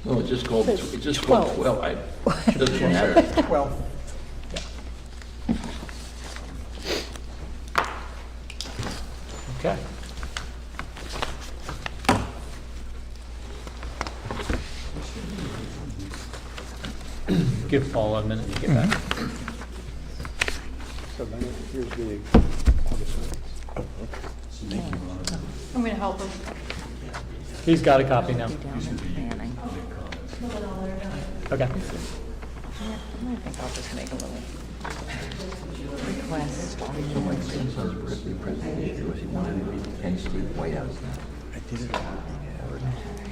No, it's just called 12. I should have changed that. 12. Okay. Give Paul a minute to get back. So then here's the I'm going to help him. He's got a copy now. Okay. I think I'll just make a little request. So my grandson's birthday present was he wanted to be the Penn State White House. I did it.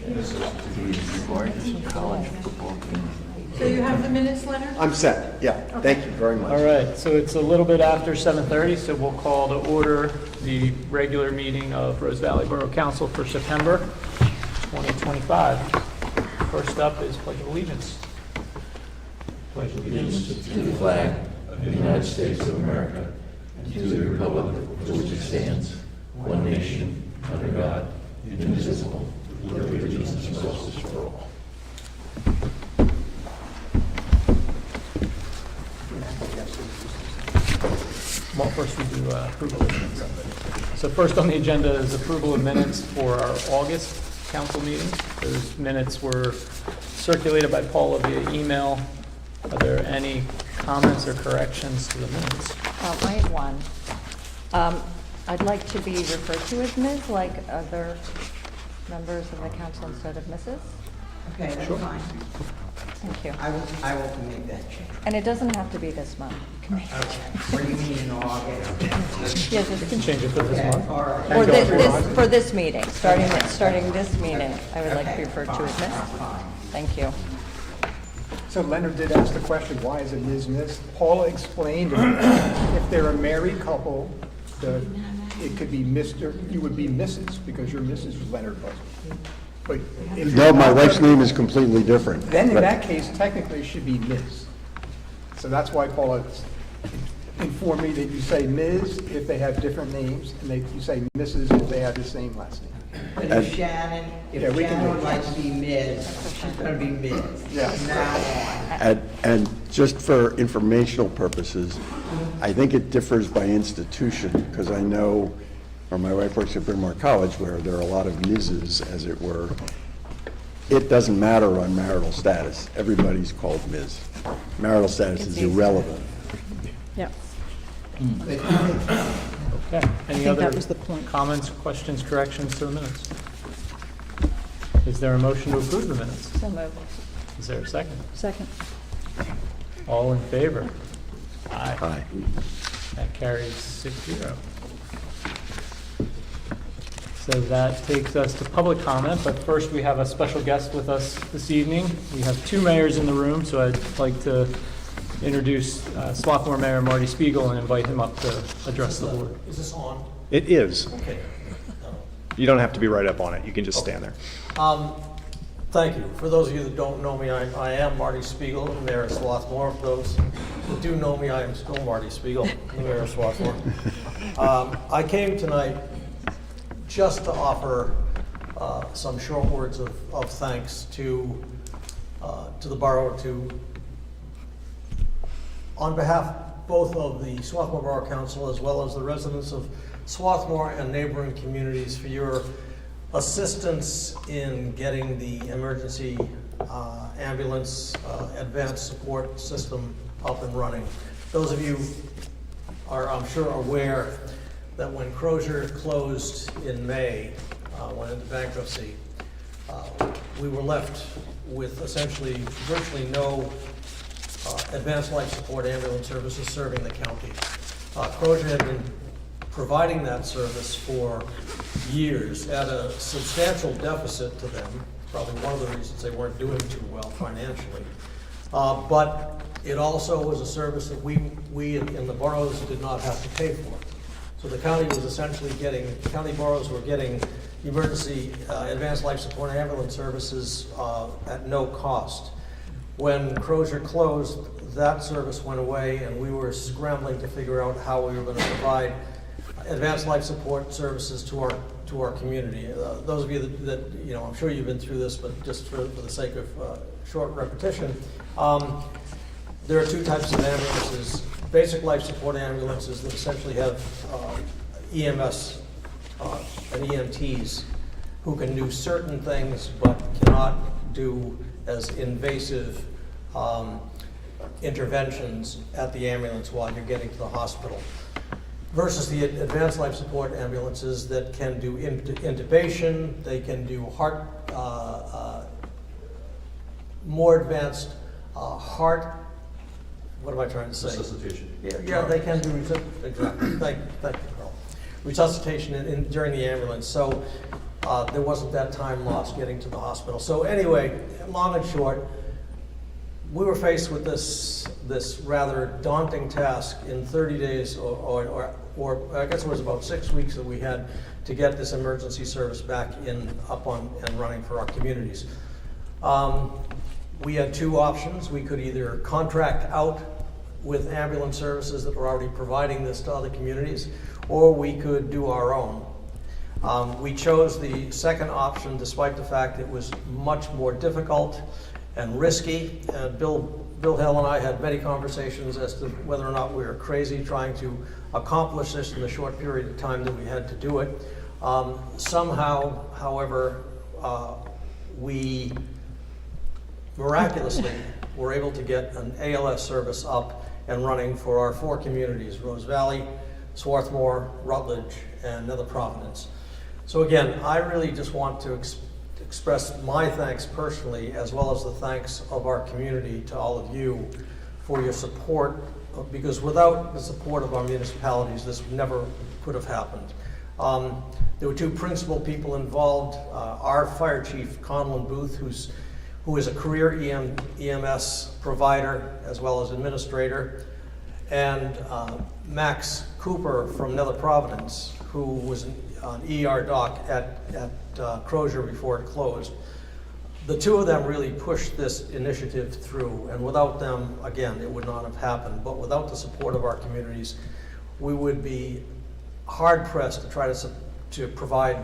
He was the largest college football team. So you have the minutes, Leonard? I'm set, yeah. Thank you very much. All right, so it's a little bit after 7:30, so we'll call to order the regular meeting of Rose Valley Borough Council for September 2025. First up is Pledge of Allegiance. Pledge allegiance to the flag of the United States of America and to the republic for which it stands, one nation, under God, indivisible, with liberty and justice for all. Well, first we do approval of minutes. So first on the agenda is approval of minutes for our August council meeting. Those minutes were circulated by Paula via email. Are there any comments or corrections to the minutes? I have one. I'd like to be referred to as Ms. like other members of the council instead of Mrs. Okay, that's fine. Thank you. I will make that change. And it doesn't have to be this month. Okay. What do you mean in August? Yes, You can change it for this Okay, month. all right. or for this meeting, starting this meeting, I would like to be referred to as Ms. Thank you. So Leonard did ask the question, why is it Ms.? Paula explained if they're a married couple, it could be Mr., you would be Mrs. because you're Mrs. Leonard Busby. But if No, you're my not- wife's name is completely different. Then in that case, technically it should be Ms. So that's why Paula informed me that you say Ms. if they have different names, and you say Mrs. if they have the same last name. But if Shannon, Yeah, we can Shannon do would it. like to be Ms., she's gonna be Ms. Yeah. From now on. And just for informational purposes, I think it differs by institution, because I know, or my wife works at Bryn Mawr College, where there are a lot of Mrs., as it were. It doesn't matter on marital status. Everybody's called Ms. Marital status is irrelevant. Yep. Okay. Any think other that was the point. comments, questions, corrections to the minutes? Is there a motion to approve the minutes? So moved. Is there a second? Second. All in favor? Aye. Aye. That carries 6-0. So that takes us to public comment, but first we have a special guest with us this evening. We have two mayors in the room, so I'd like to introduce Swarthmore Mayor Marty Spiegel and invite him up to address the board. Is this on? It is. Okay. You don't have to be right up on it. You can just stand there. Thank you. For those of you that don't know me, I am Marty Spiegel, the mayor of Swarthmore. For those that do know me, I am still Marty Spiegel, the mayor of Swarthmore. I came tonight just to offer some short words of thanks to the borough, on behalf both of the Swarthmore Borough Council as well as the residents of Swarthmore and neighboring communities for your assistance in getting the emergency ambulance advanced support system up and running. Those of you are, I'm sure, aware that when Crozier closed in May, went into bankruptcy, we were left with essentially virtually no advanced life support ambulance services serving the county. Crozier had been providing that service for years at a substantial deficit to them, probably one of the reasons they weren't doing too well financially. But it also was a service that we in the boroughs did not have to pay for. So the county was essentially county boroughs were getting emergency advanced life support ambulance services at no cost. When Crozier closed, that service went away and we were scrambling to figure out how we were going to provide advanced life support services to our community. Those of you that, you know, I'm sure you've been through this, but just for the sake of short repetition, there are two types of ambulances. Basic life support ambulances that essentially have EMS and EMTs who can do certain things but cannot do as invasive interventions at the ambulance while you're getting to the hospital. Versus the advanced life support ambulances that can do intubation, they can do heart, more advanced heart, what am I trying to say? Resuscitation. Yeah, they can do, exactly, thank you, Carl. Resuscitation during the ambulance, so there wasn't that time lost getting to the hospital. So anyway, long and short, we were faced with this rather daunting task in 30 days, or I guess it was about 6 weeks that we had to get this emergency service back up and running for our communities. We had two options. We could either contract out with ambulance services that were already providing this to other communities, or we could do our own. We chose the second option despite the fact it was much more difficult and risky. Bill Hill and I had many conversations as to whether or not we were crazy trying to accomplish this in the short period of time that we had to do it. Somehow, however, we miraculously were able to get an ALS service up and running for our 4 communities: Rose Valley, Swarthmore, Rutledge, and Nether Providence. So again, I really just want to express my thanks personally, as well as the thanks of our community to all of you for your support, because without the support of our municipalities, this never could have happened. There were 2 principal people involved. Our fire chief, Conlon Booth, who is a career EMS provider as well as administrator, and Max Cooper from Nether Providence, who was an ER doc at Crozier before it closed. The 2 of them really pushed this initiative through, and without them, again, it would not have happened. But without the support of our communities, we would be hard-pressed to try to provide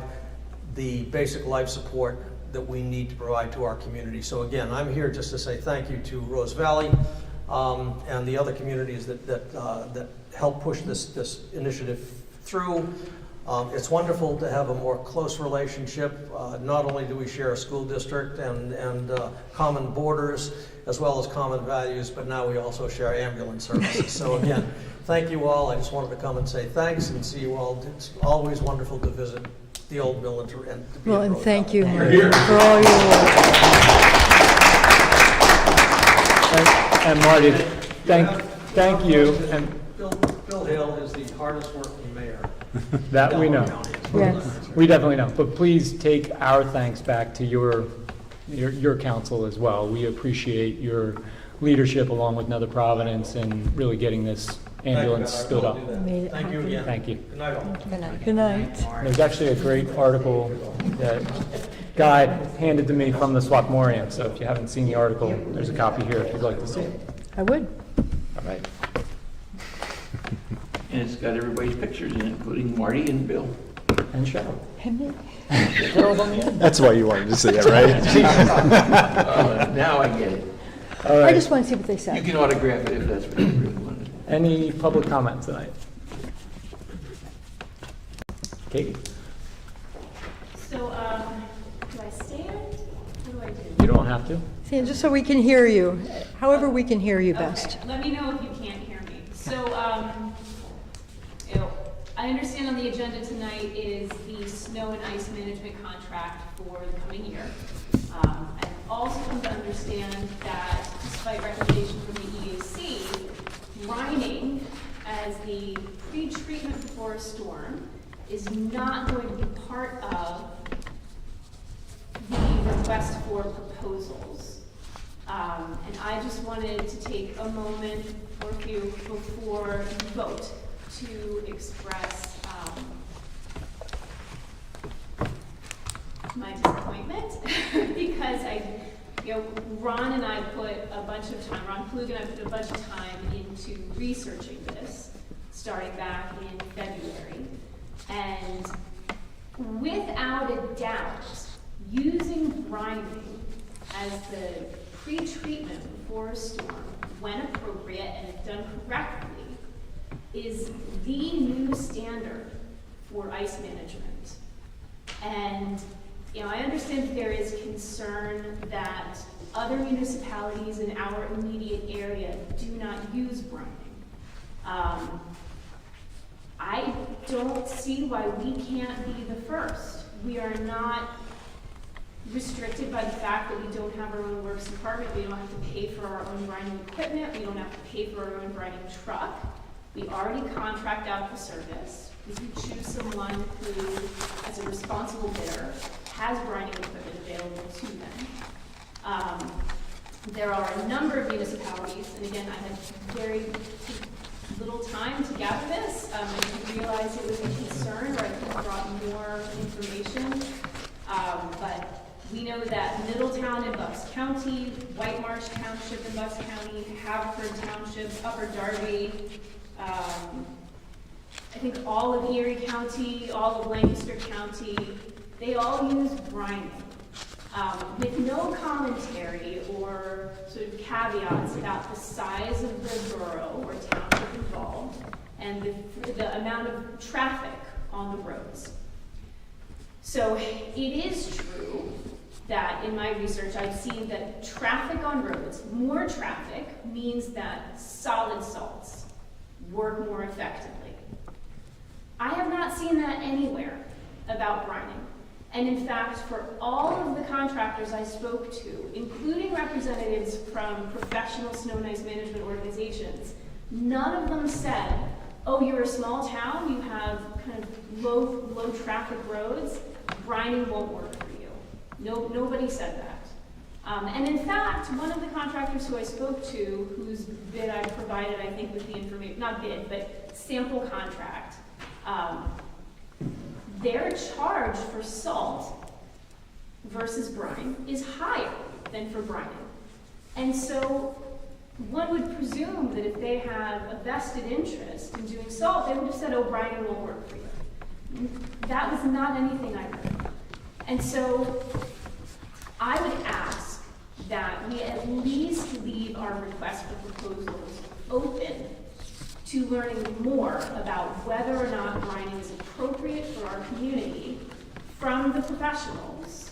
the basic life support that we need to provide to our community. So again, I'm here just to say thank you to Rose Valley and the other communities that helped push this initiative through. It's wonderful to have a more close relationship. Not only do we share a school district and common borders, as well as common values, but now we also share ambulance services. So again, thank you all. I just wanted to come and say thanks and see you all. It's always wonderful to visit the old mill and to be Well, at and Rose thank Valley. you, Marty, for all your work. And Marty, thank you, and Bill Hill is the hardest working mayor. that we know. Yes. We definitely know, but please take our thanks back to your council as well. We appreciate your leadership along with Nether Providence and really getting this ambulance stood up. Made it Thank you happen. again. Thank you. Good night all. Good night. Good night. There's actually a great article that Guy handed to me from the Swarthmorean, so if you haven't seen the article, there's a copy here if you'd like to see it. I would. All right. And it's got everybody's pictures in it, including Marty and Bill. And Cheryl. Henry? Cheryl's on the end. That's why you wanted to see it, right? Now I get it. All I right. just want to see what they You said. can autograph it if that's what you really wanted. Any public comment tonight? Katie? So, do I stand? What do I do? You don't have to. Sam, just so we can hear you, however we can hear you best. Okay, let me know if you can't hear me. So, I understand on the agenda tonight is the snow and ice management contract for the coming year. I've also come to understand that despite recommendation from the EAC, lining as the pre-treatment before a storm is not going to be part of the request for proposals. And I just wanted to take a moment or a few before you vote to express my disappointment because Ron and I put a bunch of time, Ron Klug and I put a bunch of time into researching this starting back in February. And without a doubt, using brining as the pre-treatment before a storm, when appropriate and if done correctly, is the new standard for ice management. And I understand that there is concern that other municipalities in our immediate area do not use brining. I don't see why we can't be the first. We are not restricted by the fact that we don't have our own works department. We don't have to pay for our own brining equipment. We don't have to pay for our own brining truck. We already contract out the service. We can choose someone who, as a responsible bidder, has brining equipment available to them. There are a number of municipalities, and again, I had very little time to gather this. I didn't realize it was a concern, or I could have brought more information. But we know that Middletown in Bucks County, White Marsh Township in Bucks County, Haverford Township, Upper Darby, I think all of Erie County, all of Lancaster County, they all use brining. With no commentary or sort of caveats about the size of the borough or township involved and the amount of traffic on the roads. So it is true that in my research I've seen that traffic on roads, more traffic, means that solid salts work more effectively. I have not seen that anywhere about brining. And in fact, for all of the contractors I spoke to, including representatives from professional snow and ice management organizations, none of them said, oh, you're a small town, you have kind of low traffic roads, brining won't work for you. Nobody said that. And in fact, one of the contractors who I spoke to, whose bid I provided, I think, with the information, not bid, but sample contract, their charge for salt versus brine is higher than for brining. And so one would presume that if they have a vested interest in doing salt, they would have said, oh, brining won't work for you. That was not anything I heard. And so I would ask that we at least leave our request for proposals open to learning more about whether or not brining is appropriate for our community from the professionals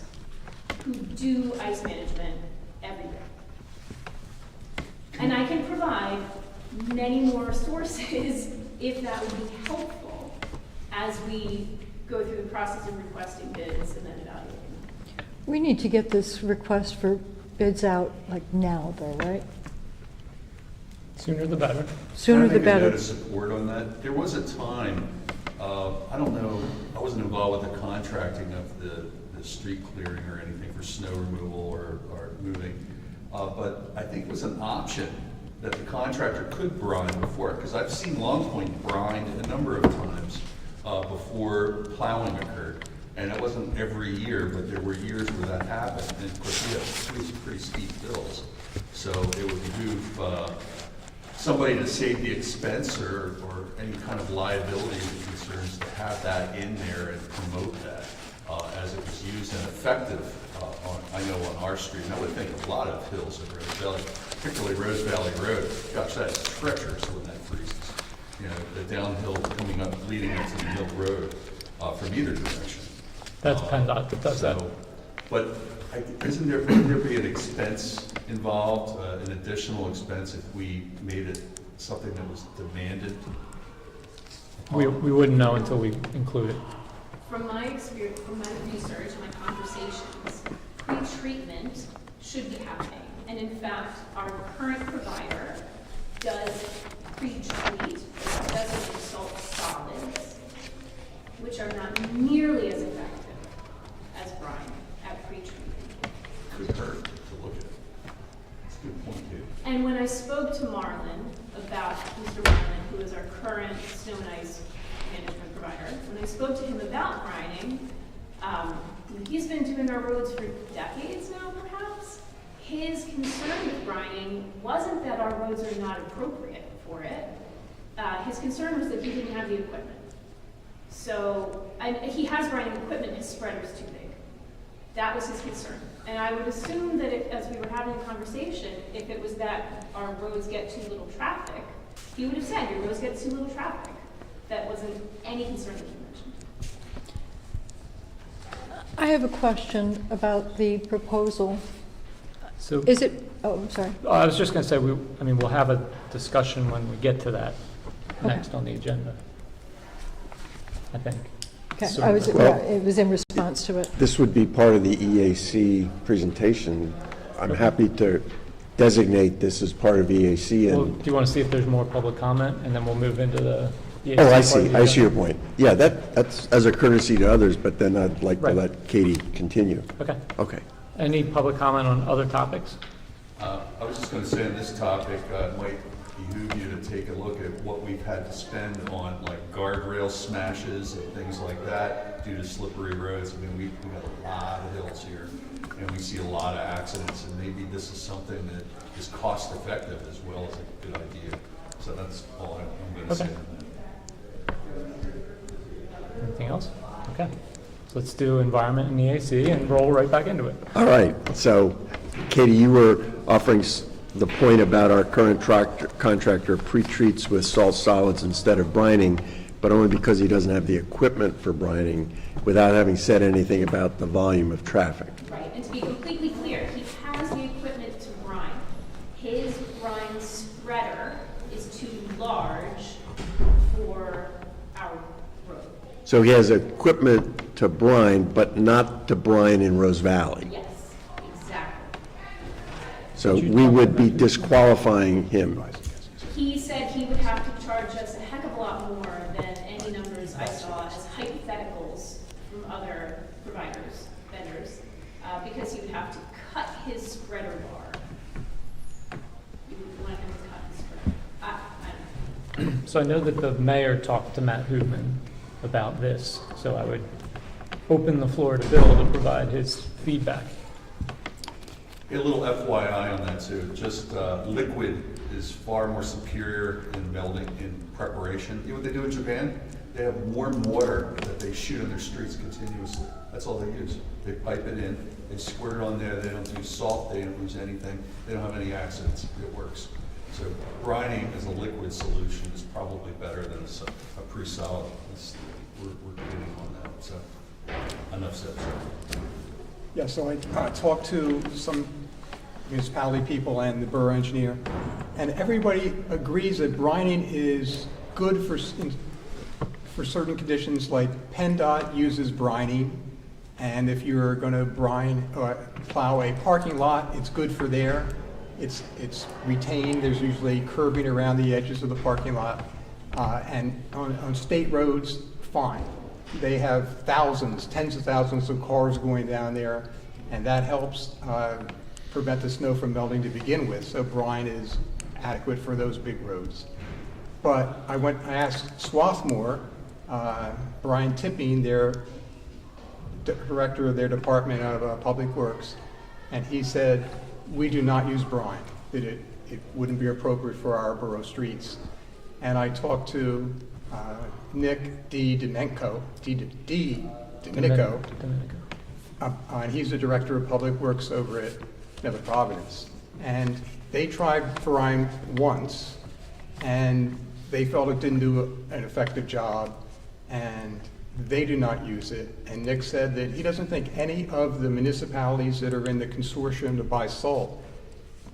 who do ice management every day. And I can provide many more sources if that would be helpful as we go through the process of requesting bids and then evaluating them. We need to get this request for bids out like now, though, right? Sooner the better. Sooner the Can I maybe better. note a support on that? There was a time, I don't know, I wasn't involved with the contracting of the street clearing or anything for snow removal or moving, but I think it was an option that the contractor could brine before it, because I've seen Long Point brined a number of times before plowing occurred. And it wasn't every year, but there were years where that happened. And of course, we have pretty steep bills. So it would behoove somebody to save the expense or any kind of liability concerns to have that in there and promote that as it was used and effective I know on our street. And I would think a lot of hills in Rose Valley, particularly Rose Valley Road. Gosh, that's treacherous when that freezes. You know, the downhill coming up, leading up to the Mill Road from either direction. That's PennDOT that does that. But wouldn't there be an expense involved, an additional expense if we made it something that was demanded? We wouldn't know until we include it. From my experience, from my research, my conversations, pre-treatment should be happening. And in fact, our current provider does pre-treat, doesn't salt solids, which are not nearly as effective as brine at pre-treatment. Could hurt to look at. That's a good point, too. And when I spoke to Marlon about Mr. Marlon, who is our current snow and ice management provider, when I spoke to him about brining, he's been doing our roads for decades now, perhaps. His concern with brining wasn't that our roads are not appropriate for it. His concern was that he didn't have the equipment. So, and he has brining equipment, his spreader's too big. That was his concern. And I would assume that as we were having a conversation, if it was that our roads get too little traffic, he would have said, your roads get too little traffic. That wasn't any concern that he mentioned. I have a question about the proposal. So, Is it, oh, I'm sorry. I was just going to say, we'll have a discussion when we get to that next on the agenda, I think. Okay, So- it was in response to it. This would be part of the EAC presentation. I'm happy to designate this as part of EAC. Well, And do you want to see if there's more public comment, and then we'll move into the EAC oh, I part of see. the I see your agenda? point. Yeah, that's as a courtesy to others, but then I'd like to Right. let Katie continue. Okay. Okay. Any public comment on other topics? I was just going to say on this topic, it might behoove you to take a look at what we've had to spend on like guardrail smashes and things like that due to slippery roads. I mean, we've got a lot of hills here and we see a lot of accidents, and maybe this is something that is cost effective as well as a good idea. So that's all I'm going to say Okay. on that. Anything else? Okay. So let's do environment and EAC and roll right back into it. All right. So, Katie, you were offering the point about our current contractor pre-treats with salt solids instead of brining, but only because he doesn't have the equipment for brining, without having said anything about the volume of traffic. Right, and to be completely clear, he has the equipment to brine. His brine spreader is too large for our road. So he has equipment to brine, but not to brine in Rose Valley. Yes, exactly. So we would be disqualifying him. He said he would have to charge us a heck of a lot more than any numbers I saw as hypotheticals from other providers, vendors, because he would have to cut his spreader bar. You would want him to cut his spreader. I don't know. So I know that the mayor talked to Matt Hoopman about this, so I would open the floor to Bill to provide his feedback. A little FYI on that too, just liquid is far more superior in melding, in preparation. You know what they do in Japan? They have warm water that they shoot on their streets continuously. That's all they use. They pipe it in, they squirt it on there, they don't use salt, they don't use anything, they don't have any accidents, it works. So brining as a liquid solution is probably better than a pre-solid. We're getting on that, so enough said. Yeah, so I talked to some municipality people and the borough engineer, and everybody agrees that brining is good for certain conditions, like PennDOT uses brining, and if you're going to brine or plow a parking lot, it's good for there. It's retained. There's usually curbing around the edges of the parking lot, and on state roads, fine. They have thousands, tens of thousands of cars going down there, and that helps prevent the snow from melting to begin with. So brine is adequate for those big roads. But I asked Swarthmore, Brian Tipping, their director of their Department of Public Works, and he said, we do not use brine, that it wouldn't be appropriate for our borough streets. And I talked to Nick Domenico, and he's the director of Public Works over at Nether Providence. And they tried brine once, and they felt it didn't do an effective job, and they do not use it. And Nick said that he doesn't think any of the municipalities that are in the consortium to buy salt,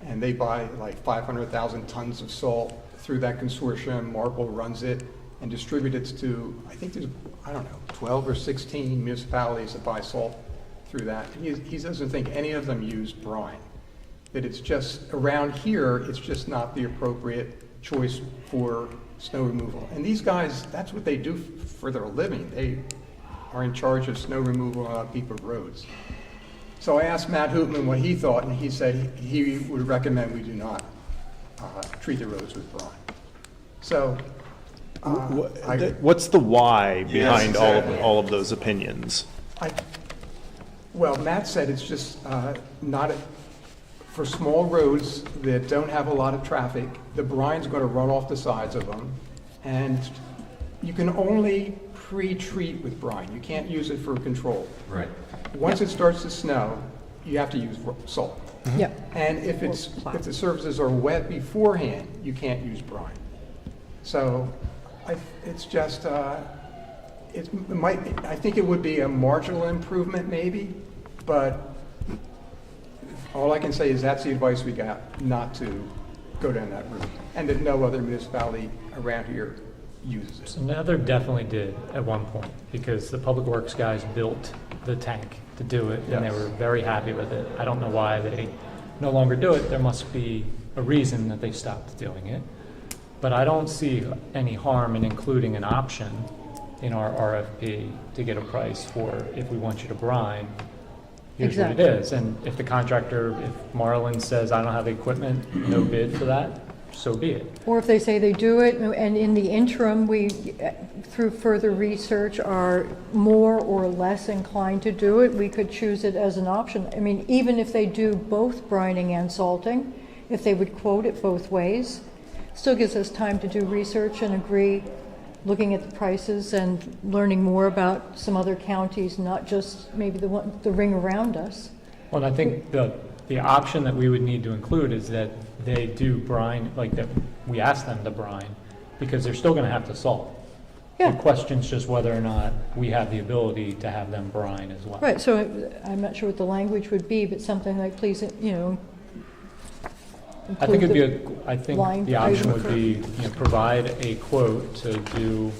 and they buy like 500,000 tons of salt through that consortium, Marple runs it and distributes it to, I think there's, 12 or 16 municipalities that buy salt through that. He doesn't think any of them use brine. That it's just, around here, it's just not the appropriate choice for snow removal. And these guys, that's what they do for their living. They are in charge of snow removal on people's roads. So I asked Matt Hoopman what he thought, and he said he would recommend we do not treat the roads with brine. So, What's the why behind exactly. all of those opinions? Well, Matt said it's just not, for small roads that don't have a lot of traffic, the brine's going to run off the sides of them, and you can only pre-treat with brine. You can't use it for control. Right. Once it starts to snow, you have to use salt. Yeah. And if the surfaces are wet beforehand, you can't use brine. So it's just, I think it would be a marginal improvement maybe, but all I can say is that's the advice we got, not to go down that route. And that no other municipality around here uses it. So Nether definitely did at one point, because the Public Works guys built the tank to do it, and they were very happy with it. I don't know why they no longer do it. There must be a reason that they stopped doing it. But I don't see any harm in including an option in our RFP to get a price for if we want you to brine, here's what it is. And if the contractor, if Marlin says, I don't have the equipment, no bid for that, so be it. Or if they say they do it, and in the interim, we, through further research, are more or less inclined to do it, we could choose it as an option. I mean, even if they do both brining and salting, if they would quote it both ways, still gives us time to do research and agree, looking at the prices and learning more about some other counties, not just maybe the ring around us. Well, and I think the option that we would need to include is that they do brine, like that we ask them to brine, because they're still going to have to salt. Yeah. The question's just whether or not we have the ability to have them brine as well. Right, so I'm not sure what the language would be, but something like, please, I think it'd be line the option item would be, provide a quote to do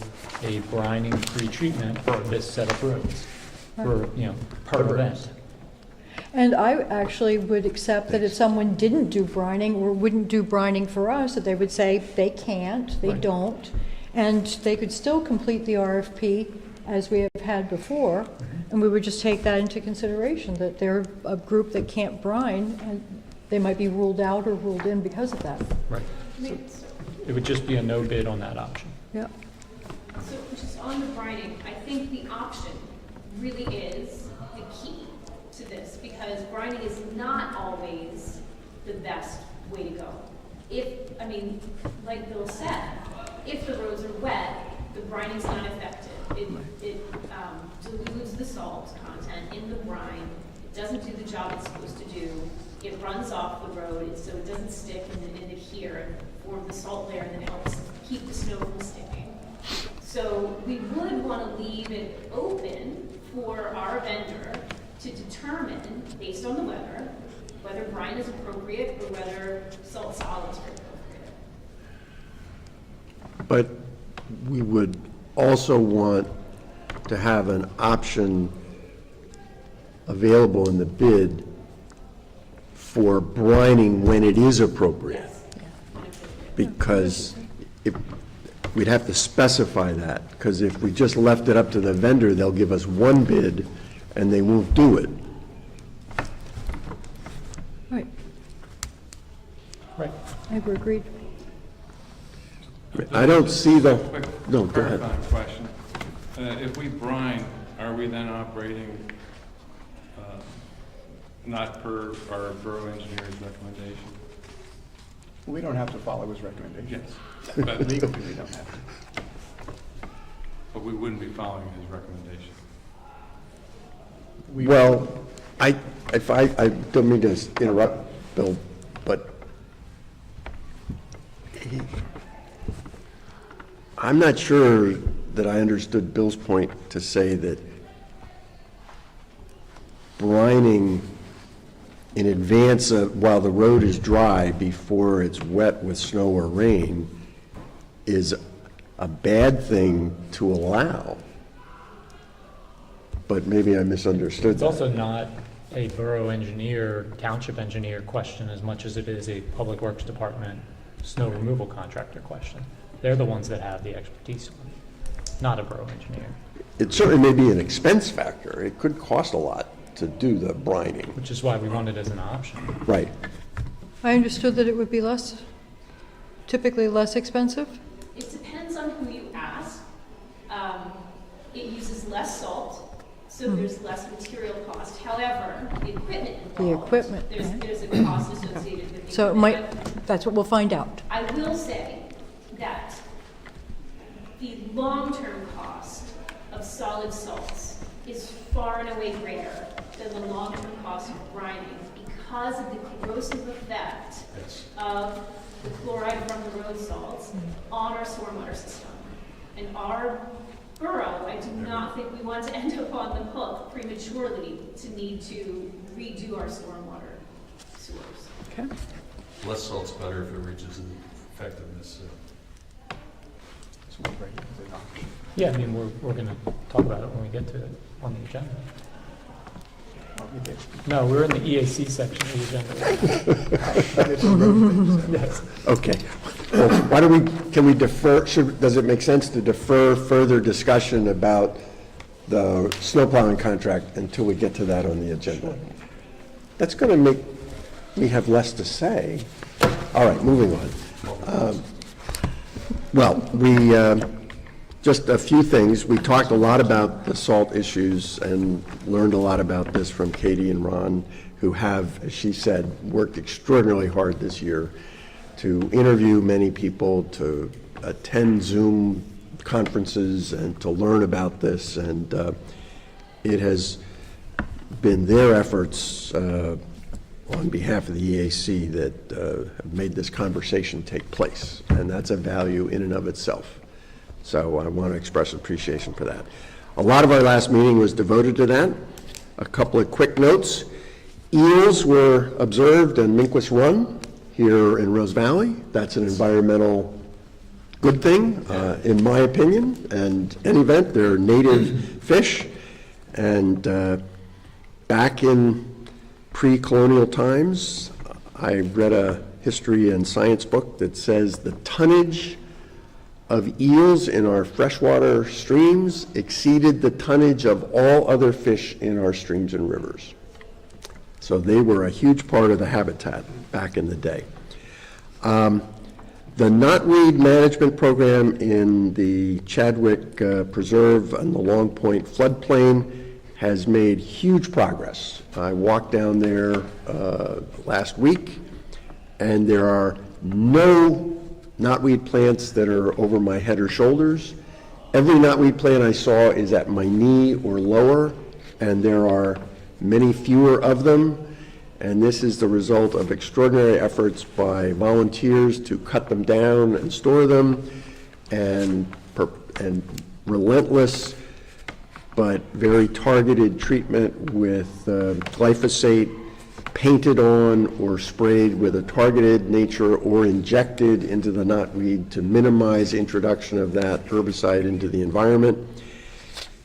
a brining pre-treatment for this set of roads, for, per event. And I actually would accept that if someone didn't do brining or wouldn't do brining for us, that they would say they can't, they don't, and they could still complete the RFP as we have had before, and we would just take that into consideration, that they're a group that can't brine, and they might be ruled out or ruled in because of that. Right. So it would just be a no bid on that option. Yeah. So just on the brining, I think the option really is the key to this, because brining is not always the best way to go. Like Bill said, if the roads are wet, the brining's not effective. It dilutes the salt content in the brine. It doesn't do the job it's supposed to do. It runs off the road, so it doesn't stick in the here and form the salt layer that helps keep the snow from sticking. So we would want to leave it open for our vendor to determine, based on the weather, whether brine is appropriate or whether salt solids are appropriate. But we would also want to have an option available in the bid for brining when it is appropriate. Because we'd have to specify that, because if we just left it up to the vendor, they'll give us one bid and they won't do it. Right, Right. I think we're agreed. I don't see the, Quick no, go ahead. clarifying question. If we brine, are we then operating not per our borough engineer's recommendation? We don't have to follow his recommendations. Yes, but Legally, we don't have to. but we wouldn't be following his recommendation. Well, I don't mean to interrupt, Bill, but I'm not sure that I understood Bill's point to say that brining in advance of, while the road is dry, before it's wet with snow or rain, is a bad thing to allow. But maybe I misunderstood It's that. also not a borough engineer, township engineer question as much as it is a public works department snow removal contractor question. They're the ones that have the expertise on it, not a borough engineer. It certainly may be an expense factor. It could cost a lot to do the brining. Which is why we want it as an option. Right. I understood that it would be typically less expensive? It depends on who you ask. It uses less salt, so there's less material cost. However, the equipment involved. The equipment, There's a cost associated with the So it equipment. might, that's what we'll find out. I will say that the long-term cost solid salts is far and away greater than the long-term cost of brining because of the corrosive effect of the chloride from the road salts on our stormwater system. And our borough, I do not think we want to end up on the hook prematurely to need to redo our stormwater sewers. Okay. Less salt's better if it reaches the effectiveness. Yeah, I mean, we're going to talk about it when we get to it on the agenda. No, we're in the EAC section of the agenda. Yes. Okay. Well, why don't we, can we defer, does it make sense to defer further discussion about the snow plowing contract until we get to that on the agenda? That's going to make me have less to say. All right, moving on. Just a few things. We talked a lot about the salt issues and learned a lot about this from Katie and Ron, who have, as she said, worked extraordinarily hard this year to interview many people, to attend Zoom conferences, and to learn about this. And it has been their efforts on behalf of the EAC that have made this conversation take place. And that's a value in and of itself. So I want to express appreciation for that. A lot of our last meeting was devoted to that. A couple of quick notes. Eels were observed in Minquist Run here in Rose Valley. That's an environmental good thing, in my opinion. And in any event, they're native fish. And back in pre-colonial times, I read a history and science book that says the tonnage of eels in our freshwater streams exceeded the tonnage of all other fish in our streams and rivers. So they were a huge part of the habitat back in the day. The knotweed management program in the Chadwick Preserve and the Long Point floodplain has made huge progress. I walked down there last week, and there are no knotweed plants that are over my head or shoulders. Every knotweed plant I saw is at my knee or lower, and there are many fewer of them. And this is the result of extraordinary efforts by volunteers to cut them down and store them, and relentless but very targeted treatment with glyphosate, painted on or sprayed with a targeted nature or injected into the knotweed to minimize introduction of that herbicide into the environment.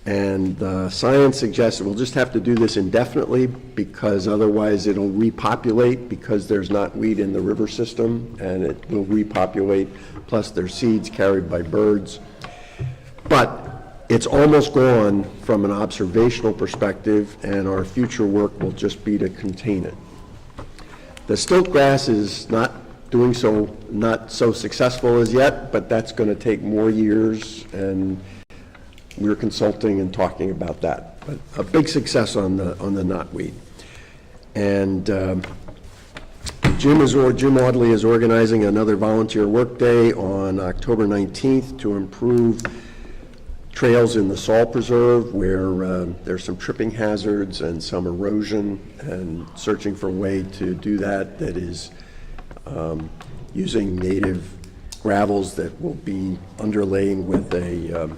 And science suggests that we'll just have to do this indefinitely, because otherwise it'll repopulate, because there's knotweed in the river system, and it will repopulate, plus there's seeds carried by birds. But it's almost gone from an observational perspective, and our future work will just be to contain it. The stilt grass is not so successful as yet, but that's going to take more years, and we're consulting and talking about that. But a big success on the knotweed. And Jim Audley is organizing another volunteer work day on October 19th to improve trails in the Salt Preserve, where there's some tripping hazards and some erosion, and searching for a way to do that is using native gravels that will be underlaying with a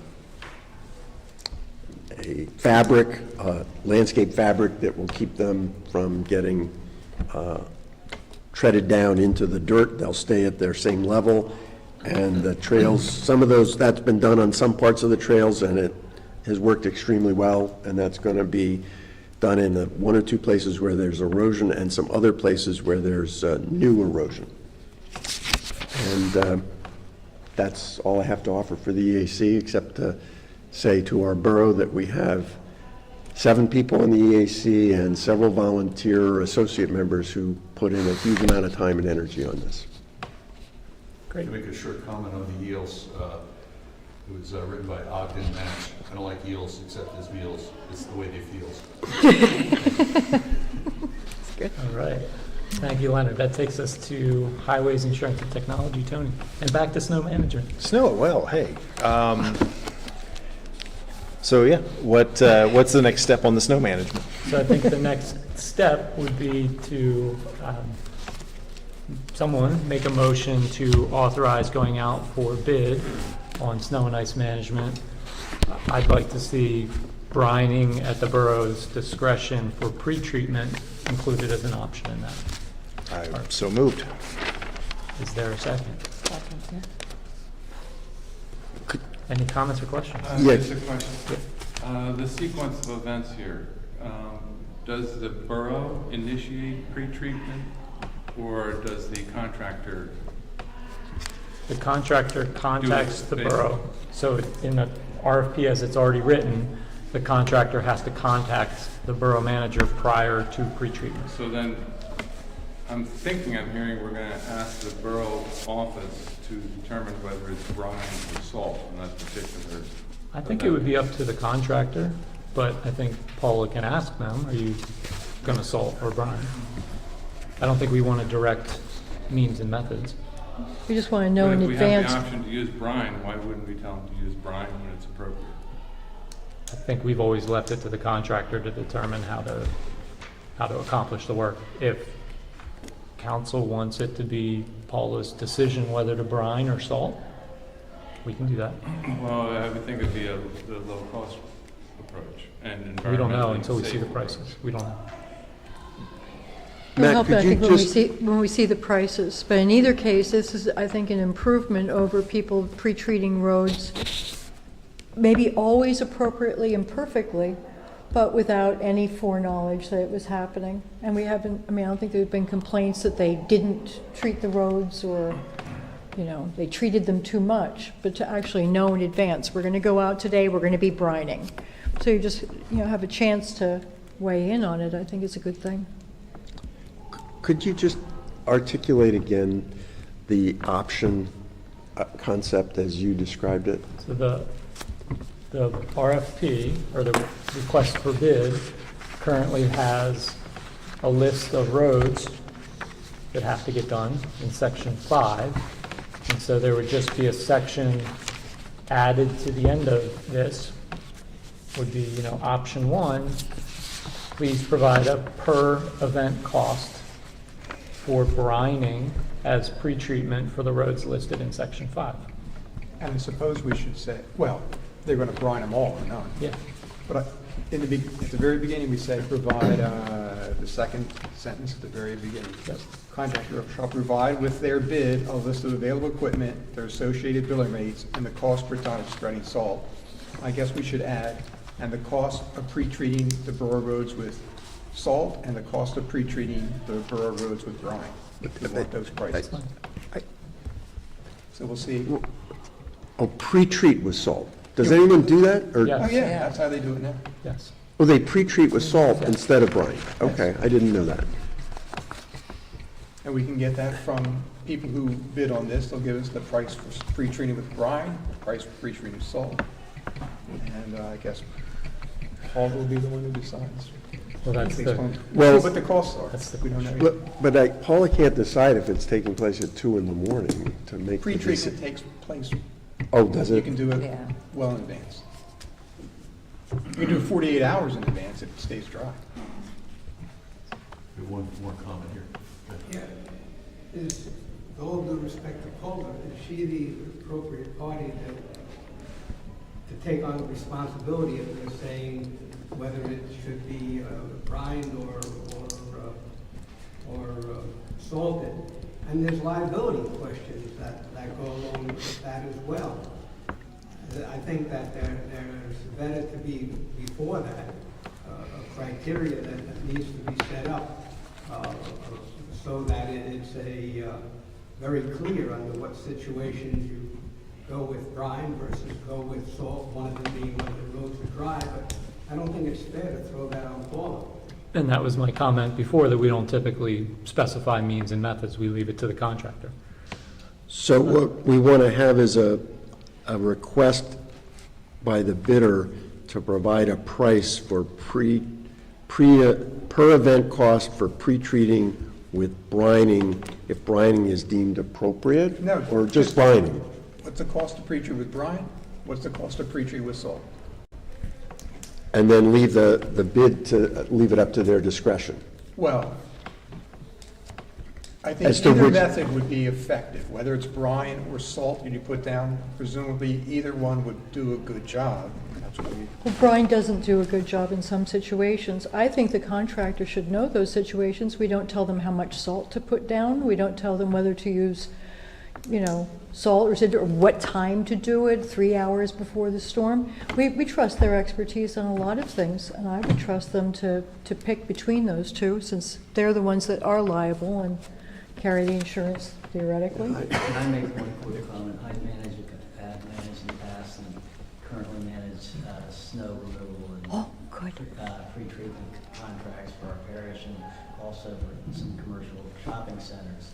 fabric, landscape fabric that will keep them from getting treaded down into the dirt. They'll stay at their same level. And the trails, some of those, that's been done on some parts of the trails, and it has worked extremely well. And that's going to be done in the one or two places where there's erosion, and some other places where there's new erosion. And that's all I have to offer for the EAC, except to say to our borough that we have 7 people in the EAC and several volunteer associate members who put in a huge amount of time and energy on this. Great. To make a short comment on the eels, it was written by Ogden Nash. I don't like eels except as meals. It's the way they feel. Good. All right. Thank you, Leonard. That takes us to Highways, Insurance, and Technology. Tony, and back to snow management. Snow, well, hey. So yeah, what's the next step on the snow management? So I think the next step would be to, someone make a motion to authorize going out for bid on snow and ice management. I'd like to see brining at the borough's discretion for pre-treatment included as an option in that. I'm so moved. Is there a second? Second, yeah. Any comments or questions? Just a question. The sequence of events here, does the borough initiate pre-treatment, or does the contractor? The contractor contacts the basically. borough. So in the RFP as it's already written, the contractor has to contact the borough manager prior to pre-treatment. So then, I'm hearing we're gonna ask the borough office to determine whether it's brine or salt in that particular. I think it would be up to the contractor, but I think Paula can ask them, are you gonna salt or brine? I don't think we want to direct means and methods. We just want to know in If we have advance. the option to use brine, why wouldn't we tell them to use brine when it's appropriate? I think we've always left it to the contractor to determine how to accomplish the work. If council wants it to be Paula's decision whether to brine or salt, we can do that. Well, I would think it'd be the low-cost approach and We don't know environmentally until we see safe the prices. approach. We don't know. It'll Matt, help, could I you think, just- when we see the prices. But in either case, this is, I think, an improvement over people pre-treating roads, maybe always appropriately and perfectly, but without any foreknowledge that it was happening. And we haven't, I don't think there've been complaints that they didn't treat the roads or, they treated them too much. But to actually know in advance, we're going to go out today, we're going to be brining. So you just, have a chance to weigh in on it, I think is a good thing. Could you just articulate again the option concept as you described it? So the RFP, or the request for bid, currently has a list of roads that have to get done in section 5. And so there would just be a section added to the end of this, would be, option 1, please provide a per event cost for brining as pre-treatment for the roads listed in section 5. And I suppose we should say, well, they're going to brine them all or not. Yeah. But at the very beginning, we say provide, the second sentence at the very beginning. Yes. Contractor shall provide with their bid a list of available equipment, their associated billing rates, and the cost per ton of spreading salt. I guess we should add, and the cost of pre-treating the borough roads with salt, and the cost of pre-treating the borough roads with brine. We want those prices. So we'll see. Oh, pre-treat with salt. Does anyone do that? Or, Yes. Oh, yeah, that's how they do it now. Yes. oh, they pre-treat with salt instead of brine? Okay, I didn't know that. And we can get that from people who bid on this. They'll give us the price for pre-treating with brine, the price for pre-treating with salt. And I guess Paul will be the one who decides. Well, that's Based on Well- what the costs are. That's the We don't know yet. But Paula can't decide if it's taking place at 2 in the morning to make the decision. Pre-treatment takes place, Oh, does you it? can do it Yeah. well in advance. You can do it 48 hours in advance if it stays dry. One more comment here. Yeah, is, with all due respect to Paula, is she the appropriate party to take on the responsibility of saying whether it should be brined or salted? And there's liability questions that go along with that as well. I think that there's better to be before that, a criteria that needs to be set up so that it's very clear under what situations you go with brine versus go with salt, one of them being when the roads are dry. But I don't think it's fair to throw that on Paula. And that was my comment before, that we don't typically specify means and methods. We leave it to the contractor. So what we want to have is a request by the bidder to provide a price for per event cost for pre-treating with brining, if brining is deemed appropriate? No, Or just brining? What's the cost of pre-treat with brine? What's the cost of pre-treat with salt? and then leave the bid to, leave it up to their discretion. Well, I think As to either which- method would be effective, whether it's brine or salt that you put down, presumably either one would do a good job. That's what we, Well, Brian doesn't do a good job in some situations. I think the contractor should know those situations. We don't tell them how much salt to put down. We don't tell them whether to use, salt or what time to do it, 3 hours before the storm. We trust their expertise on a lot of things, and I would trust them to pick between those two, since they're the ones that are liable and carry the insurance theoretically. Can I make one quick comment? I've managed in the past and currently manage snow removal and Oh, good. pre-treatment contracts for our parish and also for some commercial shopping centers.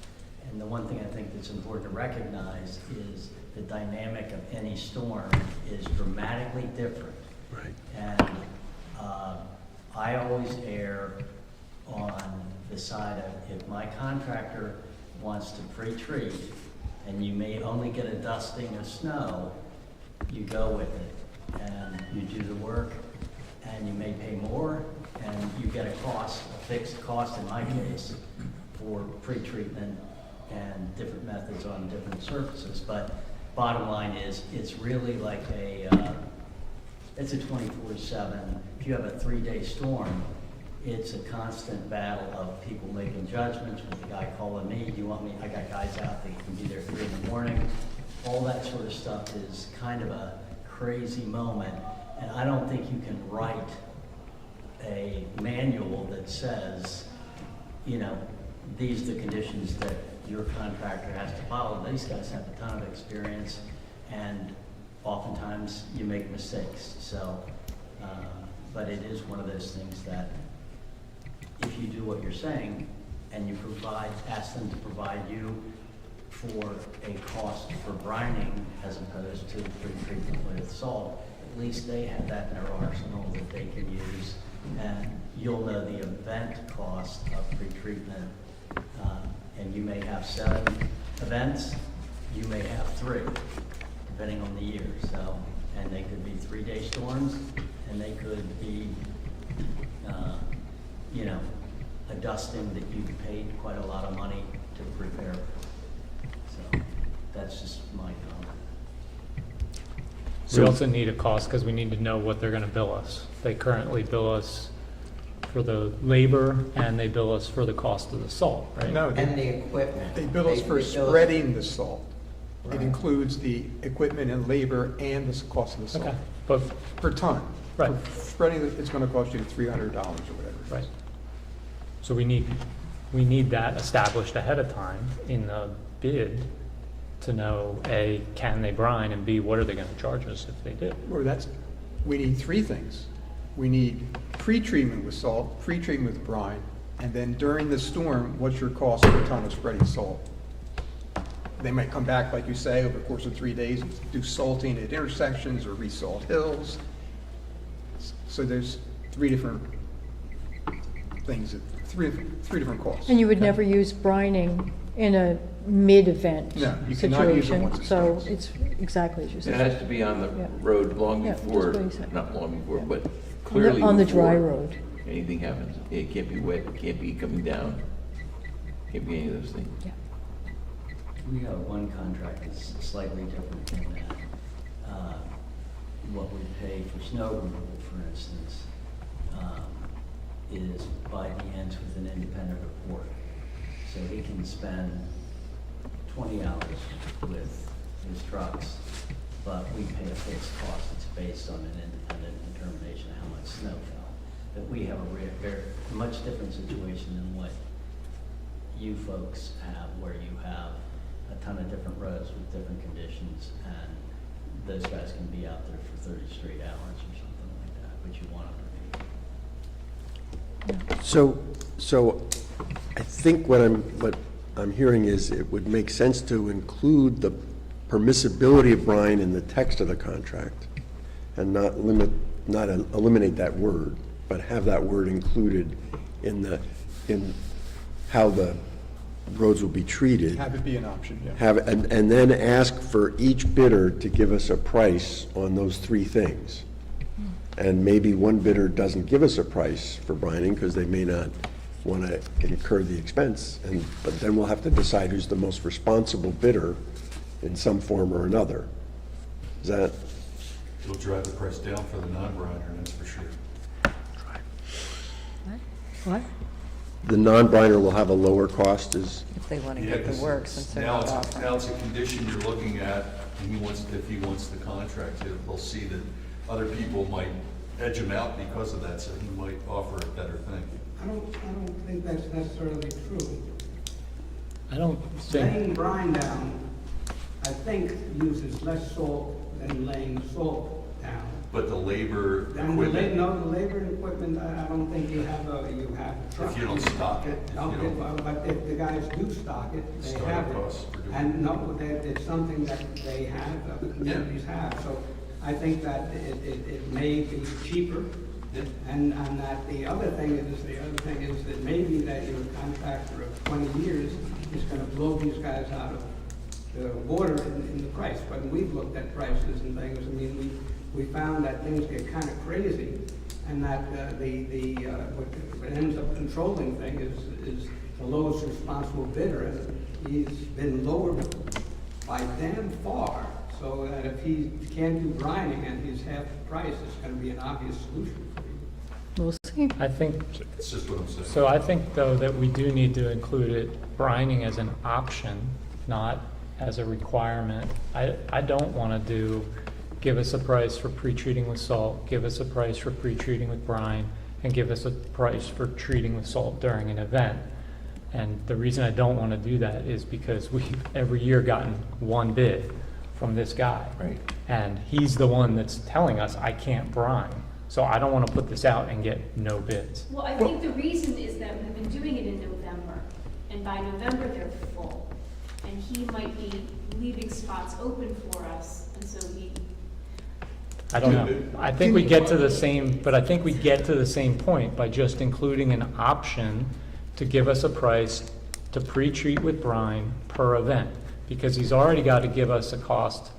And the one thing I think that's important to recognize is the dynamic of any storm is dramatically different. Right. And I always err on the side of, if my contractor wants to pre-treat and you may only get a dusting of snow, you go with it and you do the work and you may pay more and you get a fixed cost in my case for pre-treatment and different methods on different surfaces. But bottom line is, it's really like it's a 24/7. If you have a 3-day storm, it's a constant battle of people making judgments with the guy calling me, do you want me, I got guys out, they can be there 3 in the morning. All that sort of stuff is kind of a crazy moment. And I don't think you can write a manual that says, these are the conditions that your contractor has to follow. These guys have a ton of experience, and oftentimes you make mistakes. So, but it is one of those things that if you do what you're saying and you ask them to provide you for a cost for brining as opposed to pre-treatment with salt, at least they have that in their arsenal that they can use, and you'll know the event cost of pre-treatment. And you may have 7 events, you may have 3, depending on the year. So, and they could be 3-day storms, and they could be, a dusting that you paid quite a lot of money to prepare. So that's just my comment. We also need a cost because we need to know what they're going to bill us. They currently bill us for the labor and they bill us for the cost of the salt, right? no, And the equipment. they bill us for They bill us- spreading the salt. Right. It includes the equipment and labor and the cost of the salt. Okay, but, Per ton. Right. For spreading it, it's gonna cost you $300 or whatever. right. So we need that established ahead of time in the bid to know, A, can they brine, and B, what are they going to charge us if they do? Or we need 3 things. We need pre-treatment with salt, pre-treatment with brine, and then during the storm, what's your cost per ton of spreading salt? They might come back, like you say, over the course of 3 days, and do salting at intersections or re-salt hills. So there's 3 different things, three different costs. And you would never use brining in a mid-event No, you cannot use it situation. once it So starts. it's exactly as you It said. has to be on the Yeah. road long Yeah, before, that's what he said. not long before, but clearly On the dry before road. anything happens. It can't be wet, it can't be coming down, can't be any of those things. Yeah. We have one contract that's slightly different than that. What we pay for snow removal, for instance, is by the ends with an independent report. So he can spend 20 hours with his trucks, but we pay a fixed cost. It's based on an independent determination of how much snow fell. But we have a very much different situation than what you folks have, where you have a ton of different roads with different conditions, and those guys can be out there for 30 straight hours or something like that, but you want them to be. So I think what I'm hearing is it would make sense to include the permissibility of brine in the text of the contract and not eliminate that word, but have that word included in how the roads will be treated. Have it be an option, yeah. And then ask for each bidder to give us a price on those 3 things. And maybe one bidder doesn't give us a price for brining because they may not want to incur the expense. But then we'll have to decide who's the most responsible bidder in some form or another. Is that? It'll drive the price down for the non-briner, that's for sure. What? The non-briner will have a lower cost is, If they want to Yeah, get the 'cause work since they're now not it's, offering. now it's a condition you're looking at, and if he wants the contract, they'll see that other people might edge him out because of that, so he might offer a better thing. I don't think that's necessarily true. I don't think, Laying brine down, I think, uses less salt than laying salt down. But the labor, And the equipment, the labor and equipment, I don't think you have trucks. if you don't stock it, if you don't But if the guys do stock it, they Startup have it. costs for doing And no, it's something that they have, the communities have. So I think that it may be cheaper. Yeah. And that the other thing is that maybe that your contractor of 20 years is gonna blow these guys out of the water in the price. When we've looked at prices and things, I mean, we found that things get kind of crazy, and that what ends up controlling thing is the lowest responsible bidder, and he's been lowered by damn far, so that if he can't do brining and he's half the price, it's gonna be an obvious solution for you. We'll see. I think, That's just what I'm saying. so I think though that we do need to include it, brining as an option, not as a requirement. I don't want to do, give us a price for pre-treating with salt, give us a price for pre-treating with brine, and give us a price for treating with salt during an event. And the reason I don't want to do that is because we've every year gotten one bid from this guy. Right. And he's the one that's telling us I can't brine. So I don't want to put this out and get no bids. Well, I think the reason is that we've been doing it in November, and by November, they're full. And he might be leaving spots open for us, and so I don't know. I think we get to the same, but I think we get to the same point by just including an option to give us a price to pre-treat with brine per event, because he's already got to give us a cost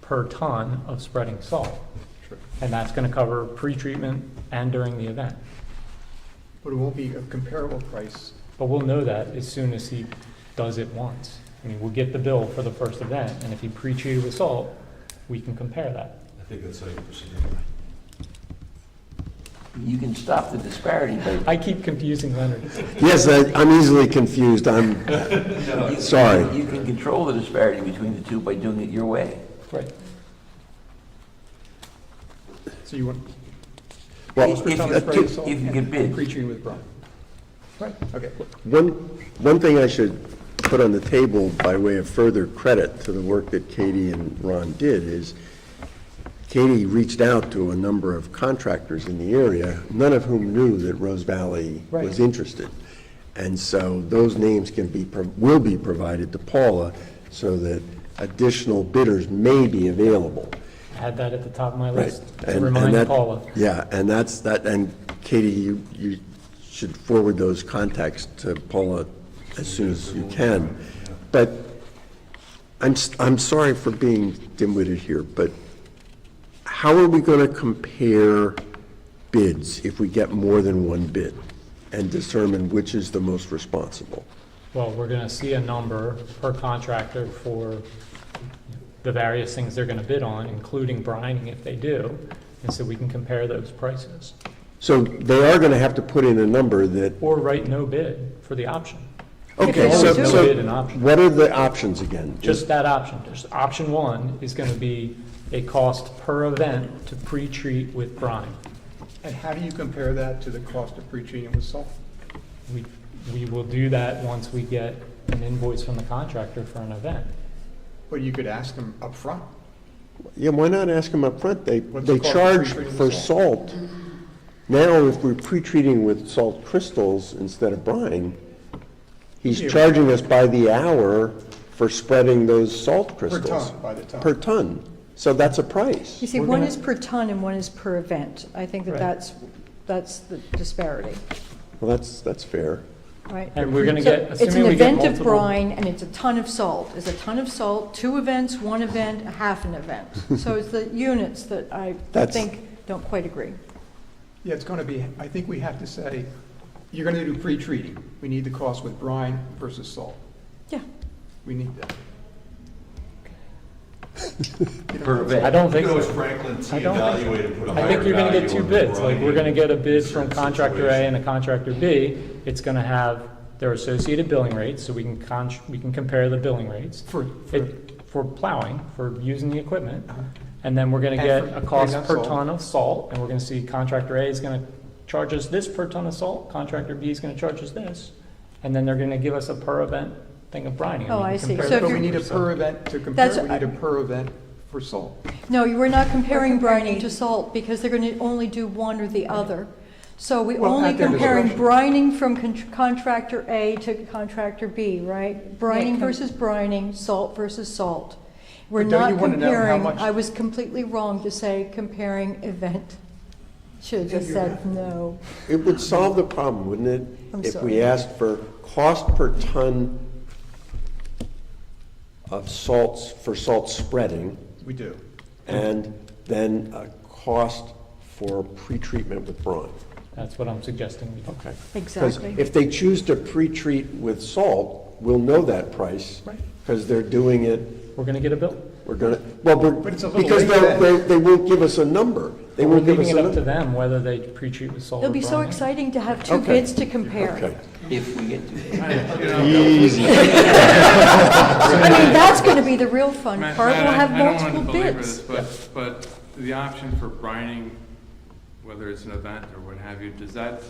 per ton of spreading salt. And that's going to cover pre-treatment and during the event. But it won't be a comparable price. But we'll know that as soon as he does it once. I mean, we'll get the bill for the first event, and if he pre-treated with salt, we can compare that. I think that's how you proceed. You can stop the disparity by, I keep confusing Leonard. yes, I'm easily confused. I'm sorry. you can control the disparity between the two by doing it your way. Right. So you want, Well, If you can bid. pre-treated with brine? Right, okay. one thing I should put on the table by way of further credit to the work that Katie and Ron did is Katie reached out to a number of contractors in the area, none of whom knew that Rose Valley was interested. And so those names will be provided to Paula so that additional bidders may be available. Add that at the top of my Right. list to remind Paula. Yeah, and that's that, and Katie, you should forward those contacts to Paula as soon as you can. But I'm sorry for being dim-witted here, but how are we going to compare bids if we get more than one bid and determine which is the most responsible? Well, we're going to see a number per contractor for the various things they're going to bid on, including brining if they do, and so we can compare those prices. So they are going to have to put in a number that, Or write no bid for the option. okay, Always so, no bid and option. what are the options again? Just that option. Just option one is going to be a cost per event to pre-treat with brine. And how do you compare that to the cost of pre-treating with salt? We will do that once we get an invoice from the contractor for an event. Well, you could ask them up front. Yeah, why not ask them up front? They What's the cost of charge pre-treating for with salt. Now, if we're pre-treating with salt crystals instead of brine, he's Yeah. charging us by the hour for spreading those salt crystals. ton, by the ton. Per ton. So that's a price. You see, We're one gonna- is per ton and one is per event. I think that Right. that's the disparity, Well, that's fair. right? And we're going to So get, it's an assuming we get event of multiple. brine and it's a ton of salt. It's a ton of salt, 2 events, 1 event, a half an event. So it's the units that I That's- think don't quite agree. Yeah, it's going to be, I think we have to say, you're going to do pre-treating. We need the cost with brine versus salt. Yeah. We need that. Per event. I don't think You know, as so. Franklin T I don't think so. evaluated, put a I higher think you're gonna get value two on the bids, like, brine we're gonna get a bid in from certain contractor A situations. and a contractor B. It's gonna have their associated billing rates, so we can we can compare the billing rates. For plowing, for using the equipment. And then we're gonna And get for a cost putting out per salt. ton of salt, and we're gonna see contractor A is gonna charge us this per ton of salt, contractor B is gonna charge us this. And then they're gonna give us a per event thing of brining. and Oh, we can I see. compare So if the But we you're- need a so- per event to compare, That's- we need a per event for salt. No, you were not comparing brining to salt, because they're going to only do one or the other. So we Well, only at their comparing discretion. brining from contractor A to contractor B, right? Brining versus brining, salt versus salt. We're But don't not you wanna know how comparing, much- I was completely wrong to say comparing event. Should have just said no. It would solve the problem, wouldn't it? I'm If sorry. we asked for cost per ton of salts, for salt spreading, We do. and then a cost for pretreatment with brine. That's what I'm suggesting we do. Okay. Exactly. Because if they choose to pretreat with salt, we'll know that price. Right. Because they're doing it, We're gonna get a bill. we're gonna, well, But it's a little because late then. they won't give us a number. They We're won't give us leaving a it up to number. them whether they pre-treat with salt or It'll be so brining. exciting to have two Okay. bids to compare. Okay. If we get to that. Easy. I mean, that's going to be the real fun Matt, part. We'll have I don't multiple want to belabor bids. this, but the option for brining, whether it's an event or what have you, does that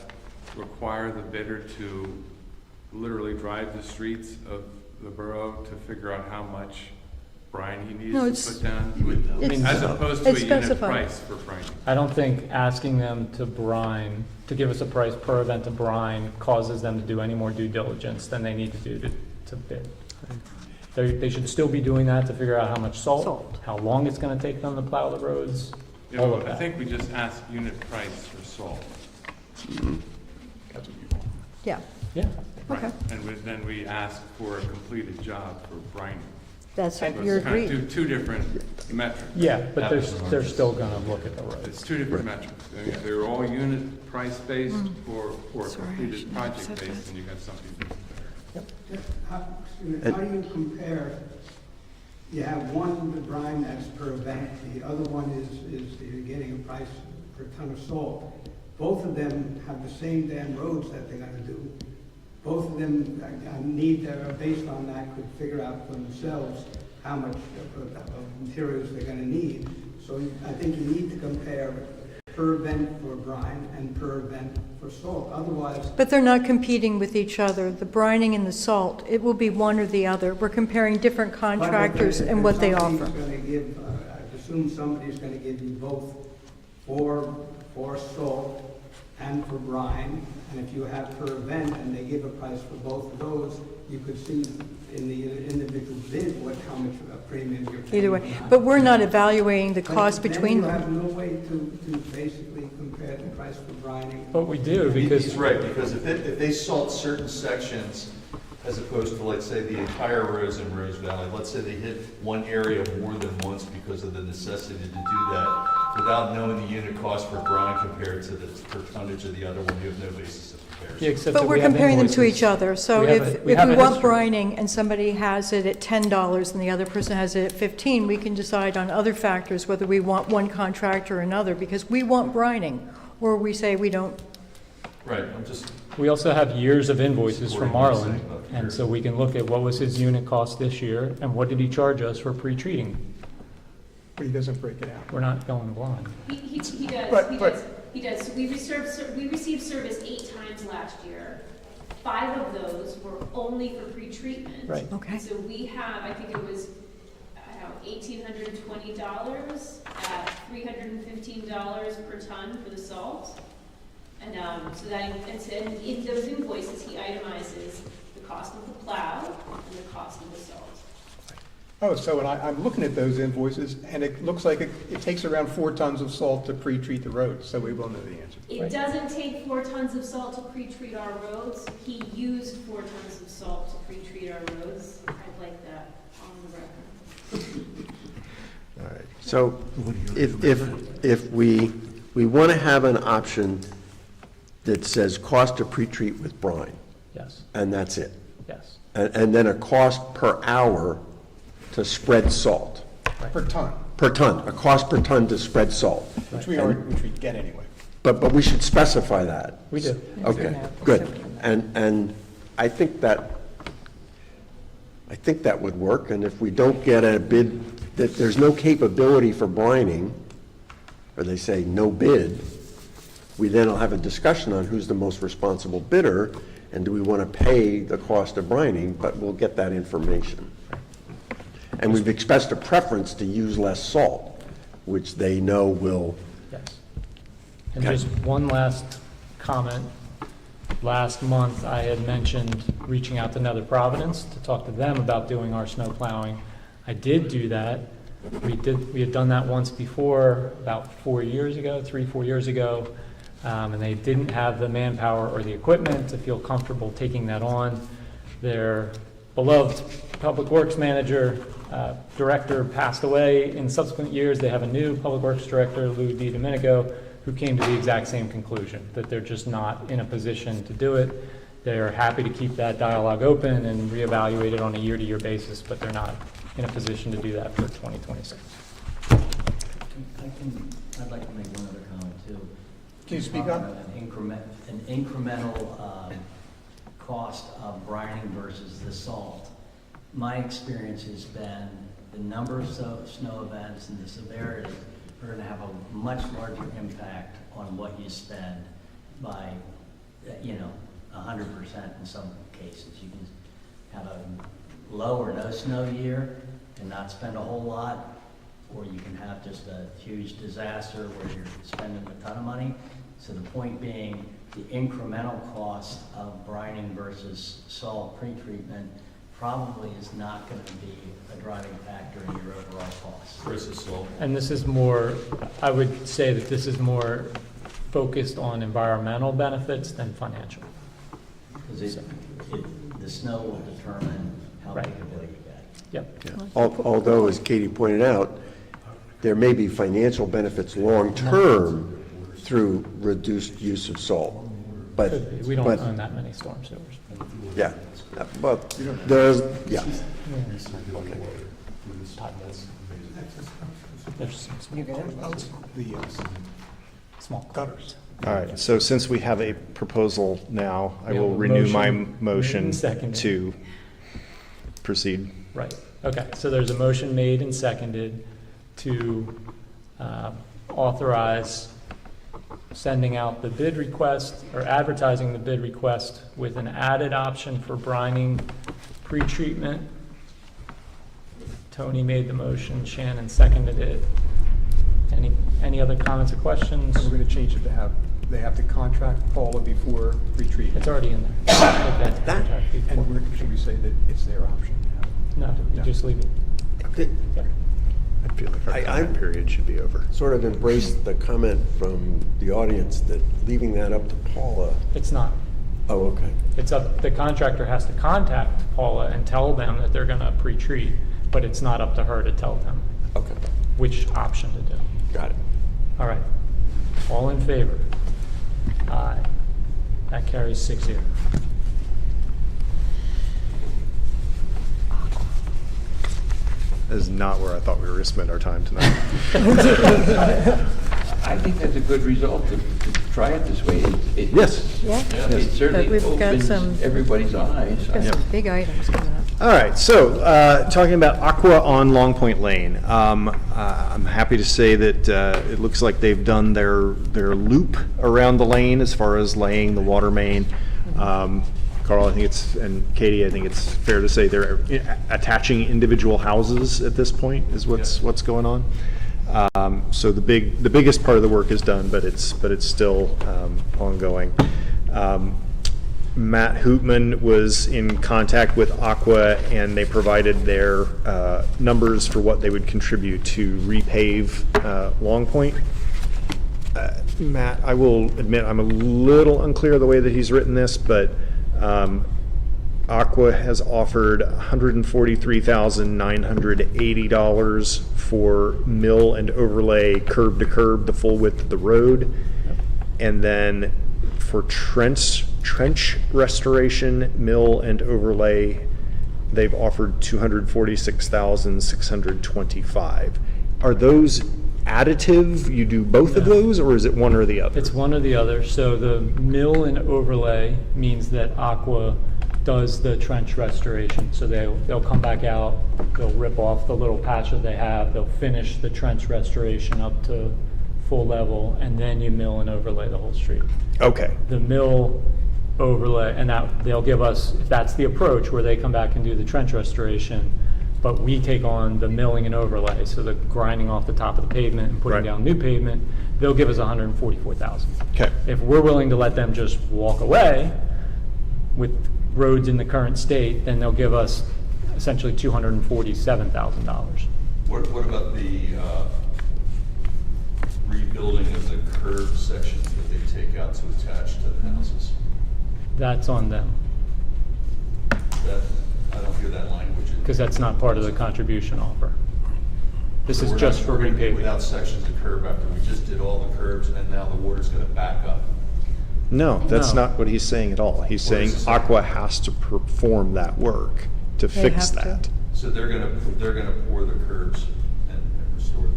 require the bidder to literally drive the streets of the borough to figure out how much brine he No, needs to it's- put down? it's- As opposed to a it's unit specified. price for brining? I don't think asking them to brine, to give us a price per event to brine causes them to do any more due diligence than they need to do to bid. They should still be doing that to figure out how much Salt. salt, how long it's gonna take them to plow the roads, You all know, of I that. think we just ask unit price for salt. That's what you want. Yeah, Yeah, okay. And then we ask for a completed job for brining. That's, So you're it's kind of agreed. two different metrics. yeah, but they're still gonna look at the roads. It's two different metrics. I mean, they're all unit price based or completed project based, and you got something to compare. How do you compare, you have one, the brine that's per event, the other one is you're getting a price per ton of salt. Both of them have the same damn roads that they're gonna do. Both of them based on that, could figure out for themselves how much of materials they're gonna need. So I think you need to compare per event for brine and per event for salt. Otherwise, But they're not competing with each other. The brining and the salt, it will be one or the other. We're comparing different contractors and what they offer. somebody's gonna give, I presume somebody's gonna give you both for salt and for brine, and if you have per event and they give a price for both of those, you could see in the individual bid how much of a premium you're paying. Either way. But we're not evaluating the cost between Then them. you have no way to basically compare the price for brining. But we do, because He's right, because if they salt certain sections, as opposed to, let's say, the entire roads in Rose Valley, let's say they hit one area more than once because of the necessity to do that, without knowing the unit cost for brine compared to the per tonnage of the other one, you have no basis of comparison. Yeah, except But that we're we have comparing them to invoices. each other. So We have if we have we a want history. brining and somebody has it at $10 and the other person has it at 15, we can decide on other factors whether we want one contractor or another, because we want brining, or we say we don't. Right, I'm just, We also have years of invoices from Supporting what you're Marlin, saying about the and years. so we can look at what was his unit cost this year, and what did he charge us for pre-treating. But he doesn't break it out. We're not going blind. He does, But- he but- does, he does. So we received service 8 times last year. 5 of those were only for pre-treatment. Right. Okay. So we have, I think it was, I don't know, $1,820 at $315 per ton for the salt. And so that, and in those invoices, he itemizes the cost of the plow and the cost of the salt. Oh, so I'm looking at those invoices, and it looks like it takes around 4 tons of salt to pre-treat the roads, so we will know the answer. It doesn't take 4 tons of salt to pre-treat our roads. He used 4 tons of salt to pre-treat our roads. I'd like that on the record. All right. So if we we want to have an option that says cost to pre-treat with brine, Yes, and that's it. yes. And then a cost per hour to spread salt, Per ton, per ton, a cost per ton to spread salt. which we get anyway. But we should specify that. We do. Okay, good. And I think that would work, and if we don't get a bid, that there's no capability for brining, or they say no bid, we then will have a discussion on who's the most responsible bidder, and do we want to pay the cost of brining, but we'll get that information. And we've expressed a preference to use less salt, which they know will. Yes. And just one last comment. Last month, I had mentioned reaching out to Nether Providence to talk to them about doing our snow plowing. I did do that. We had done that once before, about 4 years ago, 3-4 years ago, and they didn't have the manpower or the equipment to feel comfortable taking that on. Their beloved Public Works manager, director passed away. In subsequent years, they have a new Public Works director, Lou DiDomenico, who came to the exact same conclusion, that they're just not in a position to do it. They're happy to keep that dialogue open and reevaluate it on a year-to-year basis, but they're not in a position to do that for 2026. I'd like to make one other comment too. Can you speak up? An incremental cost of brining versus the salt. My experience has been the number of snow events and the severity are going to have a much larger impact on what you spend by, 100% in some cases. You can have a low or no snow year and not spend a whole lot, or you can have just a huge disaster where you're spending a ton of money. So the point being, the incremental cost of brining versus salt pretreatment probably is not going to be a driving factor in your overall cost. Versus salt. And this is more, I would say that this is more focused on environmental benefits than financial. Because the snow will determine how big a bill you get. Yep. Although, as Katie pointed out, there may be financial benefits long-term through reduced use of salt. But We don't own that many storm sewers. yeah, but there's, yeah. There's some small gutters. All right, so since we have a proposal now, I We have will a renew my motion motion and seconded. to proceed. Right, okay, so there's a motion made and seconded to authorize sending out the bid request, or advertising the bid request with an added option for brining pretreatment. Tony made the motion, Shannon seconded it. Any other comments or questions? We're going to change it to they have to contract Paula before retreat. It's already in there. And should we say that it's their option? No, you just leave it. Yep. I feel like our I- comment period should be over. Sort of embraced the comment from the audience that leaving that up to Paula. It's not. Oh, okay. It's up, the contractor has to contact Paula and tell them that they're gonna pre-treat, but it's not up to her to tell them Okay, which option to do. got it. All right, all in favor? Aye. That carries 6-0. That is not where I thought we were going to spend our time tonight. I think that's a good result to try it this way. Yes. Yeah, It certainly But we've got some- opens everybody's eyes. got some big items coming up. All right, so talking about Aqua on Long Point Lane. I'm happy to say that it looks like they've done their loop around the lane as far as laying the water main. Carl, I think and Katie, I think it's fair to say they're attaching individual houses at this point is what's going on. So the biggest part of the work is done, but it's still ongoing. Matt Hootman was in contact with Aqua, and they provided their numbers for what they would contribute to repave Long Point. Matt, I will admit I'm a little unclear of the way that he's written this, but Aqua has offered $143,980 for mill and overlay curb to curb, the full width of the road. And then for trench restoration, mill and overlay, they've offered $246,625. Are those additive? You do both of those, or is it one or the other? It's one or the other. So the mill and overlay means that Aqua does the trench restoration. So they'll come back out, they'll rip off the little patch that they have, they'll finish the trench restoration up to full level, and then you mill and overlay the whole street. Okay. The mill overlay, and that they'll give us, if that's the approach where they come back and do the trench restoration, but we take on the milling and overlay, so the grinding off the top of the pavement and putting Right. down new pavement, they'll give us $144,000. Okay. If we're willing to let them just walk away with roads in the current state, then they'll give us essentially $247,000. What about the rebuilding of the curb sections that they take out to attach to the houses? That's on them, That, I don't hear that language. because that's not part of the contribution offer. This So is we're just not- for we're gonna be repaving. without sections of curb after we just did all the curbs and now the water's gonna back up. No, that's No. not what he's saying at all. He's What saying is he saying? Aqua has to perform that work to They fix have to. that. So they're gonna pour the curbs and restore them.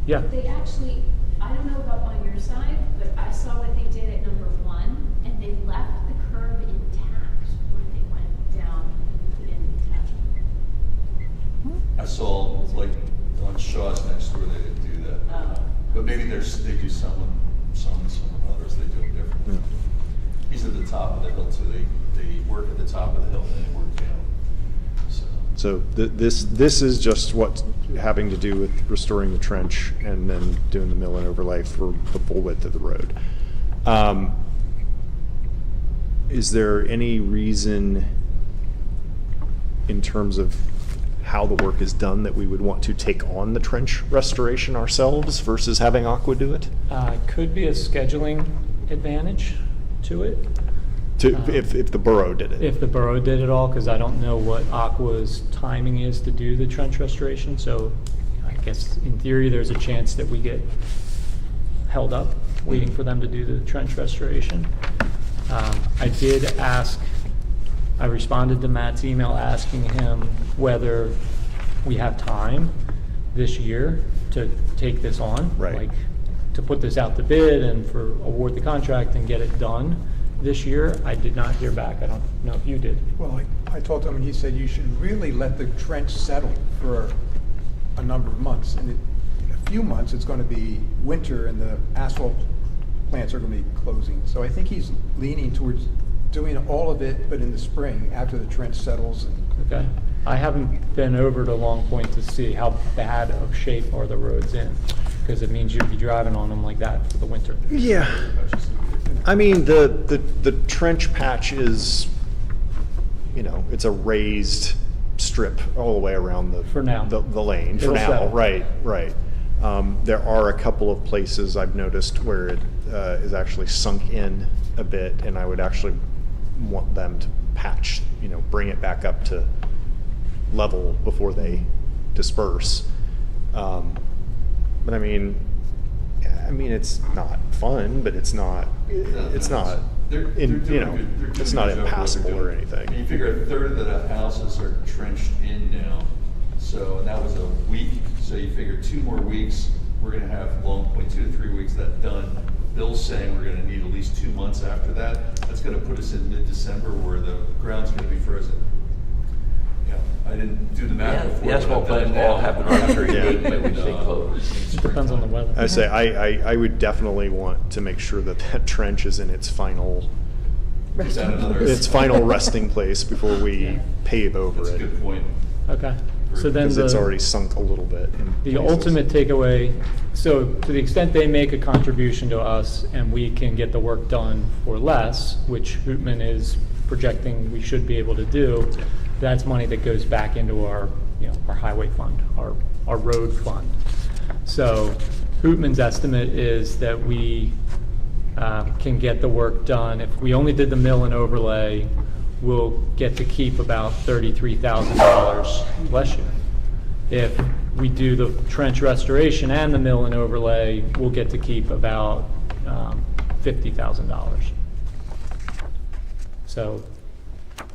Yeah, They actually, I don't know about on your side, but I saw what they did at number 1, and they left the curb intact when they went down and put in the attachment. I saw, like, on Shaw's next door, they didn't do that. But maybe they do some others, they do it differently. He's at the top of the hill too, they work at the top of the hill and then they work down, so. So this is just what's having to do with restoring the trench and then doing the mill and overlay for the full width of the road. Is there any reason in terms of how the work is done that we would want to take on the trench restoration ourselves versus having Aqua do it? could be a scheduling advantage to it. If the borough did it? If the borough did it all, because I don't know what Aqua's timing is to do the trench restoration, so I guess in theory, there's a chance that we get held up waiting for them to do the trench restoration. I did ask, I responded to Matt's email asking him whether we have time this year to take this on. Right. Like, to put this out to bid and for award the contract and get it done this year. I did not hear back. I don't know if you did. Well, I talked to him and he said you should really let the trench settle for a number of months. And in a few months, it's going to be winter and the asphalt plants are going to be closing. So I think he's leaning towards doing all of it, but in the spring, after the trench settles. Okay. I haven't been over to Long Point to see how bad of shape are the roads in, because it means you'd be driving on them like that for the winter. Yeah. I mean, the trench patch is, it's a raised strip all the way around the. For now. The lane, for It'll now, settle. right. There are a couple of places I've noticed where it is actually sunk in a bit, and I would actually want them to patch, bring it back up to level before they disperse. But I mean, it's not fun, but it's not, it's not, They're doing good. They're doing it's a not good job of what impassable they're or doing. anything. And you figure a third of the houses are trenched in now, so, and that was a week, so you figure 2 more weeks, we're gonna have Long Point 2 to 3 weeks that done. Bill's saying we're gonna need at least 2 months after that. That's gonna put us in mid-December where the ground's gonna be frozen. I didn't do the math before. The asphalt but I've done plants it all now. have an arbitrary date by which they close. Depends on the weather. I say, I would definitely want to make sure that that trench is in its final, Is that another? its final resting place before we pave over That's a it. good point. Okay. So then Because it's the- already sunk a little bit. in The places. ultimate takeaway, so to the extent they make a contribution to us and we can get the work done for less, which Hootman is projecting we should be able to do, that's money that goes back into our, our highway fund, our road fund. So Hootman's estimate is that we can get the work done. If we only did the mill and overlay, we'll get to keep about $33,000, bless you. If we do the trench restoration and the mill and overlay, we'll get to keep about $50,000. So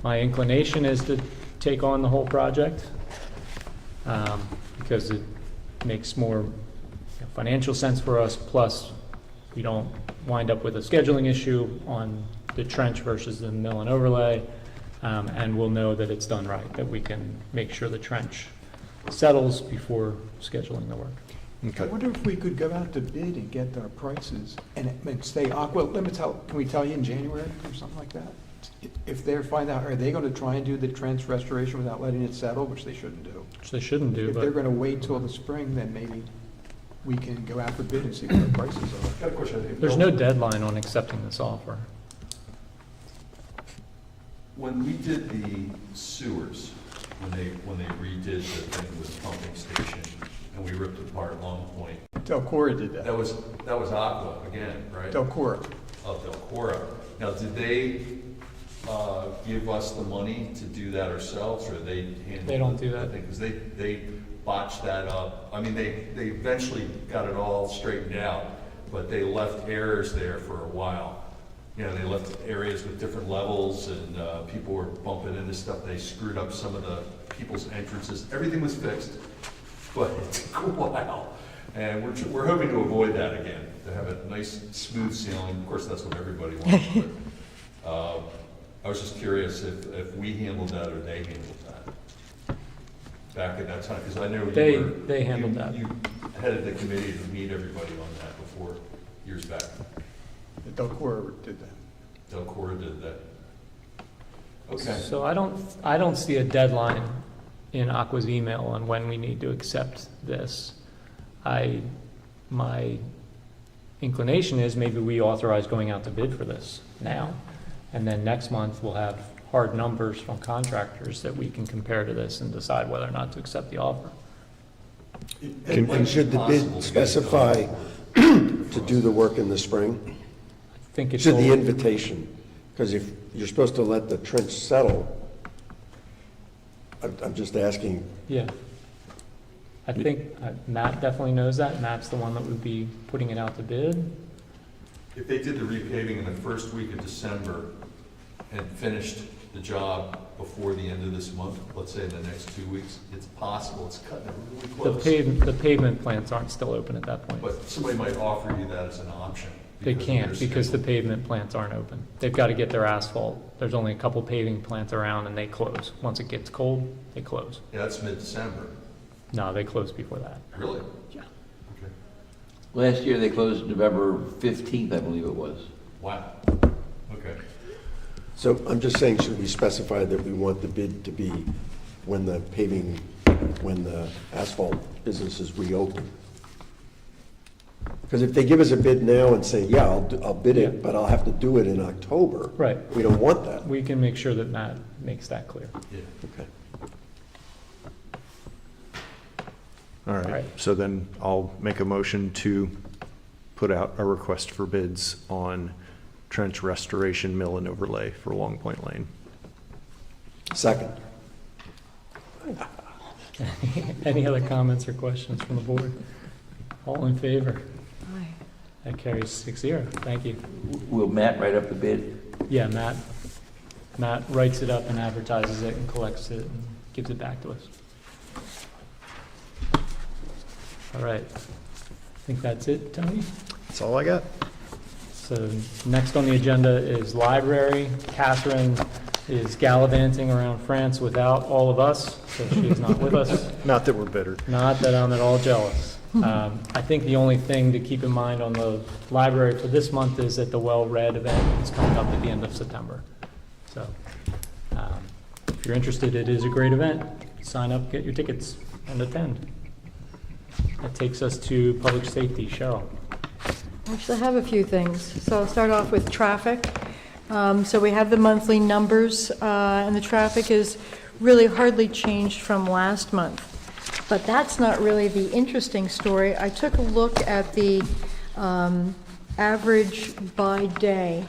my inclination is to take on the whole project because it makes more financial sense for us, plus we don't wind up with a scheduling issue on the trench versus the mill and overlay, and we'll know that it's done right, that we can make sure the trench settles before scheduling the work. I wonder if we could go out to bid and get our prices and say, Aqua, can we tell you in January or something like that? If they find out, are they going to try and do the trench restoration without letting it settle, which they shouldn't do? Which they shouldn't do, If but they're going to wait till the spring, then maybe we can go out for bid and see what the prices are. Got a question. there's no deadline on accepting this offer. When we did the sewers, when they redid the thing with the pumping station, and we ripped apart Long Point, Delcora did that. that was Aqua again, right? Delcora. Of Delcora. Now, did they give us the money to do that ourselves, or they handled? They don't do that. Because they botched that up. I mean, they eventually got it all straightened out, but they left errors there for a while. You know, they left areas with different levels, and people were bumping into stuff. They screwed up some of the people's entrances. Everything was fixed, but it took a while. And we're hoping to avoid that again, to have a nice, smooth ceiling. Of course, that's what everybody wants. But, I was just curious if we handled that or they handled that back at that time, because I know They handled that. You headed the committee to meet everybody on that before, years back. Delcora did that. Delcora did that. Okay. So I don't see a deadline in Aqua's email on when we need to accept this. My inclination is maybe we authorize going out to bid for this now, and then next month we'll have hard numbers from contractors that we can compare to this and decide whether or not to accept the offer. And should the bid specify to do the work in the spring? I think it's Should the all- invitation, because if you're supposed to let the trench settle, I'm just asking. Yeah. I think Matt definitely knows that. Matt's the one that would be putting it out to bid. If they did the repaving in the first week of December and finished the job before the end of this month, let's say in the next 2 weeks, it's possible, it's cutting it really close. The pavement plants aren't still open at that point. But somebody might offer you that as an option. They because of can't their because the schedule. pavement plants aren't open. They've got to get their asphalt. There's only a couple paving plants around and they close. Once it gets cold, they close. Yeah, that's mid-December. No, they close before that. Really? Yeah. Okay. Last year, they closed November 15th, I believe it was. Wow. Okay. So I'm just saying, should we specify that we want the bid to be when the asphalt business is reopened? Because if they give us a bid now and say, yeah, I'll bid it, Yeah. but I'll have to do it in October. Right. We don't want that. We can make sure that Matt makes that clear. Yeah. Okay. All All right, right. so then I'll make a motion to put out a request for bids on trench restoration, mill and overlay for Long Point Lane. Second. Any other comments or questions from the board? All in favor? Aye. That carries 6-0. Thank you. Will Matt write up the bid? Yeah, Matt writes it up and advertises it and collects it and gives it back to us. All right. I think that's it, Tony? That's all I got. So next on the agenda is library. Catherine is gallivanting around France without all of us, so she is not with us. Not that we're bitter. Not that I'm at all jealous. I think the only thing to keep in mind on the library for this month is that the Well-Read event is coming up at the end of September. So if you're interested, it is a great event. Sign up, get your tickets, and attend. That takes us to public safety. Cheryl. Actually, I have a few things. So I'll start off with traffic. So we have the monthly numbers, and the traffic is really hardly changed from last month. But that's not really the interesting story. I took a look at the average by day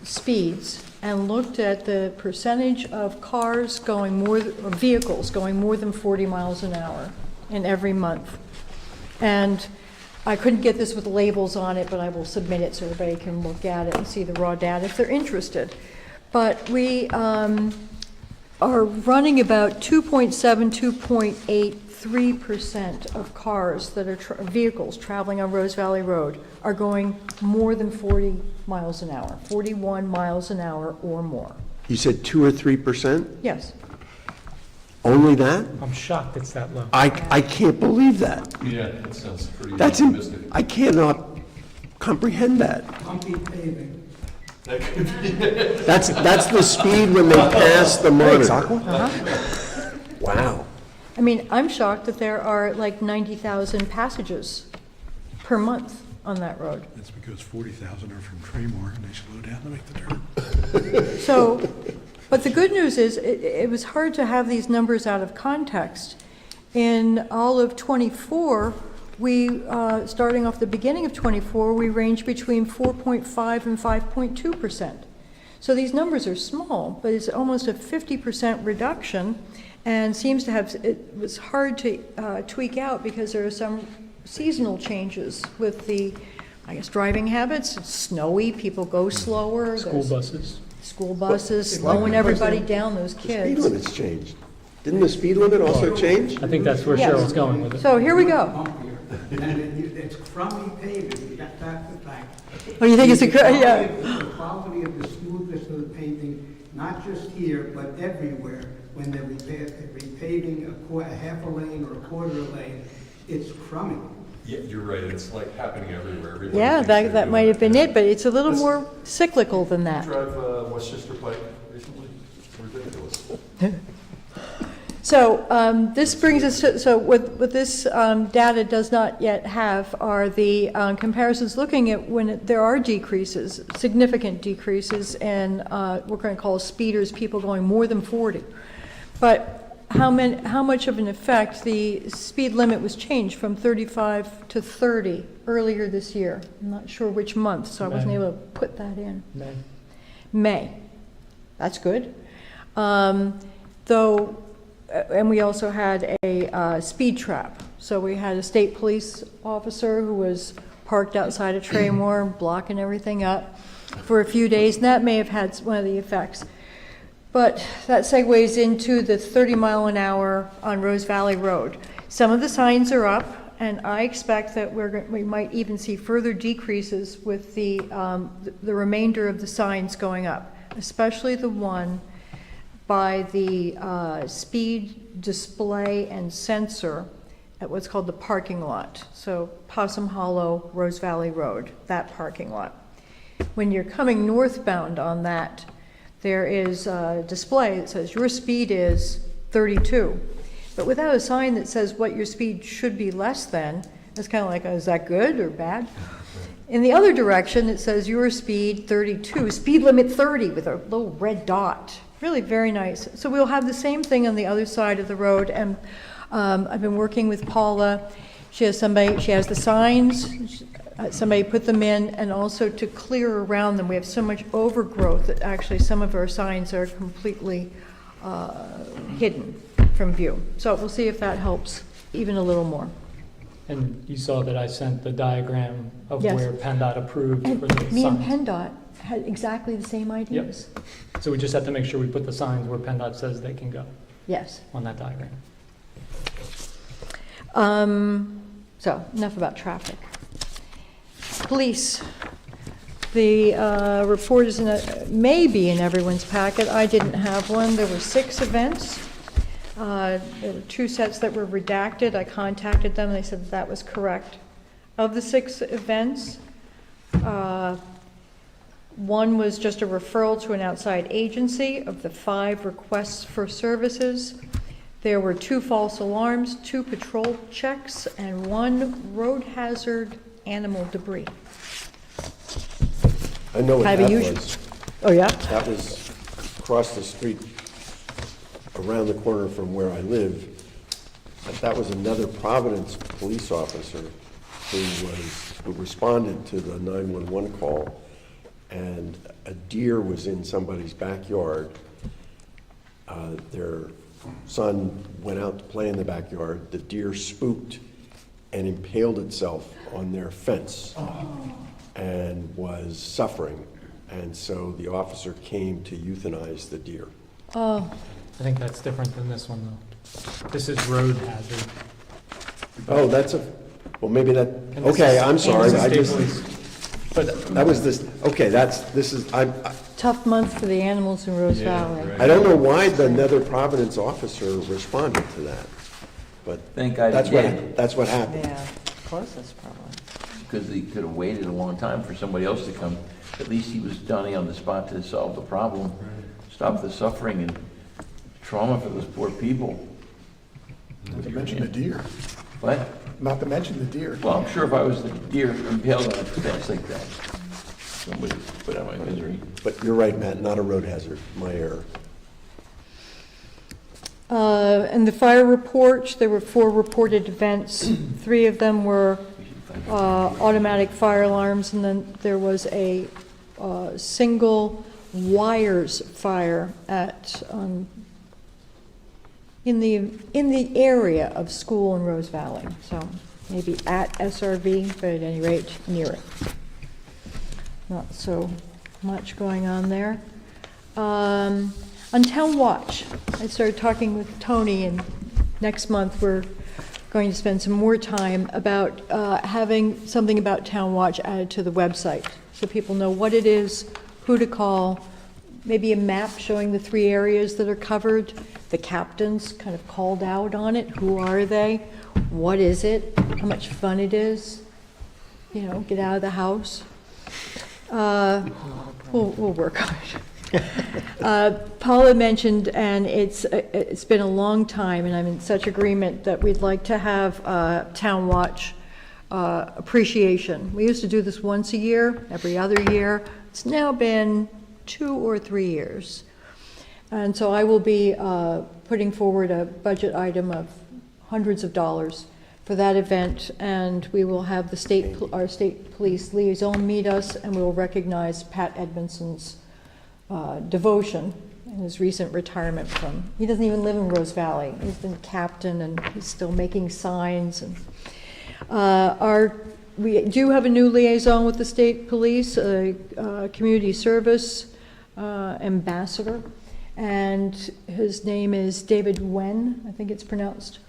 speeds, and looked at the percentage of cars going more, or vehicles going more than 40 miles an hour in every month. And I couldn't get this with labels on it, but I will submit it so everybody can look at it and see the raw data if they're interested. But we are running about 2.3% of cars that are vehicles traveling on Rose Valley Road are going more than 40 miles an hour, 41 miles an hour or more. You said 2 or 3%? Yes. Only that? I'm shocked it's that low. I can't believe that. Yeah, that sounds pretty That's, optimistic. I cannot comprehend that. Bumpy paving. That could be. That's the speed when they pass the monitor. Wow. I mean, I'm shocked that there are like 90,000 passages per month on that road. That's because 40,000 are from Traymore and they slow down to make the turn. So, but the good news is, it was hard to have these numbers out of context. In all of '24, we, starting off the beginning of '24, we ranged between 4.5 and 5.2%. So these numbers are small, but it's almost a 50% reduction, and seems to have, it was hard to tweak out because there are some seasonal changes with the, I guess, driving habits. It's snowy, people go slower. School there's buses. School buses, slowing everybody down, those The speed kids. limit's changed. Didn't the speed limit also change? I think that's where Yes. Cheryl's going with it. So here we go. Bumpier. And it's crummy paving, that's the fact. Oh, you think it's a, yeah. The quality of the smoothness of the paving, not just here, but everywhere, when they're repaving a half a lane or a quarter a lane, it's crummy. Yeah, you're right, it's like happening everywhere. Everybody Yeah, thinks they're that doing might have been it, but it's a little Let's- more cyclical than that. Drive Westchester Pike recently? It's ridiculous. So this brings us to, so what this data does not yet have are the comparisons looking at when there are decreases, significant decreases in we're going to call speeders, people going more than 40. But how much of an effect the speed limit was changed from 35 to 30 earlier this year. I'm not sure which month, so I wasn't able to put that in. May. That's good. Though, and we also had a speed trap. So we had a state police officer who was parked outside of Traymore, blocking everything up for a few days, and that may have had one of the effects. But that segues into the 30 mile an hour on Rose Valley Road. Some of the signs are up, and I expect that we might even see further decreases with the remainder of the signs going up, especially the one by the speed display and sensor at what's called the parking lot. So Possum Hollow, Rose Valley Road, that parking lot. When you're coming northbound on that, there is a display that says your speed is 32. But without a sign that says what your speed should be less than, it's kind of like, is that good or bad? In the other direction, it says your speed 32, speed limit 30 with a little red dot. Really very nice. So we'll have the same thing on the other side of the road, and I've been working with Paula. She has the signs, somebody put them in, and also to clear around them. We have so much overgrowth that actually some of our signs are completely hidden from view. So we'll see if that helps even a little more. And you saw that I sent the diagram of Yes. where PennDOT approved And for the me and signs. PennDOT had exactly the same ideas. So we just have to make sure we put the signs where PennDOT says they can go Yes. on that diagram. So enough about traffic. Police. The report is may be in everyone's packet. I didn't have one. There were 6 events. There were 2 sets that were redacted. I contacted them. They said that was correct. Of the 6 events, 1 was just a referral to an outside agency. Of the 5 requests for services, there were 2 false alarms, 2 patrol checks, and 1 road hazard animal debris. I know what Kind of that a usual- was. Oh, yeah? That was across the street, around the corner from where I live. But that was another Providence police officer who responded to the 911 call and a deer was in somebody's backyard. Their son went out to play in the backyard. The deer spooked and impaled itself on their fence and was suffering. And so the officer came to euthanize the deer. Oh, I think that's different than this one, though. This is road hazard. Oh, that's well, maybe that, And this okay, is- I'm sorry. this is I state just, police. But that was this, okay, this is, tough month for the animals in Rose Valley. I don't know why the Nether Providence officer responded to that, but Thank God he that's did. that's what happened. Yeah, closest probably. Because he could have waited a long time for somebody else to come. At least he was Johnny on the spot to solve the problem, stop the suffering and trauma for those poor people. Not to mention the deer. What? Not to mention the deer. Well, I'm sure if I was the deer impaled on a fence like that, somebody would put out my misery. But you're right, Matt, not a road hazard, my error. And the fire report, there were 4 reported events. 3 of them were automatic fire alarms, and then there was a single wires fire at in the area of school in Rose Valley. So maybe at SRV, but at any rate near it. Not so much going on there. On Town Watch, I started talking with Tony, and next month we're going to spend some more time about having something about Town Watch added to the website, so people know what it is, who to call, maybe a map showing the 3 areas that are covered, the captains kind of called out on it, who are they, what is it, how much fun it is, you know, get out of the house. We'll work on it. Paula mentioned, and it's been a long time, and I'm in such agreement that we'd like to have Town Watch appreciation. We used to do this once a year, every other year. It's now been 2 or 3 years. And so I will be putting forward a budget item of hundreds of dollars for that event, and we will have our state police liaison meet us, and we will recognize Pat Edmondson's devotion and his recent retirement from, he doesn't even live in Rose Valley. He's been captain, and he's still making signs. And we do have a new liaison with the state police, a community service ambassador, and his name is David Wen, I think it's pronounced.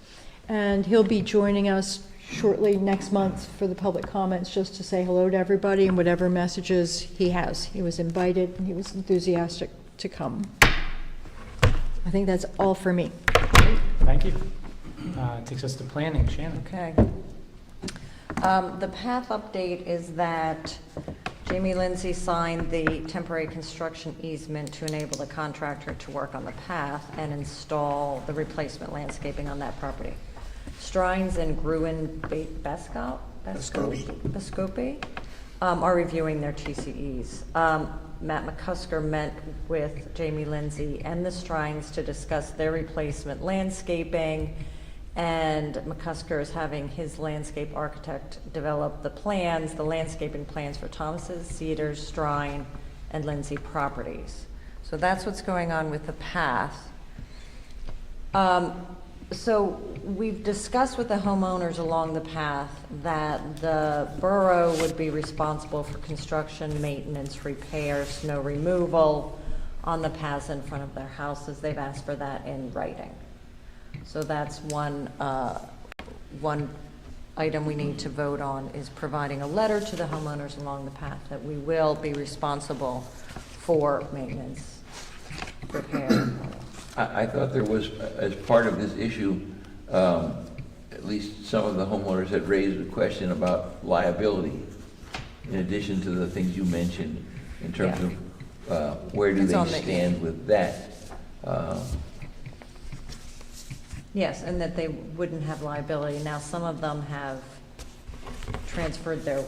And he'll be joining us shortly next month for the public comments, just to say hello to everybody and whatever messages he has. He was invited, and he was enthusiastic to come. I think that's all for me. thank you. Takes us to planning. Shannon. Okay. The path update is that Jamie Lindsay signed the temporary construction easement to enable the contractor to work on the path and install the replacement landscaping on that property. Strines and Gruen Bescopi are reviewing their TCEs. Matt McCusker met with Jamie Lindsay and the Strines to discuss their replacement landscaping, and McCusker is having his landscape architect develop the landscaping plans for Thomas's, Cedars, Strine, and Lindsay properties. So that's what's going on with the path. So we've discussed with the homeowners along the path that the borough would be responsible for construction, maintenance, repair, snow removal on the paths in front of their houses. They've asked for that in writing. So that's one item we need to vote on, is providing a letter to the homeowners along the path that we will be responsible for maintenance, repair. I thought there was, as part of this issue, at least some of the homeowners had raised a question about liability, in addition to the things you mentioned, in terms of where do they stand with that. Yes, and that they wouldn't have liability. Now, some of them have transferred their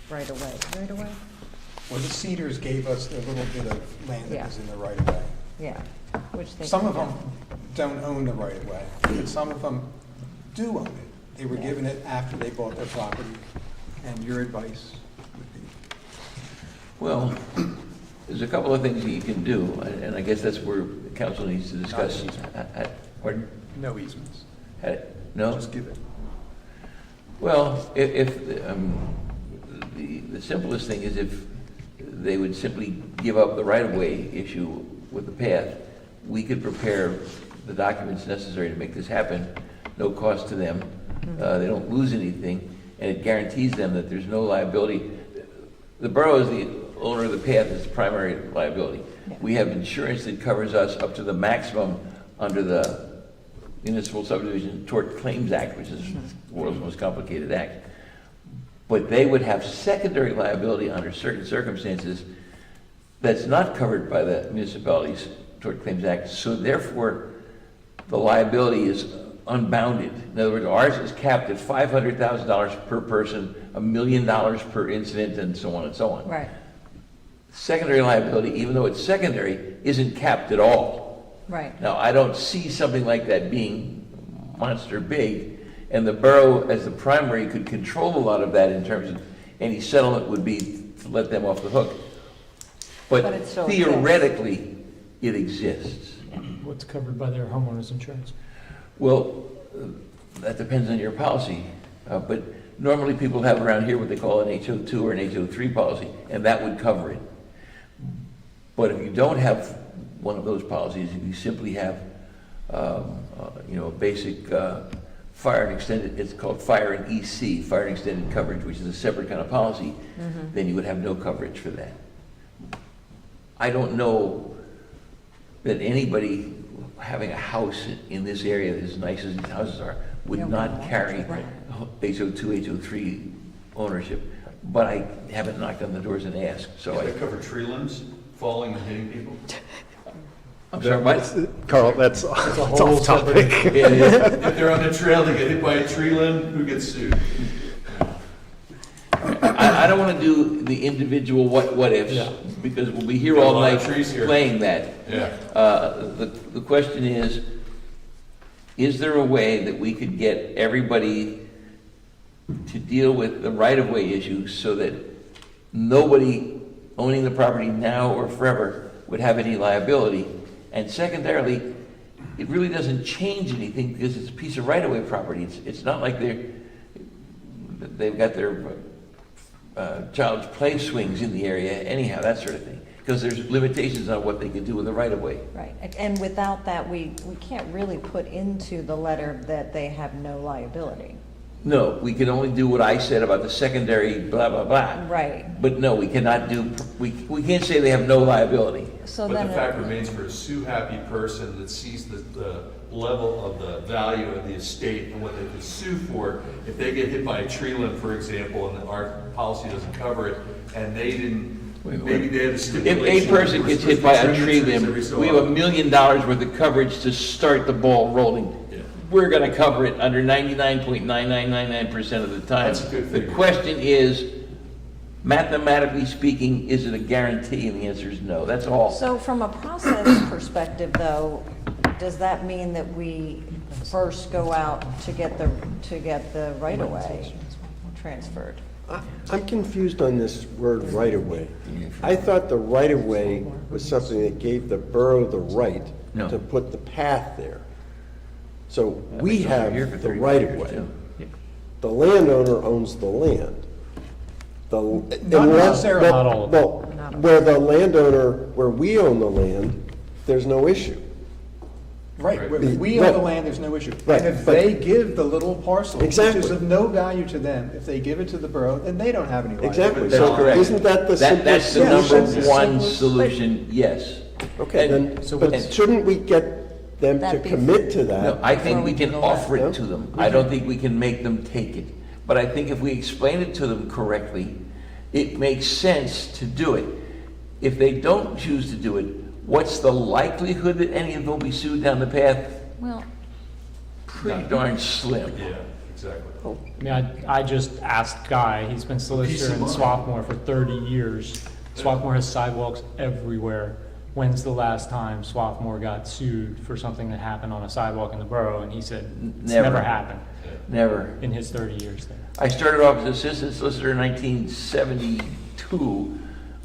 right away. Well, the Cedars gave us the little bit of land that was in the right of way. Yeah, which they. Some of them don't own the right of way, but some of them do own it. They were given it after they bought their property, and your advice would be? Well, there's a couple of things that you can do, and I guess that's where the council needs to discuss. Pardon? No easements. No? Just give it. Well, if the simplest thing is if they would simply give up the right-of-way issue with the path, we could prepare the documents necessary to make this happen, no cost to them. They don't lose anything, and it guarantees them that there's no liability. The borough is the owner of the path, is the primary liability. We have insurance that covers us up to the maximum under the Municipal Subdivision Tort Claims Act, which is the world's most complicated act. But they would have secondary liability under certain circumstances that's not covered by the Municipalities Tort Claims Act. So therefore, the liability is unbounded. In other words, ours is capped at $500,000 per person, $1 million per incident, and so on and so on. Right, Secondary liability, even though it's secondary, isn't capped at all. right. Now, I don't see something like that being monster big, and the borough, as the primary, could control a lot of that in terms of any settlement would be to let them off the hook. But But it still theoretically, it exists. What's covered by their homeowner's insurance? Well, that depends on your policy, but normally people have around here what they call an HO2 or an HO3 policy, and that would cover it. But if you don't have one of those policies, if you simply have, a basic fire and extended, it's called fire and EC, fire and extended coverage, which is a separate kind of policy, then you would have no coverage for that. I don't know that anybody having a house in this area as nice as these houses are would not carry HO2, HO3 ownership, but I haven't knocked on the doors and asked, so Does that cover tree limbs falling and hitting people? I'm sorry, what? Carl, that's off topic. If they're on the trail, they get hit by a tree limb, who gets sued? I don't want to do the individual what ifs, because we'll be here Got a all lot night of trees here. playing that. Yeah. The question is there a way that we could get everybody to deal with the right-of-way issue so that nobody owning the property now or forever would have any liability? And secondarily, it really doesn't change anything because it's a piece of right-of-way property. It's not like they've got their child's play swings in the area anyhow, that sort of thing, because there's limitations on what they can do with the right-of-way. Right, and without that, we can't really put into the letter that they have no liability. No, we can only do what I said about the secondary blah, blah, blah. Right. But no, we cannot do, we can't say they have no liability. So But then the fact remains for a sue-happy person that sees the level of the value of the estate and what they could sue for, if they get hit by a tree limb, for example, and our policy doesn't cover it, and they didn't, maybe they had a If stipulation. a person gets hit by a tree limb, we have $1 million worth of coverage to start the ball rolling. We're going to cover it under 99.9999% of the time. That's a good The figure. question is, mathematically speaking, is it a guarantee? And the answer is no. That's all. So from a process perspective, though, does that mean that we first go out to get the right-of-way transferred? I'm confused on this word right-of-way. I thought the right-of-way was something that gave the borough the right No. to put the path there. So we I've been have here for the 35 right-of-way. years, The landowner owns the land. Not necessarily. Not all of it. Well, where the landowner, where we own the land, there's no issue. Right, Right. if we own the land, there's no issue. Right, And if but- they give the little parcel, which is Exactly. of no value to them, if they give it to the borough, then they don't have any liability. Exactly. That's So correct. isn't that the That's simplest the number solution? one solution, yes. Okay, And- then, but shouldn't we get them to That be- commit to No, that? I think we can offer Yeah. it to them. I don't think we can make them take it. But I think if we explain it to them correctly, it makes sense to do it. If they don't choose to do it, what's the likelihood that any of them will be sued down the path? Well, Pretty darn slim. Yeah, exactly. I mean, I just asked Guy, he's been solicitor in Swarthmore for 30 years. Swarthmore has sidewalks everywhere. When's the last time Swarthmore got sued for something that happened on a sidewalk in the borough? And he said, it's Never. never happened Never. in his 30 years there. I started off as assistant solicitor in 1972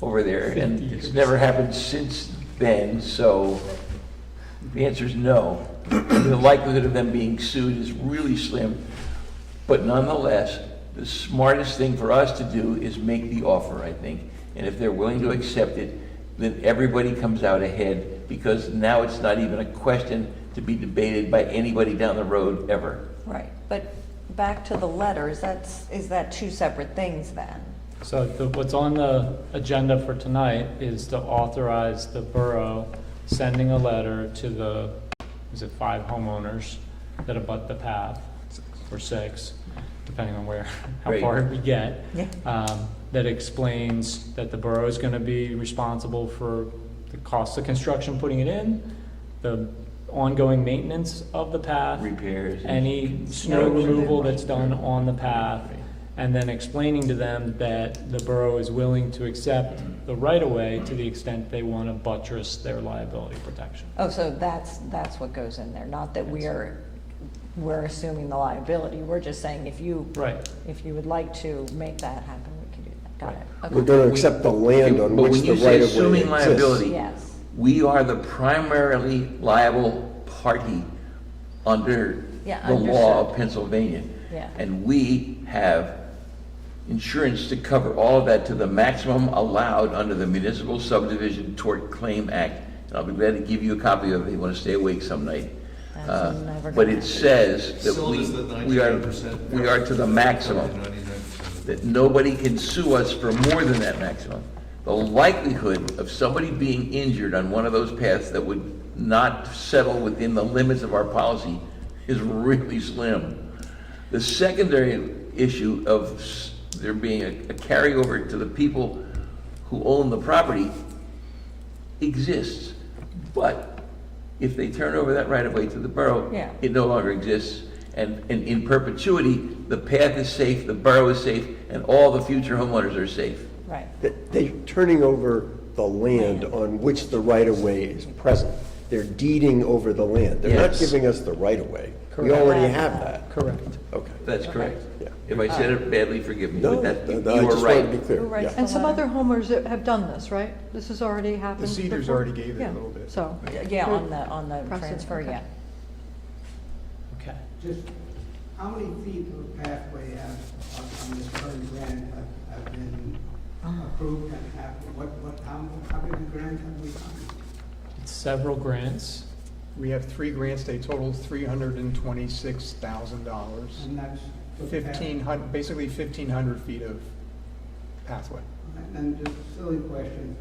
over there, 50 and years. it's never happened since then, so the answer is no. The likelihood of them being sued is really slim, but nonetheless, the smartest thing for us to do is make the offer, I think, and if they're willing to accept it, then everybody comes out ahead, because now it's not even a question to be debated by anybody down the road ever. Right, but back to the letter, is that two separate things then? So what's on the agenda for tonight is to authorize the borough sending a letter to the, is it 5 homeowners that abut the path, or 6, depending on how Right. far we get, Yeah. that explains that the borough is going to be responsible for the cost of construction, putting it in, the ongoing maintenance of the path, Repairs. any snow removal that's done on the path, and then explaining to them that the borough is willing to accept the right-of-way to the extent they want to buttress their liability protection. Oh, so that's what goes in there, not that we're assuming the liability, we're just saying if you would like to make that happen, we can do that. Got it. We're going to accept the land on which the right-of-way But when you say assuming exists. liability, Yes. we are the primarily liable party under Yeah, the law of understood. Pennsylvania. Yeah. And we have insurance to cover all of that to the maximum allowed under the Municipal Subdivision Tort Claim Act. And I'll be glad to give you a copy of it if you want to stay awake some night. That's never But gonna it says that Still is the we are 99%. to the maximum, 99%. that nobody can sue us for more than that maximum. The likelihood of somebody being injured on one of those paths that would not settle within the limits of our policy is really slim. The secondary issue of there being a carryover to the people who own the property exists. But if they turn over that right-of-way to the borough, Yeah. it no longer exists. And in perpetuity, the path is safe, the borough is safe, and all the future homeowners are safe. Right. They're turning over the land on which the right-of-way is present. They're deeding over the land. They're not Yes. giving us the right-of-way. We Correct. already have that. Correct. Okay. That's correct. Yeah. If I said it badly, forgive me, No, but that, no, you I were just wanted to be right. clear. Who writes Yeah. And some the other letter? homeowners that have done this, right? This has already happened The Cedars before? already gave it a Yeah, little bit. So, Yeah, on the Precedent, transfer, okay. yeah. Okay. Just, how many feet of pathway on this current grant have been approved and how many grants have we done? It's several grants. We have 3 grants, they total $326,000. And that's. 1,500, basically 1,500 feet of pathway. And just a silly question,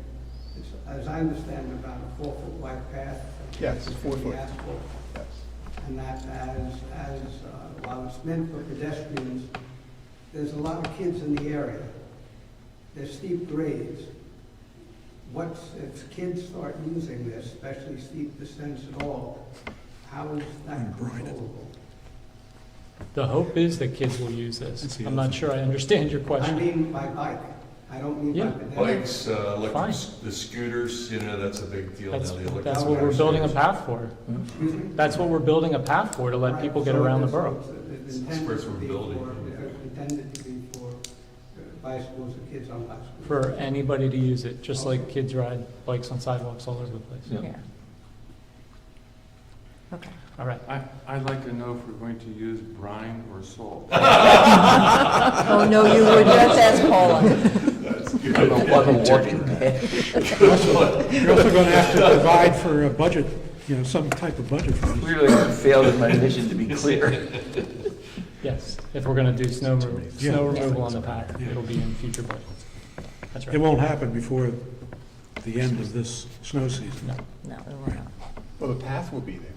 it's, as I understand, about a 4-foot wide path. Yes, It's 4 gonna be foot. asphalt. Yes. And that while it's meant for pedestrians, there's a lot of kids in the area. There's steep grades. If kids start using this, especially steep descents at all, how is that controllable? The hope is that kids will use this. I'm not sure I understand your I question. mean by bike, I don't mean by Yeah. pedestrian. Bikes, Fine. the scooters, that's a big deal now. That's the electric what we're scooters. building a path for. Excuse me? That's what we're building a path for, to let people get around the borough. It's That's where we're building. intended to be for bicycles and kids on bicycles. For anybody to use it, just like kids ride bikes on sidewalks all over the place. Yeah. Yeah. Okay. All right. I'd like to know if we're going to use brine or salt. Oh, no, you would, let's ask Paula. On the walking path. You're also going to have to provide for a budget, some type of budget for this. Clearly, I failed in my mission to be clear. Yes, if we're going to do snow Yeah. removal on the path, Yeah. it'll be in future budgets. That's It right. won't happen before the end of this snow season, No. No, it will not. Well, the path will be there,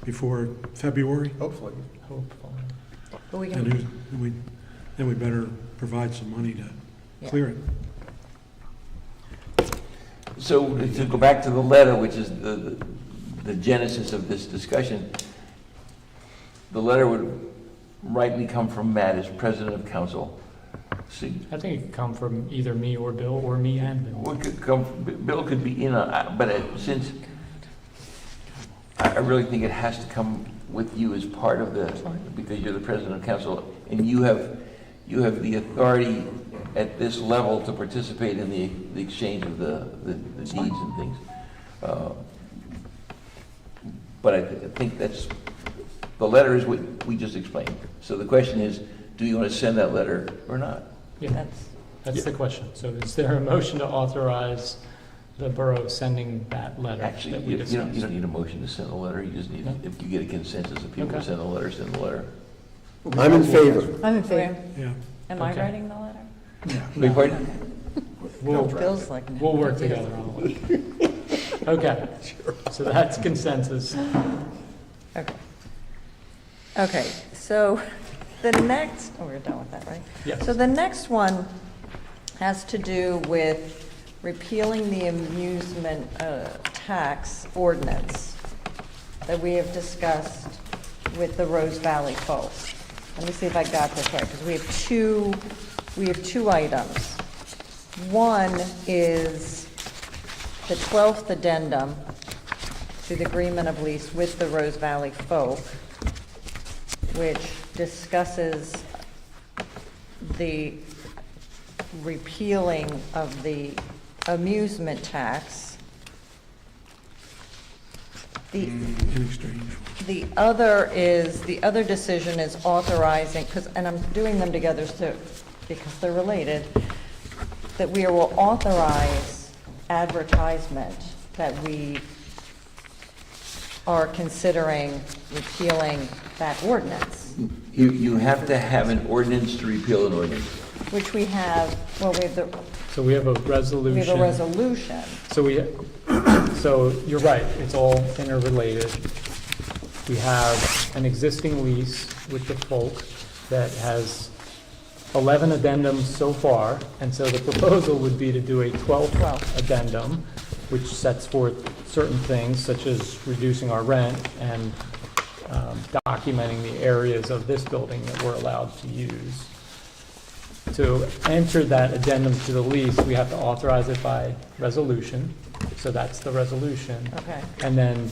before February. hopefully. Hopefully. But we And can, then we better provide some money to Yeah. clear it. So to go back to the letter, which is the genesis of this discussion, the letter would rightly come from Matt as president of council. See, I think it could come from either me or Bill, or me and Bill. what could come, Bill could be in on, but since I really think it has to come with you as part of the, because you're the president of council, and you have you have the authority at this level to participate in the exchange of the deeds and things. But I think that's, the letter is what we just explained. So the question is, do you want to send that letter or not? Yeah, that's the question. So is there a motion to authorize the borough sending that letter that Actually, we you discussed? don't need a motion to send a letter. You just need, if you get a consensus of people to Okay. send a letter, send a letter. I'm in favor. I'm in favor. Yeah. Am I Okay. writing the letter? Beg your pardon? Feels like. We'll work together on it. Okay, so that's consensus. Okay. Okay, so the next, oh, we're done with that, right? Yes. So the next one has to do with repealing the amusement tax ordinance that we have discussed with the Rose Valley folks. Let me see if I got this right, because we have two items. One is the 12th addendum to the agreement of lease with the Rose Valley folk, which discusses the repealing of the amusement tax. In exchange. The other decision is authorizing, and I'm doing them together because they're related, that we will authorize advertisement that we are considering repealing that ordinance, You have to have an ordinance to repeal an ordinance. which we have, well, we have So we have a resolution. we have a resolution. So you're right, it's all interrelated. We have an existing lease with the folk that has 11 addendums so far, and so the proposal would be to do a 12th addendum, which sets forth certain things such as reducing our rent and documenting the areas of this building that we're allowed to use. To enter that addendum to the lease, we have to authorize it by resolution, so that's the resolution. Okay. And then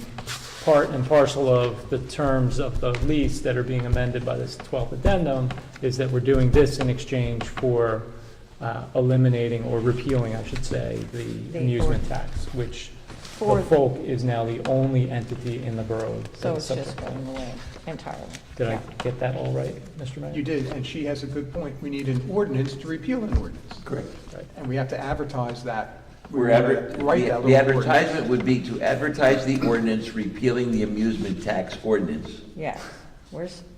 part and parcel of the terms of the lease that are being amended by this 12th addendum is that we're doing this in exchange for eliminating or repealing, I should say, the amusement tax, which For- the folk is now the only entity in the borough. So that's it's just subject to. going away entirely. Did I Yeah. get that all right, Mr. Mayor? You did, and she has a good point. We need an ordinance to repeal an ordinance. Correct. And we have to advertise that. We're Write that the little advertisement ordinance. would be to advertise the ordinance repealing the amusement tax ordinance. Yes.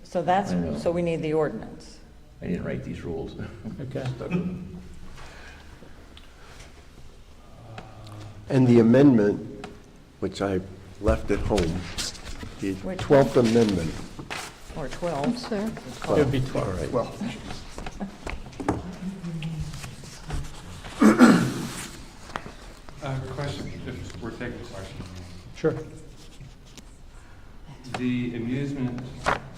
So I know. so we need the ordinance. I didn't write these rules. Okay. And the amendment, which I left at home, the Which 12th Amendment. Or 12. Sir? It would be 12. All right. Well, Question, if we're taking questions. Sure. The amusement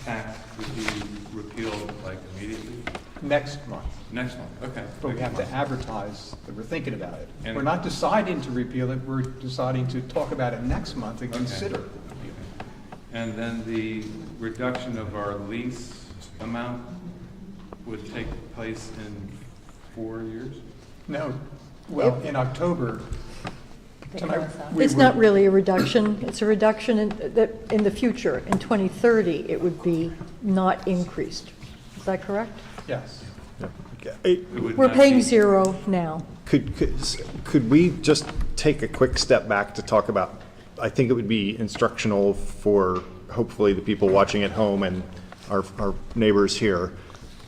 tax would be repealed like immediately? next month. Next month, okay. But we have to advertise that we're thinking about it. And- We're not deciding to repeal it, we're deciding to talk about it next month and Okay. consider it. And then the reduction of our lease amount would take place in 4 years? No, well, in October, tonight, we It's were- not really a reduction, it's a reduction in the future. In 2030, it would be not increased. Is that correct? Yes. It would We're not paying be- zero now. Could we just take a quick step back to talk about, I think it would be instructional for hopefully the people watching at home and our neighbors here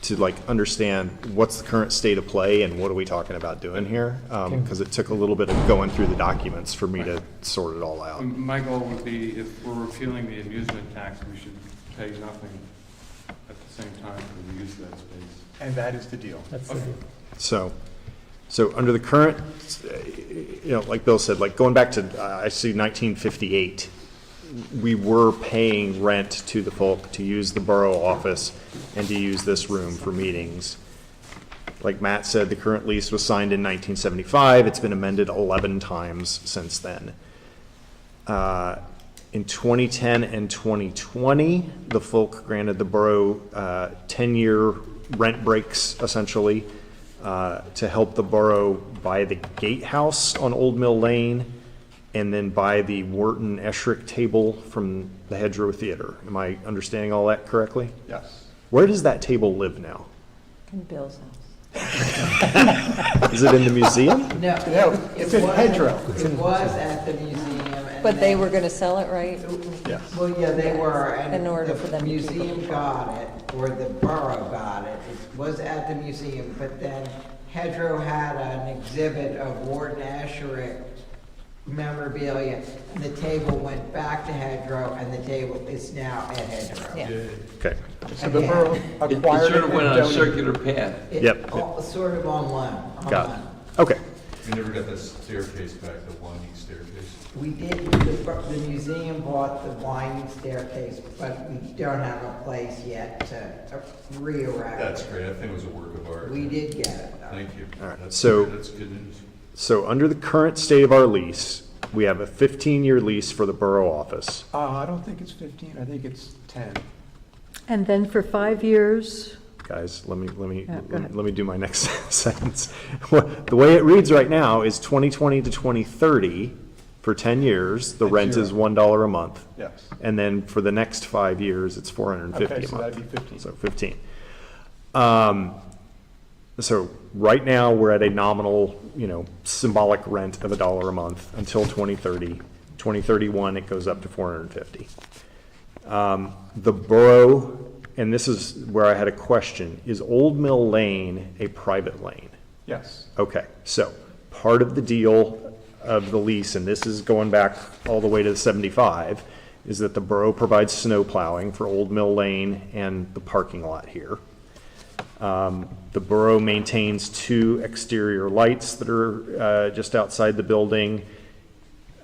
to like understand what's the current state of play and what are we talking about doing here? Because it took a little bit of going through the documents for me to sort it all out. My goal would be if we're repealing the amusement tax, we should pay nothing at the same time for the use of that space. And that is the deal. That's Okay. So under the current, like Bill said, like going back to, I see 1958, we were paying rent to the folk to use the borough office and to use this room for meetings. Like Matt said, the current lease was signed in 1975. It's been amended 11 times since then. In 2010 and 2020, the folk granted the borough 10-year rent breaks, essentially, to help the borough buy the gatehouse on Old Mill Lane and then buy the Wharton Esherick table from the Hedgerow Theater. Am I understanding all that correctly? Yes. Where does that table live now? In Bill's house. Is it in the museum? No, it's in Hedgerow. It was at the museum. and But they then- were gonna sell it, right? Yes. Well, yeah, they were, and In order for them the to keep it. museum got it, or the borough got it. It was at the museum, but then Hedgerow had an exhibit of Wharton Esherick memorabilia, and the table went back to Hedgerow, and the table is now at Hedgerow. Yeah. Okay. So the borough It acquired sort of it went and on a donated. circular path. It- Yep. Sort of on loan. Got it. Okay. We never got that staircase back, the winding staircase. We did, the museum bought the winding staircase, but we don't have a place yet to re-erect. That's great, I think it was a work of art. We did get it, though. Thank you. All right, That's so- That's good news. So under the current state of our lease, we have a 15-year lease for the borough office. I don't think it's 15, I think it's 10. And then for 5 years, Guys, let me Yeah, go ahead. let me do my next sentence. The way it reads right now is 2020 to 2030 for 10 years. The At rent zero. is $1 a month. Yes. And then for the next 5 years, it's $450 Okay, a so month. that'd be 15. So 15. So right now, we're at a nominal, symbolic rent of $1 a month until 2030. 2031, it goes up to $450. The borough, and this is where I had a question, is Old Mill Lane a private lane? Yes. Okay, so part of the deal of the lease, and this is going back all the way to the 75, is that the borough provides snow plowing for Old Mill Lane and the parking lot here. The borough maintains 2 exterior lights that are just outside the building.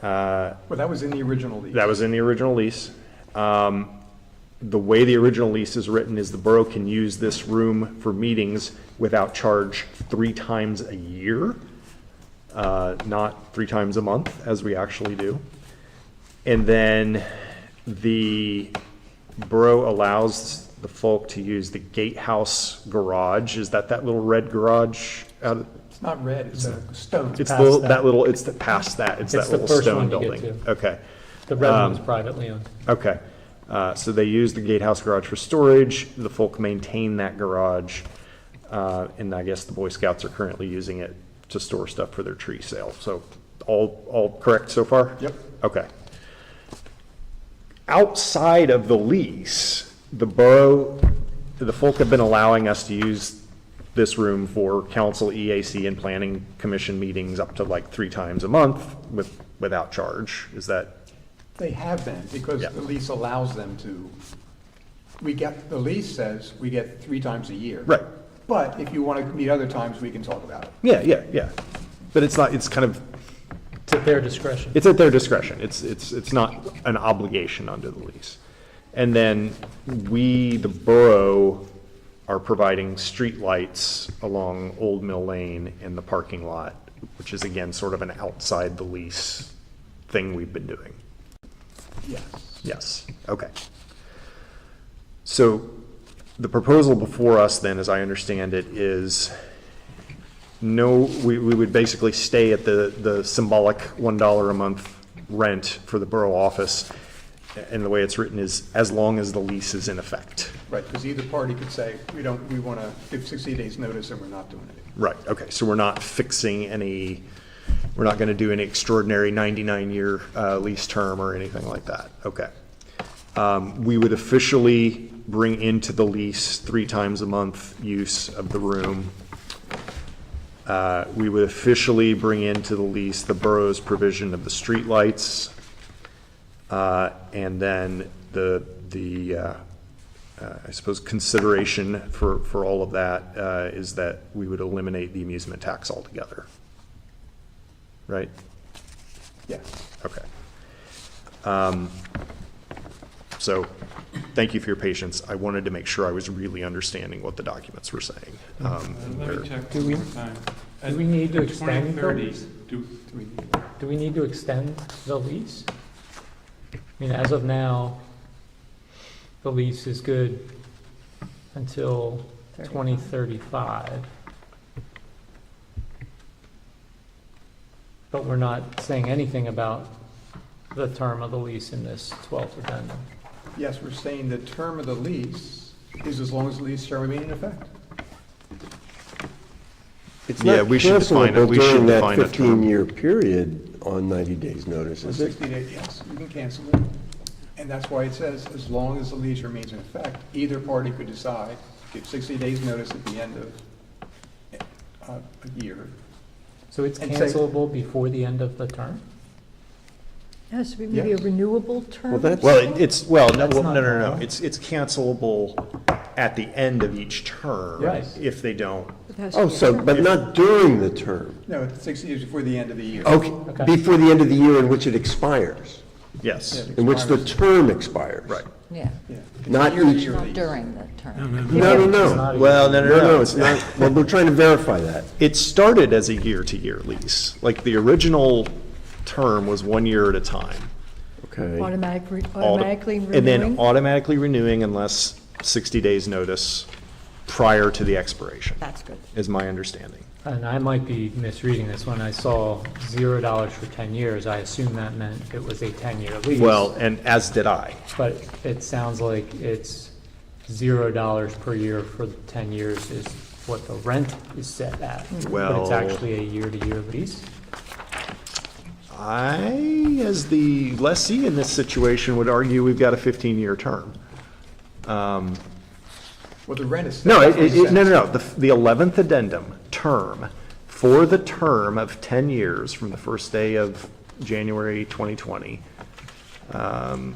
Well, that was in the original lease. That was in the original lease. The way the original lease is written is the borough can use this room for meetings without charge 3 times a year, not 3 times a month, as we actually do. And then the borough allows the folk to use the gatehouse garage. Is that little red garage? It's not red, it's a stone. It's past that. it's past that, it's that It's the little first stone one you get building. to. Okay. The red one is privately owned. Okay, so they use the gatehouse garage for storage, the folk maintain that garage, and I guess the Boy Scouts are currently using it to store stuff for their tree sale. So all correct so far? Yep. Okay. Outside of the lease, the borough, the folk have been allowing us to use this room for council, EAC, and planning commission meetings up to like 3 times a month without charge. Is that? They have been, because Yeah. the lease allows them to. The lease says we get 3 times a year. Right. But if you want to meet other times, we can talk about it. Yeah. But it's not, it's kind of, It's at their discretion. it's at their discretion. It's not an obligation under the lease. And then we, the borough, are providing streetlights along Old Mill Lane in the parking lot, which is again sort of an outside the lease thing we've been doing. Yes. Yes, okay. So the proposal before us then, as I understand it, is we would basically stay at the symbolic $1 a month rent for the borough office. And the way it's written is as long as the lease is in effect. Right, because either party could say, we want to give 60 days notice and we're not doing it. Right, okay, so we're not fixing we're not going to do any extraordinary 99-year lease term or anything like that. Okay. We would officially bring into the lease 3 times a month use of the room. We would officially bring into the lease the borough's provision of the streetlights. And then I suppose consideration for all of that is that we would eliminate the amusement tax altogether. Right? Yes. Okay. So, thank you for your patience. I wanted to make sure I was really understanding what the documents were saying. Let me check Do one we- more time. do we need to extend the 2030, lease? do- Do we need to extend the lease? I mean, as of now, the lease is good until 2035. But we're not saying anything about the term of the lease in this 12th addendum. Yes, we're saying the term of the lease is as long as the lease shall remain in effect. It's Yeah, not we should define it. cancelable We should during that define a term. 15-year period on 90 days' notice, Or is it? 60 days, yes, you can cancel it. And that's why it says, as long as the lease remains in effect, either party could decide, give 60 days notice at the end of a year. So it's And say- cancelable before the end of the term? It has to be maybe a renewable term. Well, that's- Well, it's, well, no, That's well, not no, no, no, normal. it's cancelable at the end of each term. Right. If they don't. It has to Oh, be a so, term. but not during the term. No, it's 60 days before the end of the year. Okay, Okay. before the end of the year in which it expires, Yes, Yeah. in which the term expires. right. Yeah, Yeah. Not Year to each- year not lease. during the term. No, no, It's not no. a Well, year. no, No, it's not, well, we're trying to verify that. It started as a year-to-year lease. Like, the original term was 1 year at a time. Okay. Automatically And then renewing? automatically renewing unless 60 days notice prior to the expiration, That's good. is my understanding. And I might be misreading this. When I saw $0 for 10 years, I assumed that meant it was a 10-year lease. Well, and as did I. But it sounds like it's $0 per year for 10 years is what the rent is set at. But it's Well- actually a year-to-year lease? I, as the lessee in this situation, would argue we've got a 15-year term. Well, the rent is. set No, at 20 cents. no, the 11th addendum term, for the term of 10 years from the first day of January 2020, an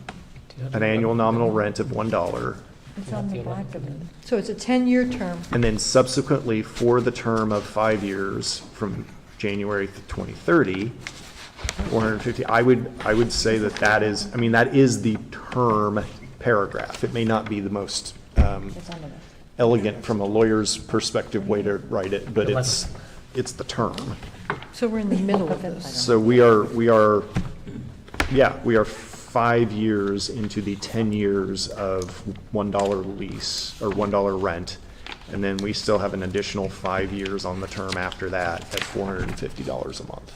annual nominal rent of $1, It's on the back of it. So it's a 10-year term. and then subsequently for the term of 5 years from January 2030, 450. I would say that that is, I mean, that is the term paragraph. It may not be the most It's under this. elegant from a lawyer's perspective way to write it, but it's the term. So we're in the middle of this. So we are 5 years into the 10 years of $1 lease or $1 rent. And then we still have an additional 5 years on the term after that at $450 a month.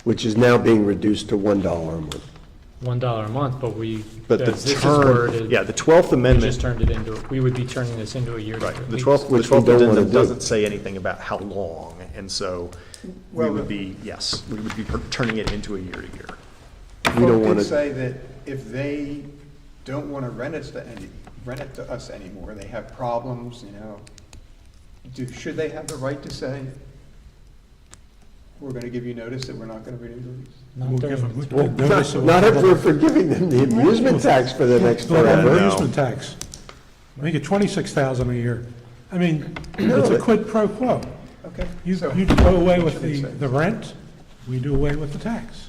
Which is now being reduced to $1 a month. $1 a month, but But the this is term, worded- yeah, the 12th We amendment. just turned it into, we would be turning this into a year-to-year Right, the lease. 12th, the Which we 12th don't wanna addendum do. doesn't say anything about how long, and so we Well, would be, yes, we would be turning it into a year-to-year. We don't Folk want did to, say that if they don't want to rent it to us anymore, they have problems, should they have the right to say, we're going to give you notice that we're not going to renew the lease? Not We'll during- give them, we'll not notice of- not if we're forgiving them the amusement tax for the next Well, that forever. amusement tax, make it 26,000 a year. I mean, it's a quid pro quo. Okay. You so- do away with Should it say? the rent, we do away with the tax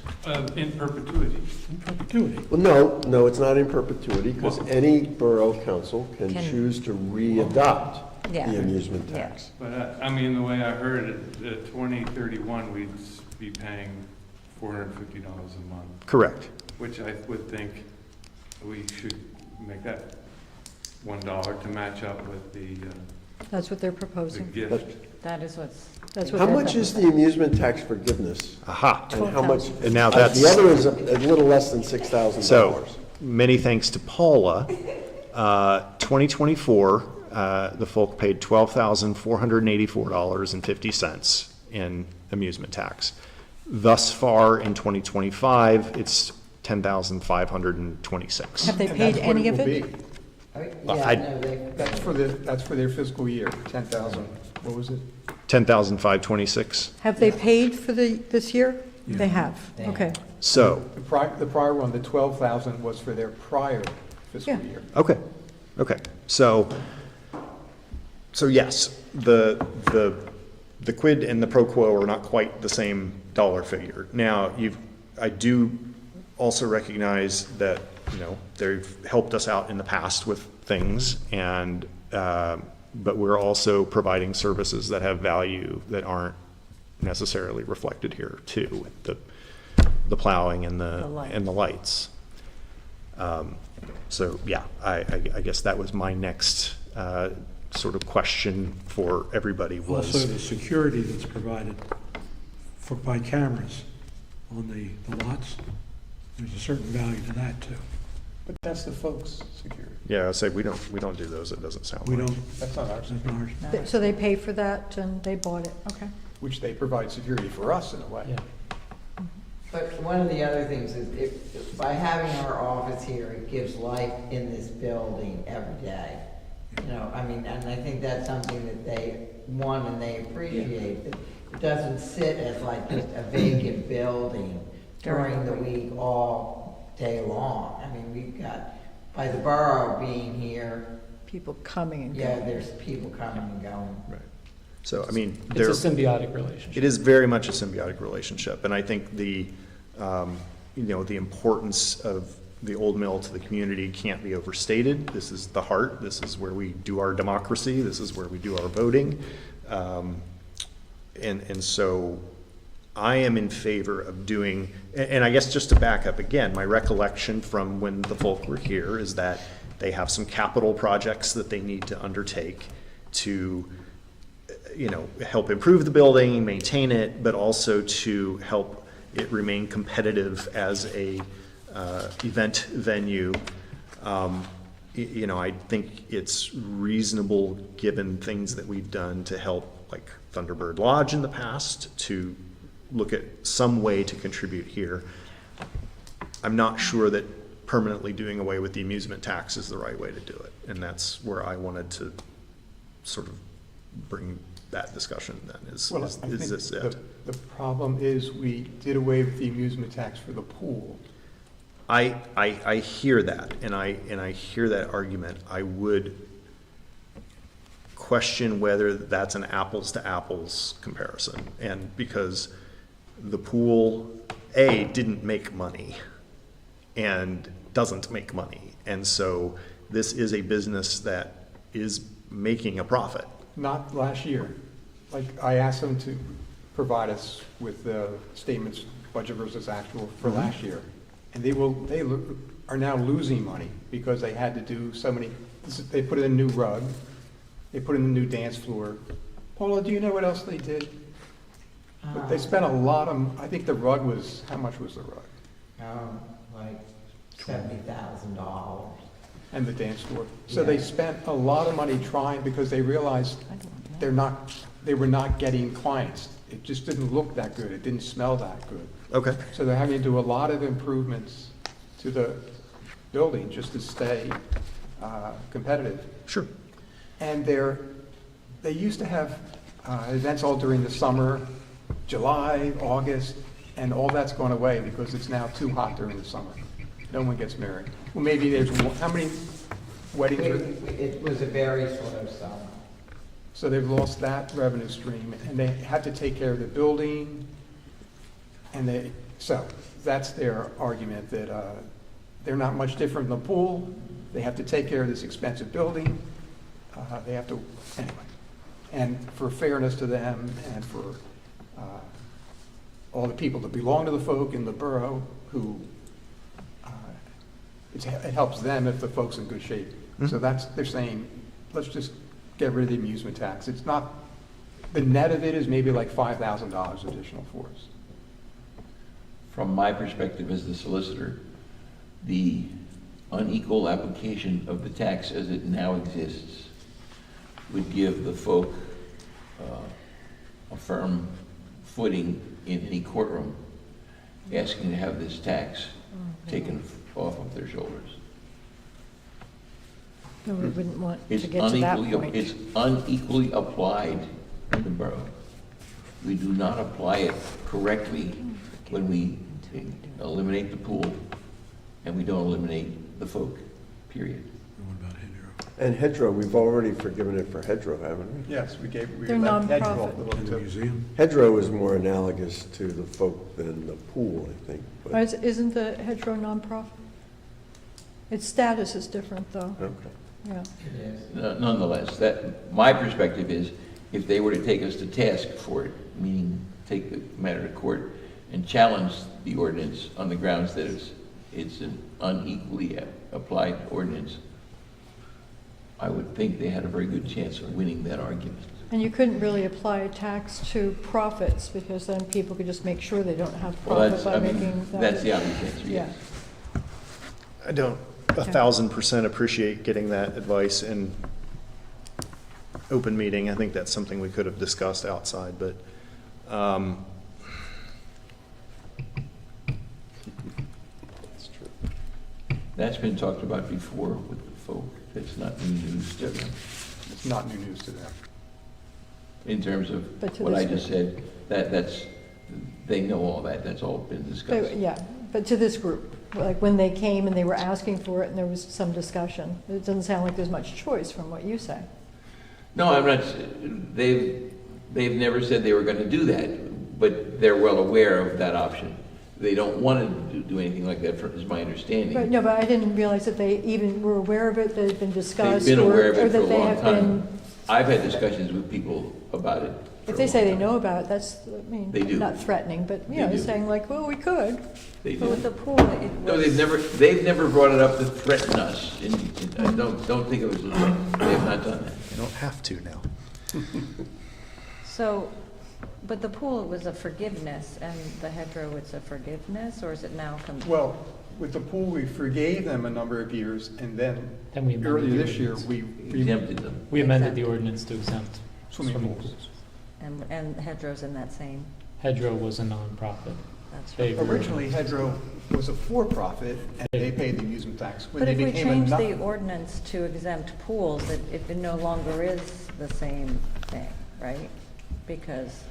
In perpetuity. in perpetuity. Well, no, it's not in perpetuity, because any borough council can Can- choose to re-adopt Yeah. the amusement Yeah. tax. But, I mean, the way I heard it, at 2031, we'd be paying $450 a month, Correct. which I would think we should make that $1 to match up with the That's what they're proposing. gift. That is what's. That's what How they're much is the amusement tax forgiveness? Aha. And how much? And now The that's, other is a little less than $6,000. so, many thanks to Paula. 2024, the folk paid $12,484.50 in amusement tax. Thus far in 2025, it's $10,526. Have they And paid that's what any of will it? be. I- That's for their fiscal year, 10,000, what was it? 10,526. Have they paid for this year? They have, okay. So, The prior one, the 12,000 was for their prior fiscal Yeah. year. okay. So yes, the quid and the pro quo are not quite the same dollar figure. Now, I do also recognize that, they've helped us out in the past with things, and, but we're also providing services that have value that aren't necessarily reflected here too, with the plowing and The light. and the lights. So, yeah, I guess that was my next sort of question for everybody was. Also, the security that's provided by cameras on the lots, there's a certain value to that too. But that's the folks' security. Yeah, I say we don't do those, it doesn't sound We like. don't, That's not ours, that's not ours. So they pay for that and they bought it, okay. which they provide security for us in a way. Yeah. But one of the other things is, if, by having our office here, it gives life in this building every day. You know, I mean, and I think that's something that they want and they appreciate. That it doesn't sit as like just a vacant building during the week all day long. I mean, we've got, by the borough being here, People coming and yeah, going. there's people coming and going. Right. So, I mean, It's a symbiotic relationship. it is very much a symbiotic relationship, and I think the importance of the old mill to the community can't be overstated. This is the heart. This is where we do our democracy. This is where we do our voting. And so I am in favor of doing, and I guess just to back up again, my recollection from when the folk were here is that they have some capital projects that they need to undertake to, help improve the building, maintain it, but also to help it remain competitive as a event venue. I think it's reasonable, given things that we've done to help, like Thunderbird Lodge in the past, to look at some way to contribute here. I'm not sure that permanently doing away with the amusement tax is the right way to do it, and that's where I wanted to sort of bring that discussion then, is this it? The problem is we did away with the amusement tax for the pool. I hear that, and I hear that argument. I would question whether that's an apples to apples comparison, and because the pool, A, didn't make money and doesn't make money, and so this is a business that is making a profit. Not last year. Like, I asked them to provide us with the statements, budget versus actual, for last year. And they are now losing money because they had to do so many, they put in a new rug, they put in a new dance floor. Paula, do you know what else they did? But they spent a lot of, I think the rug was, how much was the rug? Like $70,000. And the dance floor. So they spent a lot of money trying, because they realized they were not getting clients. It just didn't look that good. It didn't smell that good. Okay. So they're having to do a lot of improvements to the building just to stay competitive. Sure. And they used to have events all during the summer, July, August, and all that's gone away because it's now too hot during the summer. No one gets married. Well, maybe there's, how many weddings are? It was a very slow summer. So they've lost that revenue stream, and they had to take care of the building, and so that's their argument, that they're not much different than the pool. They have to take care of this expensive building. They have to, anyway. And for fairness to them, and for all the people that belong to the folk in the borough, who it helps them if the folk's in good shape. So they're saying, let's just get rid of the amusement tax. It's not, the net of it is maybe like $5,000 additional for us. From my perspective as the solicitor, the unequal application of the tax as it now exists would give the folk a firm footing in any courtroom asking to have this tax taken off of their shoulders. No, we wouldn't want It's to get to that point. It's unequally applied in the borough. We do not apply it correctly when we eliminate the pool, and we don't eliminate the folk, period. And hedgerow, we've already forgiven it for hedgerow, haven't we? Yes, we They're let Hedgerow off nonprofit. the hook, In the too. museum. Hedgerow is more analogous to the folk than the pool, I think. but- Isn't the hedgerow nonprofit? Its status is different, though. Okay. Yeah. Nonetheless, my perspective is, if they were to take us to task for it, meaning take the matter to court and challenge the ordinance on the grounds that it's it's an unequally applied ordinance, I would think they had a very good chance of winning that argument. And you couldn't really apply a tax to profits, because then people could just make sure they don't have Well, profit that's, by I mean, making. that's the obvious answer, Yeah. yes. I don't 1,000% appreciate getting that advice in open meeting. I think that's something we could have discussed outside, but That's true. That's been talked about before with the folk. It's not new news to them. It's not new news to them. In terms of But to what I this just said, that's, they know all that, that's all been discussed. Yeah, but to this group, like when they came and they were asking for it and there was some discussion, it doesn't sound like there's much choice from what you say. No, I'm not, they've never said they were gonna do that, but they're well aware of that option. They don't want to do anything like that, is my understanding. Right, no, but I didn't realize that they even were aware of it, that it had been discussed. They've been aware of or it for a that they long have time. been- I've had discussions with people about it. If they say they know about it, that's, I mean, They do. not threatening, but, you They know, do. saying like, well, we could. They But with do. the pool, it No, was, they've never brought it up to threaten us. I don't think it was a threat. They have not done that. you don't have to now. so, but the pool, it was a forgiveness, and the hedgerow, it's a forgiveness, or is it now? Well, with the pool, we forgave them a number of years, and then Then we amended earlier the this year, ordinance. we Exempted them. We amended the ordinance to exempt swimming pools. And hedgerows in that same, Hedgerow was a nonprofit. that's They right. were- Originally, Hedgerow was a for-profit, and they paid the amusement tax. When But they if we became a change not- the ordinance to exempt pools, it no longer is the same thing, right? Because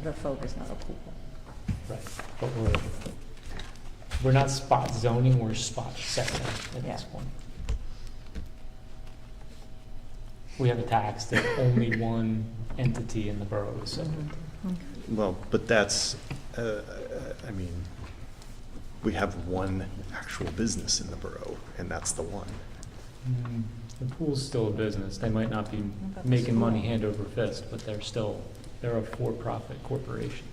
the folk is not a pool. Right, but we're not spot zoning, we're spot setting at this Yeah. point. We have a tax that only one entity in the borough is subject to. Well, but that's, I mean, we have one actual business in the borough, and that's the one. The pool's still a business. They might not be about the making money school? hand over fist, but they're a for-profit corporation.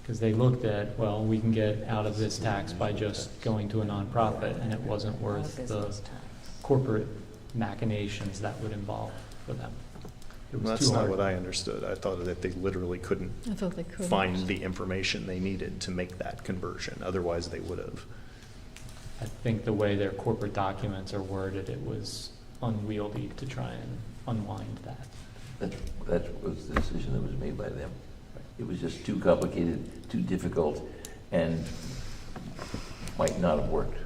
Because they looked at, well, we can get out of this tax by just going to a nonprofit, and it wasn't worth the Business tax. corporate machinations that would involve for them. It was That's too not hard. what I understood. I thought that they literally couldn't I thought they could. find the information they needed to make that conversion. Otherwise, they would have. I think the way their corporate documents are worded, it was unwieldy to try and unwind that. That was the decision that was made by them. It was just too complicated, too difficult, and might not have worked.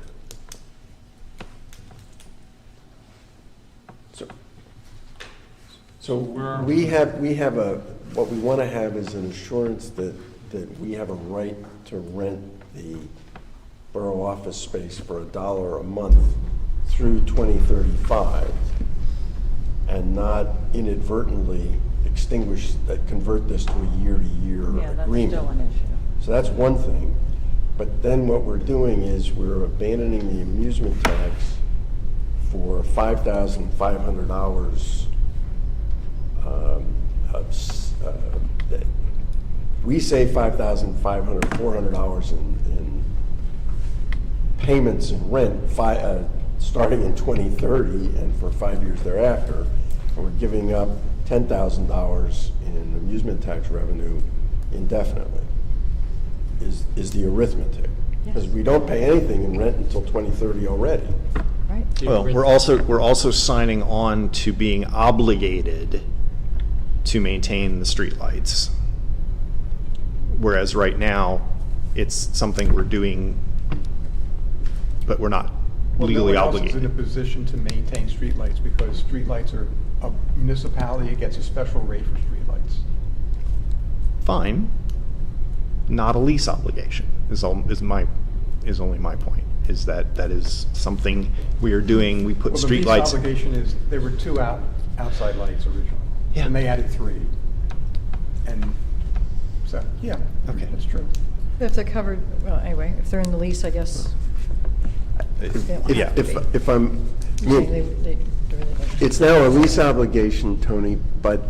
So we have what we want to have is an assurance that we have a right to rent the borough office space for $1 a month through 2035 and not inadvertently convert this to a year-to-year Yeah, that's agreement. still an issue. So that's one thing. But then what we're doing is we're abandoning the amusement tax for 5,500 hours. We say 5,500, 400 hours in payments and rent, starting in 2030 and for 5 years thereafter. And we're giving up $10,000 in amusement tax revenue indefinitely, is the arithmetic. Because we don't pay anything in rent until 2030 already. Right. Well, we're also signing on to being obligated to maintain the streetlights. Whereas right now, it's something we're doing, but we're not legally Well, no one else is obligated. in a position to maintain streetlights because streetlights are, a municipality gets a special rate for streetlights. Fine. Not a lease obligation is only my point, is that is something we are doing. We put Well, the lease streetlights. obligation is, there were two outside lights originally. Yeah. And they added 3. And so, yeah, Okay. that's true. If they're covered, well, anyway, if they're in the lease, I guess. Yeah, If I'm, You're saying they really don't. it's now a lease obligation, Tony, but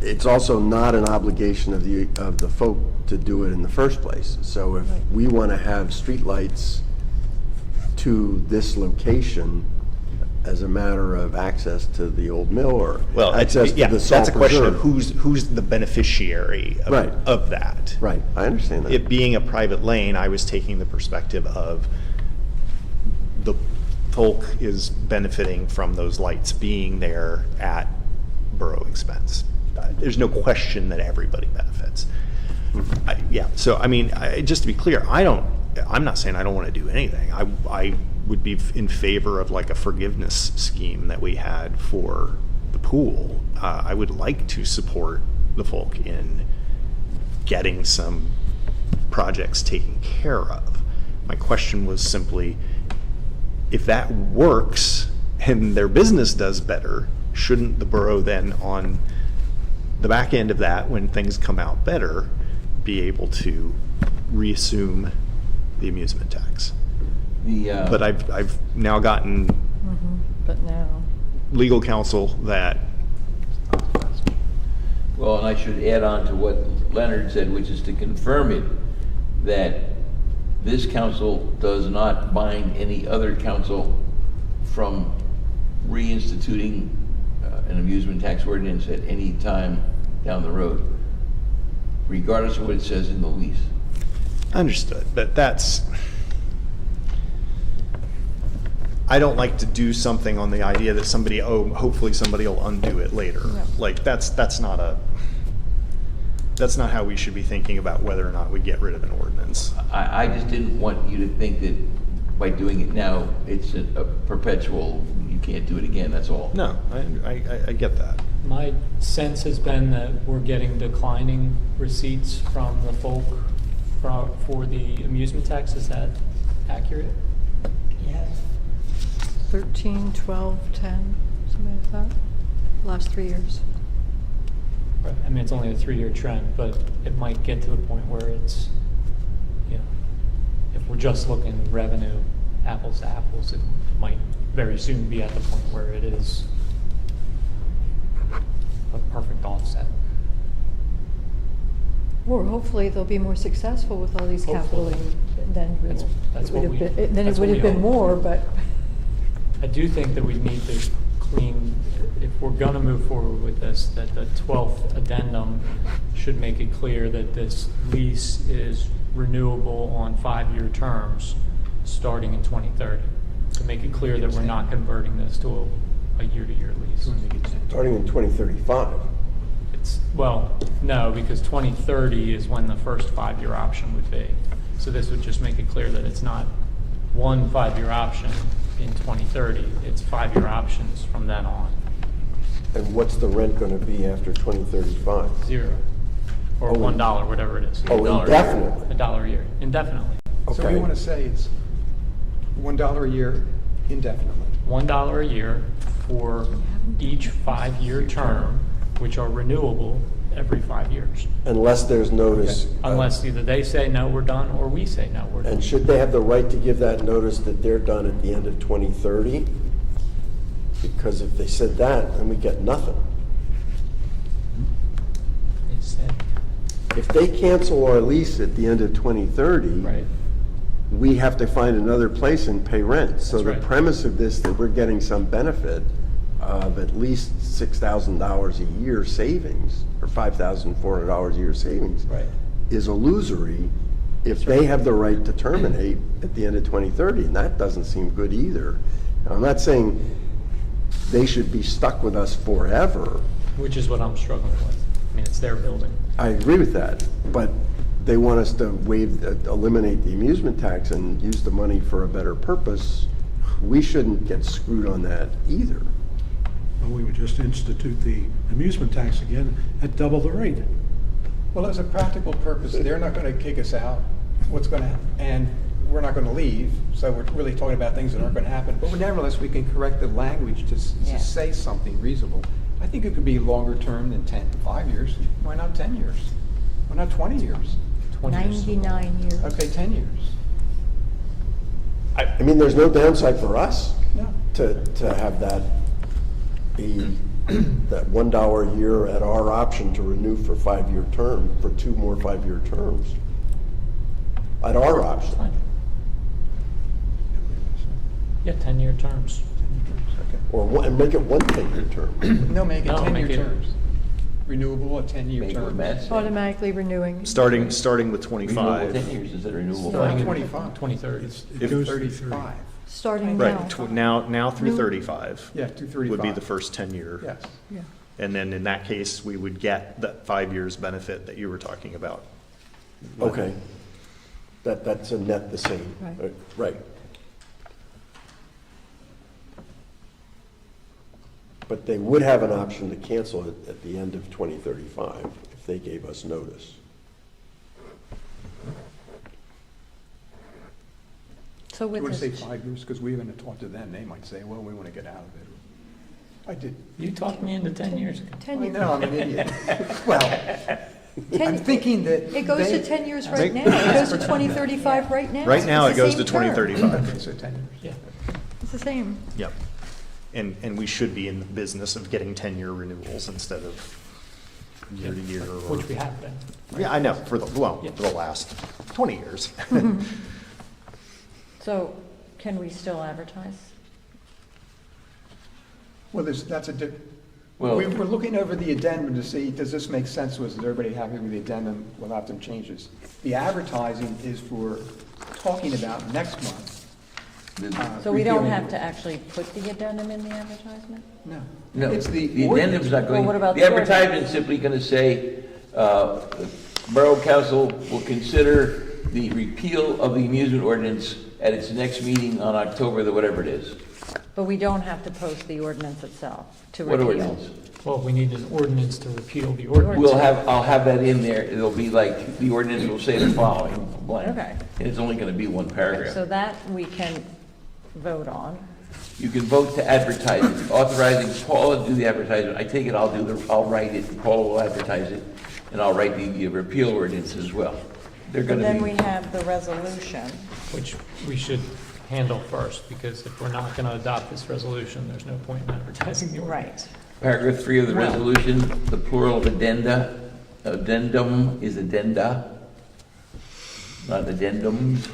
it's also not an obligation of the folk to do it in the first place. So if we want to have streetlights to this location as a matter of access to the old mill or Well, access to yeah, the salt that's a question of preserve. who's the beneficiary of, Right. of that. Right, I understand that. It being a private lane, I was taking the perspective of the folk is benefiting from those lights being there at borough expense. There's no question that everybody benefits. Yeah, so I mean, just to be clear, I'm not saying I don't want to do anything. I would be in favor of like a forgiveness scheme that we had for the pool. I would like to support the folk in getting some projects taken care of. My question was simply, if that works and their business does better, shouldn't the borough then on the back end of that, when things come out better, be able to reassume the amusement tax? But I've now gotten But now, legal counsel that, Well, and I should add on to what Leonard said, which is to confirm it, that this council does not bind any other council from reinstituting an amusement tax ordinance at any time down the road, regardless of what it says in the lease. understood, but I don't like to do something on the idea that somebody, hopefully somebody will undo it later. No. Like, that's not how we should be thinking about whether or not we get rid of an ordinance. I just didn't want you to think that by doing it now, it's a perpetual, you can't do it again, that's all. No, I get that. My sense has been that we're getting declining receipts from the folk for the amusement tax. Is that accurate? Yes. 13, 12, 10, something like that, last 3 years. Right. I mean, it's only a 3-year trend, but it might get to the point where it's, you know, if we're just looking revenue, apples to apples, it might very soon be at the point where it is a perfect offset. Or hopefully they'll be more successful with all these capital Hopefully. aid, then That's what we- then it that's what would we have been hope. more, but I do think that we need to clean, if we're gonna move forward with this, that the 12th addendum should make it clear that this lease is renewable on 5-year terms, starting in 2030. To make it clear that we're not converting this to a year-to-year lease. Starting in 2035. Well, no, because 2030 is when the first 5-year option would be. So this would just make it clear that it's not one 5-year option in 2030, it's 5-year options from then on. And what's the rent going to be after 2035? 0. Or $1, whatever it is. Oh, indefinitely? $1 a year, indefinitely. So we want to say it's $1 a year indefinitely. $1 a year for each 5-year term, which are renewable every 5 years. Unless there's notice. Unless either they say, no, we're done, or we say, no, we're done. And should they have the right to give that notice that they're done at the end of 2030? Because if they said that, then we get nothing. They said, If they cancel our lease at the end of 2030, right. we have to find another place and pay rent. So That's the right. premise of this, that we're getting some benefit of at least $6,000 a year savings, or $5,400 a year savings, Right. is illusory if they have the right to terminate at the end of 2030, and that doesn't seem good either. Now, I'm not saying they should be stuck with us forever. Which is what I'm struggling with. I mean, it's their building. I agree with that, but they want us to eliminate the amusement tax and use the money for a better purpose. We shouldn't get screwed on that either. Well, we would just institute the amusement tax again at double the rate. Well, as a practical purpose, they're not going to kick us out. What's going to happen? And we're not going to leave, so we're really talking about things that aren't going to happen. But nevertheless, we can correct the language to say something reasonable. I think it could be longer term than 5 years. Why not 10 years? Why not 20 years? 99 years. Okay, 10 years. I mean, there's no downside for us No. to have that be that $1 a year at our option to renew for 5-year term, for 2 more 5-year terms. At our option. Yeah, 10-year terms. And make it 1 10-year term. No, make it No, 10-year make it- terms. Renewable at 10-year Make what terms. Matt said. Automatically renewing. Starting with Renewable 25. 10 years instead of renewable. Starting in 25. 2030. It goes to 35. Starting now. Right, now through New- 35 Yeah, to 35. would be the first 10-year. Yes. Yeah. And then in that case, we would get that 5 years benefit that you were talking about. Okay. That's a net the same. Right. Right. But they would have an option to cancel it at the end of 2035 if they gave us notice. So You with want to say this, 5 years, because we haven't talked to them, they might say, well, we want to get out of it. I did. You talked me into 10 years ago. 10 I years. know, I'm an idiot. Well, I'm thinking that. It goes to they- 10 years right now. It goes to 2035 right now. Right now, it It's the goes to same term. 2035. Okay, so 10 years. Yeah. It's the same. Yep. And we should be in the business of getting 10-year renewals instead of year to year. or- Which we have been. Yeah, I know, for the Yeah. last 20 years. So can we still advertise? Well, that's a Well- we're looking over the addendum to see, does this make sense to us? Is everybody happy with the addendum without them changes? The advertising is for talking about next month. So we don't repealing- have to actually put the addendum in the advertisement? No. No, It's the the addendum's not going, Well, what about the the ordinance? advertisement's simply going to say, Borough Council will consider the repeal of the amusement ordinance at its next meeting on October, the whatever it is. But we don't have to post the ordinance itself to What repeal? ordinance? Well, we need an ordinance to repeal the ordinance. I'll have that in there. It'll be like, the ordinance will say the following, blank. Okay. And it's only going to be one So paragraph. that we can vote on. You can vote to advertise it, authorizing Paula to do the advertisement. I take it I'll write it, Paula will advertise it, and I'll write the repeal ordinance as well. They're But going then to we be, have the resolution. Which we should handle first, because if we're not going to adopt this resolution, there's no point in advertising the ordinance. Right. paragraph 3 of the Well- resolution, the plural of addendum is addenda, not addendums.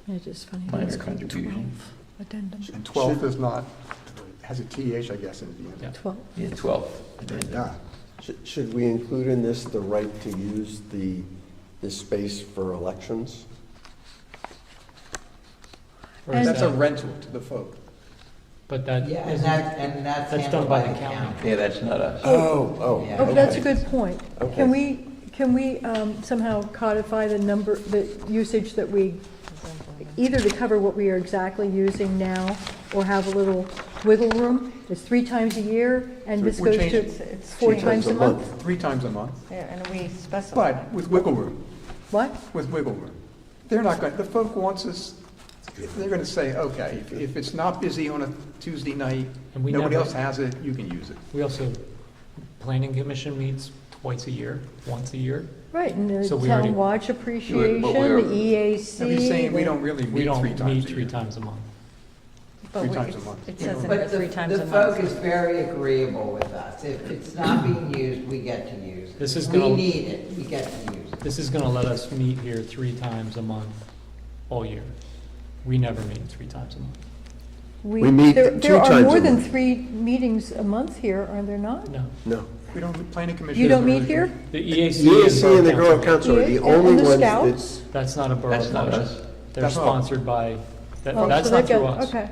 It is funny. Minor It's called contribution. 12 Addendum. And 12th is not, has a TH, I guess, in the end. Yeah. 12. Yeah, 12. addendum. Should we include in this the right to use this space for elections? Or is That's a that- rental to the folk. But that Yeah, isn't- that's that's handled done by the county. Yeah, that's not us. Oh, Yeah. Oh, but that's a okay. good point. Okay. Can we somehow codify the number, the usage that we, either to cover what we are exactly using now, or have a little wiggle room? It's 3 times a year, and this We're goes to changing- It's 4 3 times a month? 3 times a month, Yeah, and we specify. but with wiggle room, What? with wiggle room. They're not going, the folk wants us, they're going to say, okay, if it's not busy on a Tuesday night, And we nobody never- else has it, you can use it. We also, planning commission meets twice a year, once a year. Right, and the So we already- Town Watch Appreciation, but we're- the EAC. I'm just saying, we the- don't really We meet don't 3 meet times a 3 year. times a month. But 3 we- times a month. It says in But there 3 times a the month. folk is very agreeable with us. If it's not being used, we get to use it. This is We gonna- need it, we get to use it. This is going to let us meet here 3 times a month all year. We never meet 3 times a month. We meet there 2 There are times more a than month. 3 meetings a month here, are there not? No. No. We don't, planning commission. You don't doesn't meet really- here? The The EAC EAC and the Borough Council. Council are the Yeah, only and the ones Scouts? that, That's not a borough That's not function. us. They're That's not- sponsored by, Oh, that's so not they've through got- us. Okay.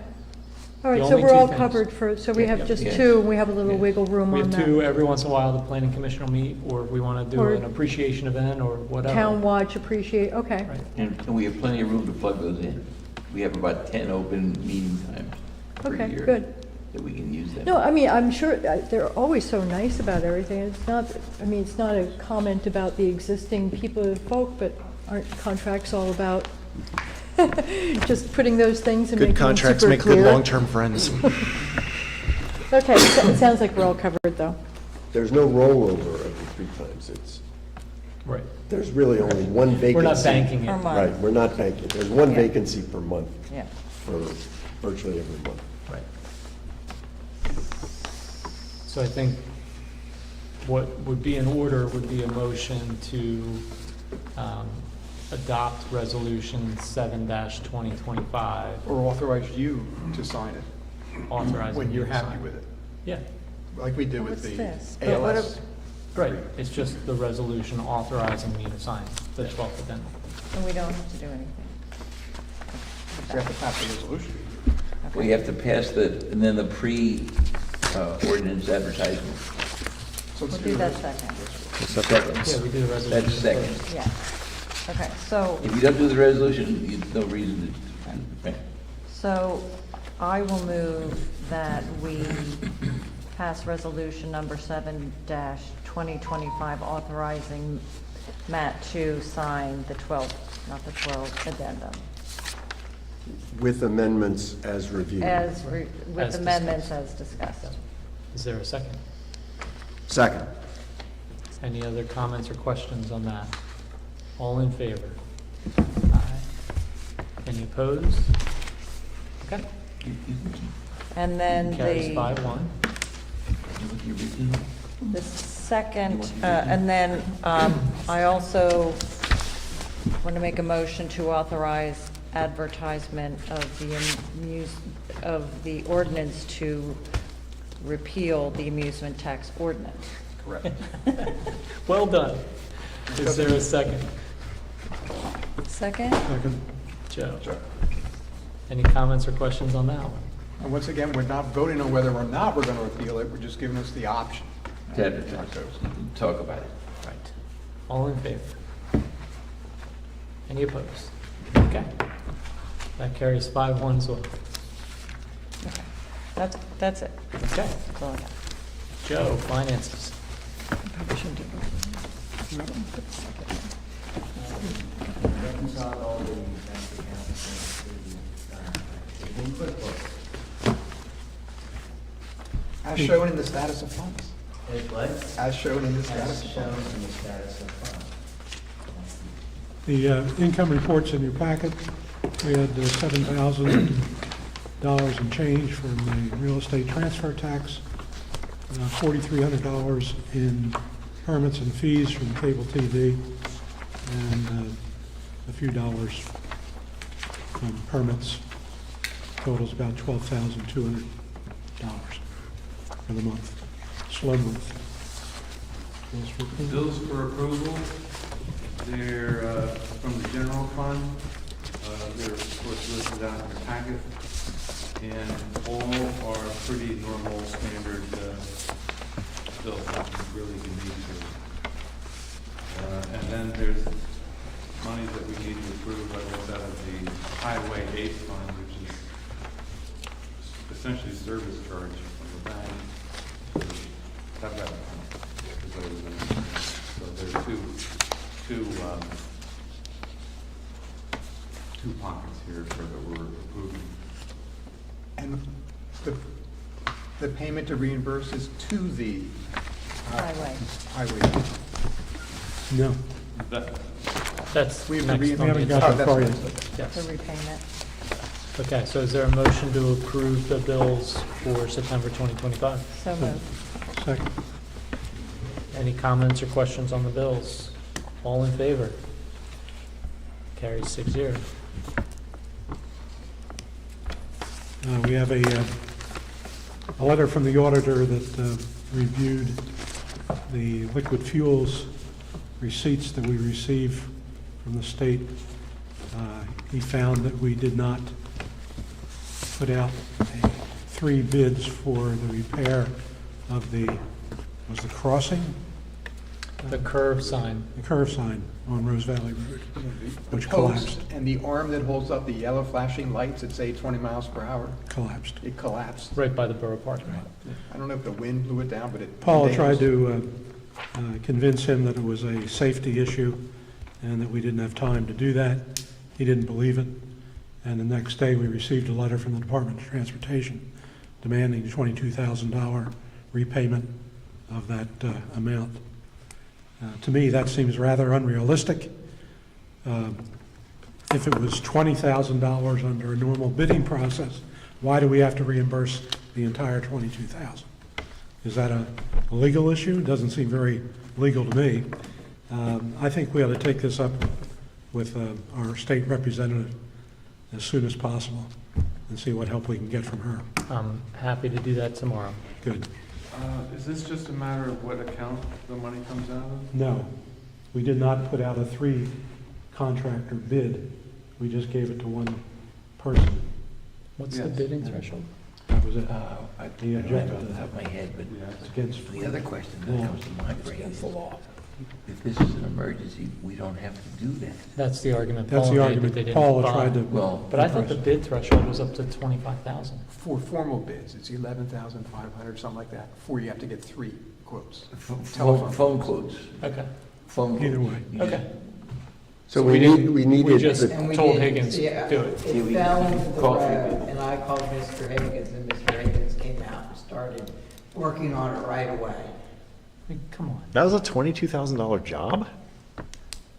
All right, The so only we're 2 all things. covered for, so we Yeah, have just yeah. 2, and we have a little Yeah. wiggle room We on have 2 that. every once in a while, the planning commission will meet, or if we want to do Or- an appreciation event or whatever. Town Watch Appreciate, okay. Right. And we have plenty of room to plug those in. We have about 10 open meeting times per Okay, year good. that we can use them. No, I mean, I'm sure, they're always so nice about everything. It's not, I mean, it's not a comment about the existing people and folk, but aren't contracts all about just putting those things and making Good them contracts super make good clear? long-term friends. Okay, so it sounds like we're all covered, though. there's no rollover every 3 times. Right. There's really only one vacancy. We're not banking Per it. month. Right, we're not banking. There's one Yeah. vacancy per month Yeah. for virtually every month. Right. So I think what would be in order would be a motion to adopt Resolution 7-2025, Or authorize you to sign it authorizing. when you're you to happy sign. with it, Yeah, like we did with What's the this? But what ALS. right. It's just the resolution authorizing me to sign the 12th addendum. And we don't have to do anything. We have to pass the resolution. We have to pass and then the pre-ordinance advertisement. So We'll do that second. Second. Yeah, we do the resolution. That's second. first. Yeah. Okay, so, If you don't do the resolution, you no reason to, so I will move that we pass resolution number 7-2025, authorizing Matt to sign the 12th, not the 12th addendum, With amendments as reviewed. with As amendments as discussed. Is there a second? Second. Any other comments or questions on that? All in favor? Aye. Any opposed? Okay. And then Carries 5-1. the second, and then I also want to make a motion to authorize advertisement of the ordinance to repeal the amusement tax ordinance. Correct. Well done. Is there a second? Second? Second. Joe? Any comments or questions on that one? And once again, we're not voting on whether or not we're going to repeal it, we're just giving us the option. to advertise, talk about it. Right. All in favor? Any opposed? Okay. That carries 5-1 as well. That's it. Okay. That's all I got. Joe, finances. Reconcile all the bank accounts in QuickBooks. As shown in the status of funds. It what? As shown in the As status of shown funds. in the status of funds. The income report's in your packet. We had $7,000 in change from the real estate transfer tax, $4,300 in permits and fees from cable TV, and a few dollars from permits. Totals about $12,200 for the month. Slow month. Bills for approval. Bills for approval, they're from the general fund. They're of course listed out in your packet. And all are pretty normal, standard bills, nothing really unique to. And then there's money that we need to approve out of the Highway 8 fund, which is essentially service charge from the bank. Have that one. So there's two pockets here that we're approving. And the payment to reimburse is to the Highway. highway. No. That's We have to next re- on We haven't the got agenda. that far yet. Yes. The repayment. Okay, so is there a motion to approve the bills for September 2025? So moved. Second. Any comments or questions on the bills? All in favor? Carries 6-0. We have a letter from the auditor that reviewed the liquid fuels receipts that we receive from the state. He found that we did not put out 3 bids for the repair of the crossing? The curve sign. The curve sign on Rose Valley Road, The which post collapsed. and the arm that holds up the yellow flashing lights that say 20 miles per hour, Collapsed. it collapsed. Right by the Borough parking lot. I don't know if the wind blew it down, but it. Paul tried to convince him that it was a safety issue and that we didn't have time to do that. He didn't believe it. And the next day, we received a letter from the Department of Transportation demanding $22,000 repayment of that amount. To me, that seems rather unrealistic. If it was $20,000 under a normal bidding process, why do we have to reimburse the entire 22,000? Is that a legal issue? It doesn't seem very legal to me. I think we ought to take this up with our state representative as soon as possible and see what help we can get from her. I'm happy to do that tomorrow. Good. Is this just a matter of what account the money comes out of? No, we did not put out a 3-contractor bid. We just gave it to one person. What's the bidding threshold? That was it. I He don't have objected it to off the top that. of my head, but It's against the other question that law. comes to my brain Against is, the law. if this is an emergency, we don't have to do that. That's the argument That's Paul the made, argument that they didn't Paul buy. tried to. Well, But I thought the bid threshold was up to 25,000. For formal bids, it's 11,500, something like that, before you have to get 3 quotes. Phone quotes. Okay, Phone quotes. Either way. You just- okay. So we needed. We just And we told did- Higgins, do yeah, it. It fell into the Call for road, it. and I called Mr. Higgins, and Mr. Higgins came out and started working on it right away. I mean, come on. That was a $22,000 job?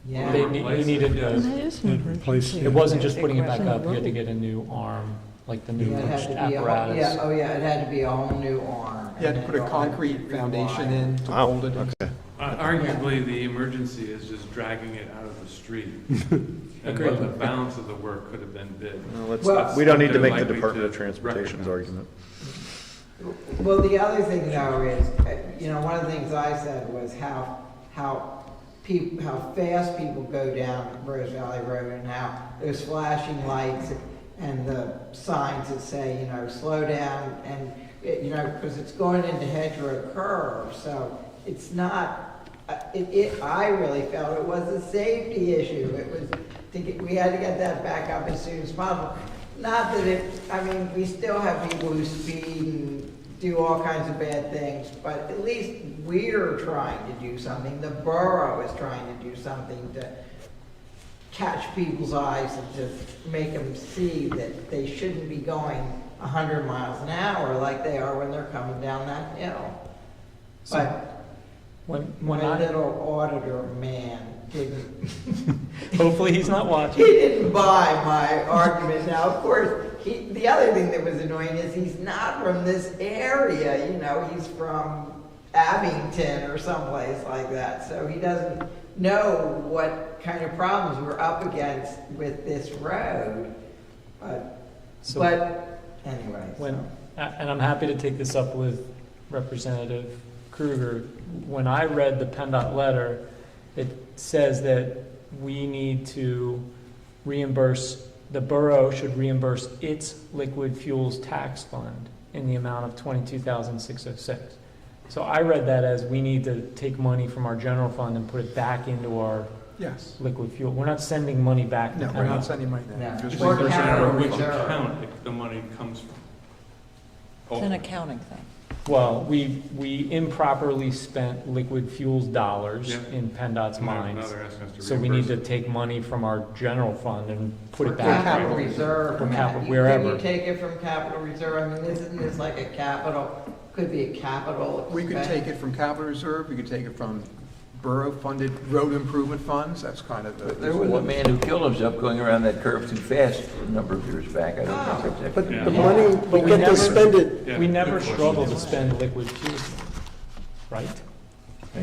Yeah. He needed, It replaced. it wasn't just putting it back up, you had to get a new arm, like the new Yeah, it had to be a whole- apparatus. Yeah, oh yeah, it had to be a whole new arm. You had to and put then a it all had to be concrete foundation rewired. in to Oh, hold it in. okay. Arguably, the emergency is just dragging it out of the street. And Agreed. but the balance of the work could have been bid. Well- We don't need to make the They're likely Department of to Transportation's recognize. argument. Well, the other thing though is, one of the things I said was how fast people go down Rose Valley Road and how those flashing lights and the signs that say, slow down and, because it's going into hedgerow curve, so it's not, I really felt it was a safety issue. It was, we had to get that back up as soon as possible. Not that we still have people who speed and do all kinds of bad things, but at least we're trying to do something. The borough is trying to do something to catch people's eyes and to make them see that they shouldn't be going 100 miles an hour like they are when they're coming down that hill. But When my I, little auditor man didn't. hopefully he's not He watching. didn't buy my argument. Now, of course, the other thing that was annoying is he's not from this area, he's from Abington or someplace like that. So he doesn't know what kind of problems we're up against with this road. But anyway. And I'm happy to take this up with Representative Kruger. When I read the PennDOT letter, it says that we need to reimburse, the borough should reimburse its liquid fuels tax fund in the amount of $22,606. So I read that as we need to take money from our general fund and put it back into our Yes. liquid fuel. We're not sending money back to No, PennDOT. we're not sending money there. No. Just Or reimbursing capital which reserve. account the money comes from. It's an accounting thing. Well, we improperly spent liquid fuels dollars Yeah. in PennDOT's Now minds. they're asking us to So we need reimburse to take money from our general fund and put For it back. capital reserve, Or capital, Can wherever. you take it from capital reserve? Isn't this like a capital, could be a capital We could expense? take it from capital reserve, we could take it from borough-funded road improvement funds, that's kind of the. There was a man who killed himself going around that curve too fast a number of years back. I don't know if that's But actually. the money, But we get to spend it, Yeah, We good never question. struggle to spend liquid fuels, right?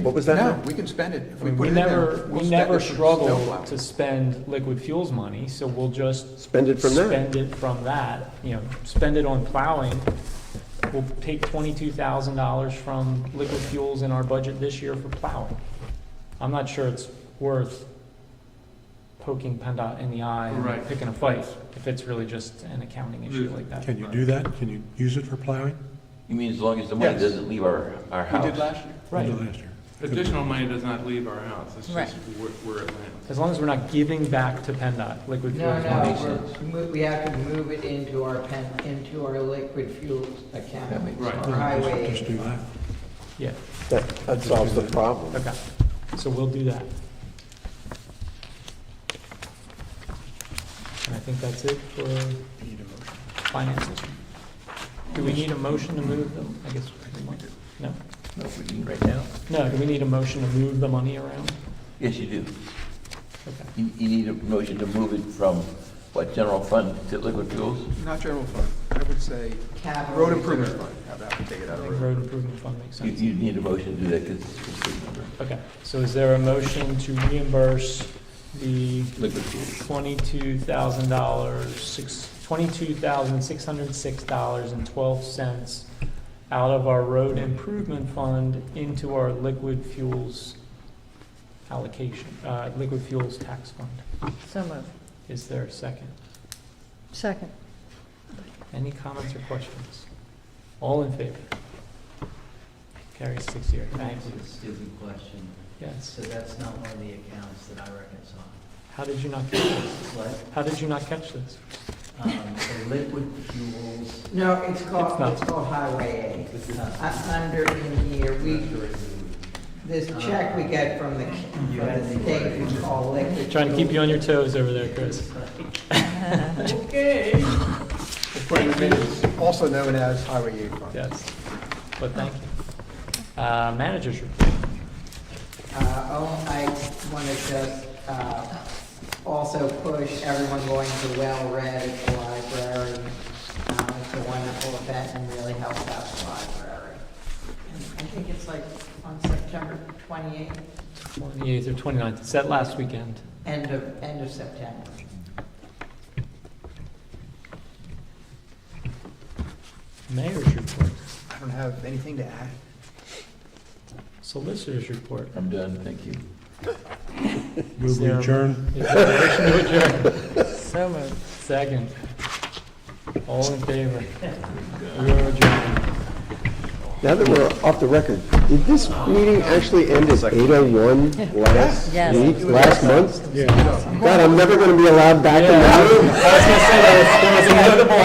what was that? No, now? we can spend it, if I we mean, put we it in there. never, we'll we spend never it for struggle snowplow. to spend liquid fuels money, so we'll just Spend it from there. spend it from that, spend it on plowing. We'll take $22,000 from liquid fuels in our budget this year for plowing. I'm not sure it's worth poking PennDOT in the eye and Right. picking a fight if it's really just an accounting issue like that. Can you do that? Can you use it for plowing? You mean as long as the money Yes. doesn't leave our We house? did last year. Right. Did last year. Additional money does not leave our house, it's Right. just where it lands. As long as we're not giving back to PennDOT liquid No, fuels money. we have to move it into our liquid fuels That account, makes Right. sense. our highway. Just do that. Yeah, That solves the problem. okay. So we'll do that. And I think that's it for finances. Do we need a motion to move them? I guess we might. No? No, we can right now? No, do we need a motion to move the money around? Yes, you do. Okay. You need a motion to move it from What, general fund to liquid fuels? Not general fund, I would say Capital road improvement reserve. fund. How about we take it I out of think road? road improvement fund makes sense. You need a motion to do that because it's a complete number. Okay, so is there a motion to reimburse the Liquid fuels. $22,606.12 out of our road improvement fund into our liquid fuels allocation, liquid fuels tax fund? So moved. Is there a second? Second. Any comments or questions? All in favor? Carries 6-0. Thank you. That's a stupid question. Yes. So that's not one of the accounts that I reconcile. How did you not catch this? What? How did you not catch this? The liquid fuels. No, it's It's not. called Highway A. Under in here, this check we get from the state is called liquid. Trying to keep you on your toes over there, Chris. Okay. Also known as Highway 8 fund. Yes, but thank you. Managers report. I want to just also push everyone going to Well-Read at the library. It's a wonderful event and really helps out the library. And I think it's like on September 28th, 28th or 29th. It's that last weekend. end of September. Mayor's report. I don't have anything to add. Solicitor's report. I'm done, thank you. Move Is there a- adjourn. Is there a motion to adjourn? So moved. Second. All in favor? We are adjourned. Now that we're off the record, did this meeting actually end at 8:01 last Yes. week, last month? Yeah. God, I'm never going to be allowed back in the room. I was gonna say there was a notable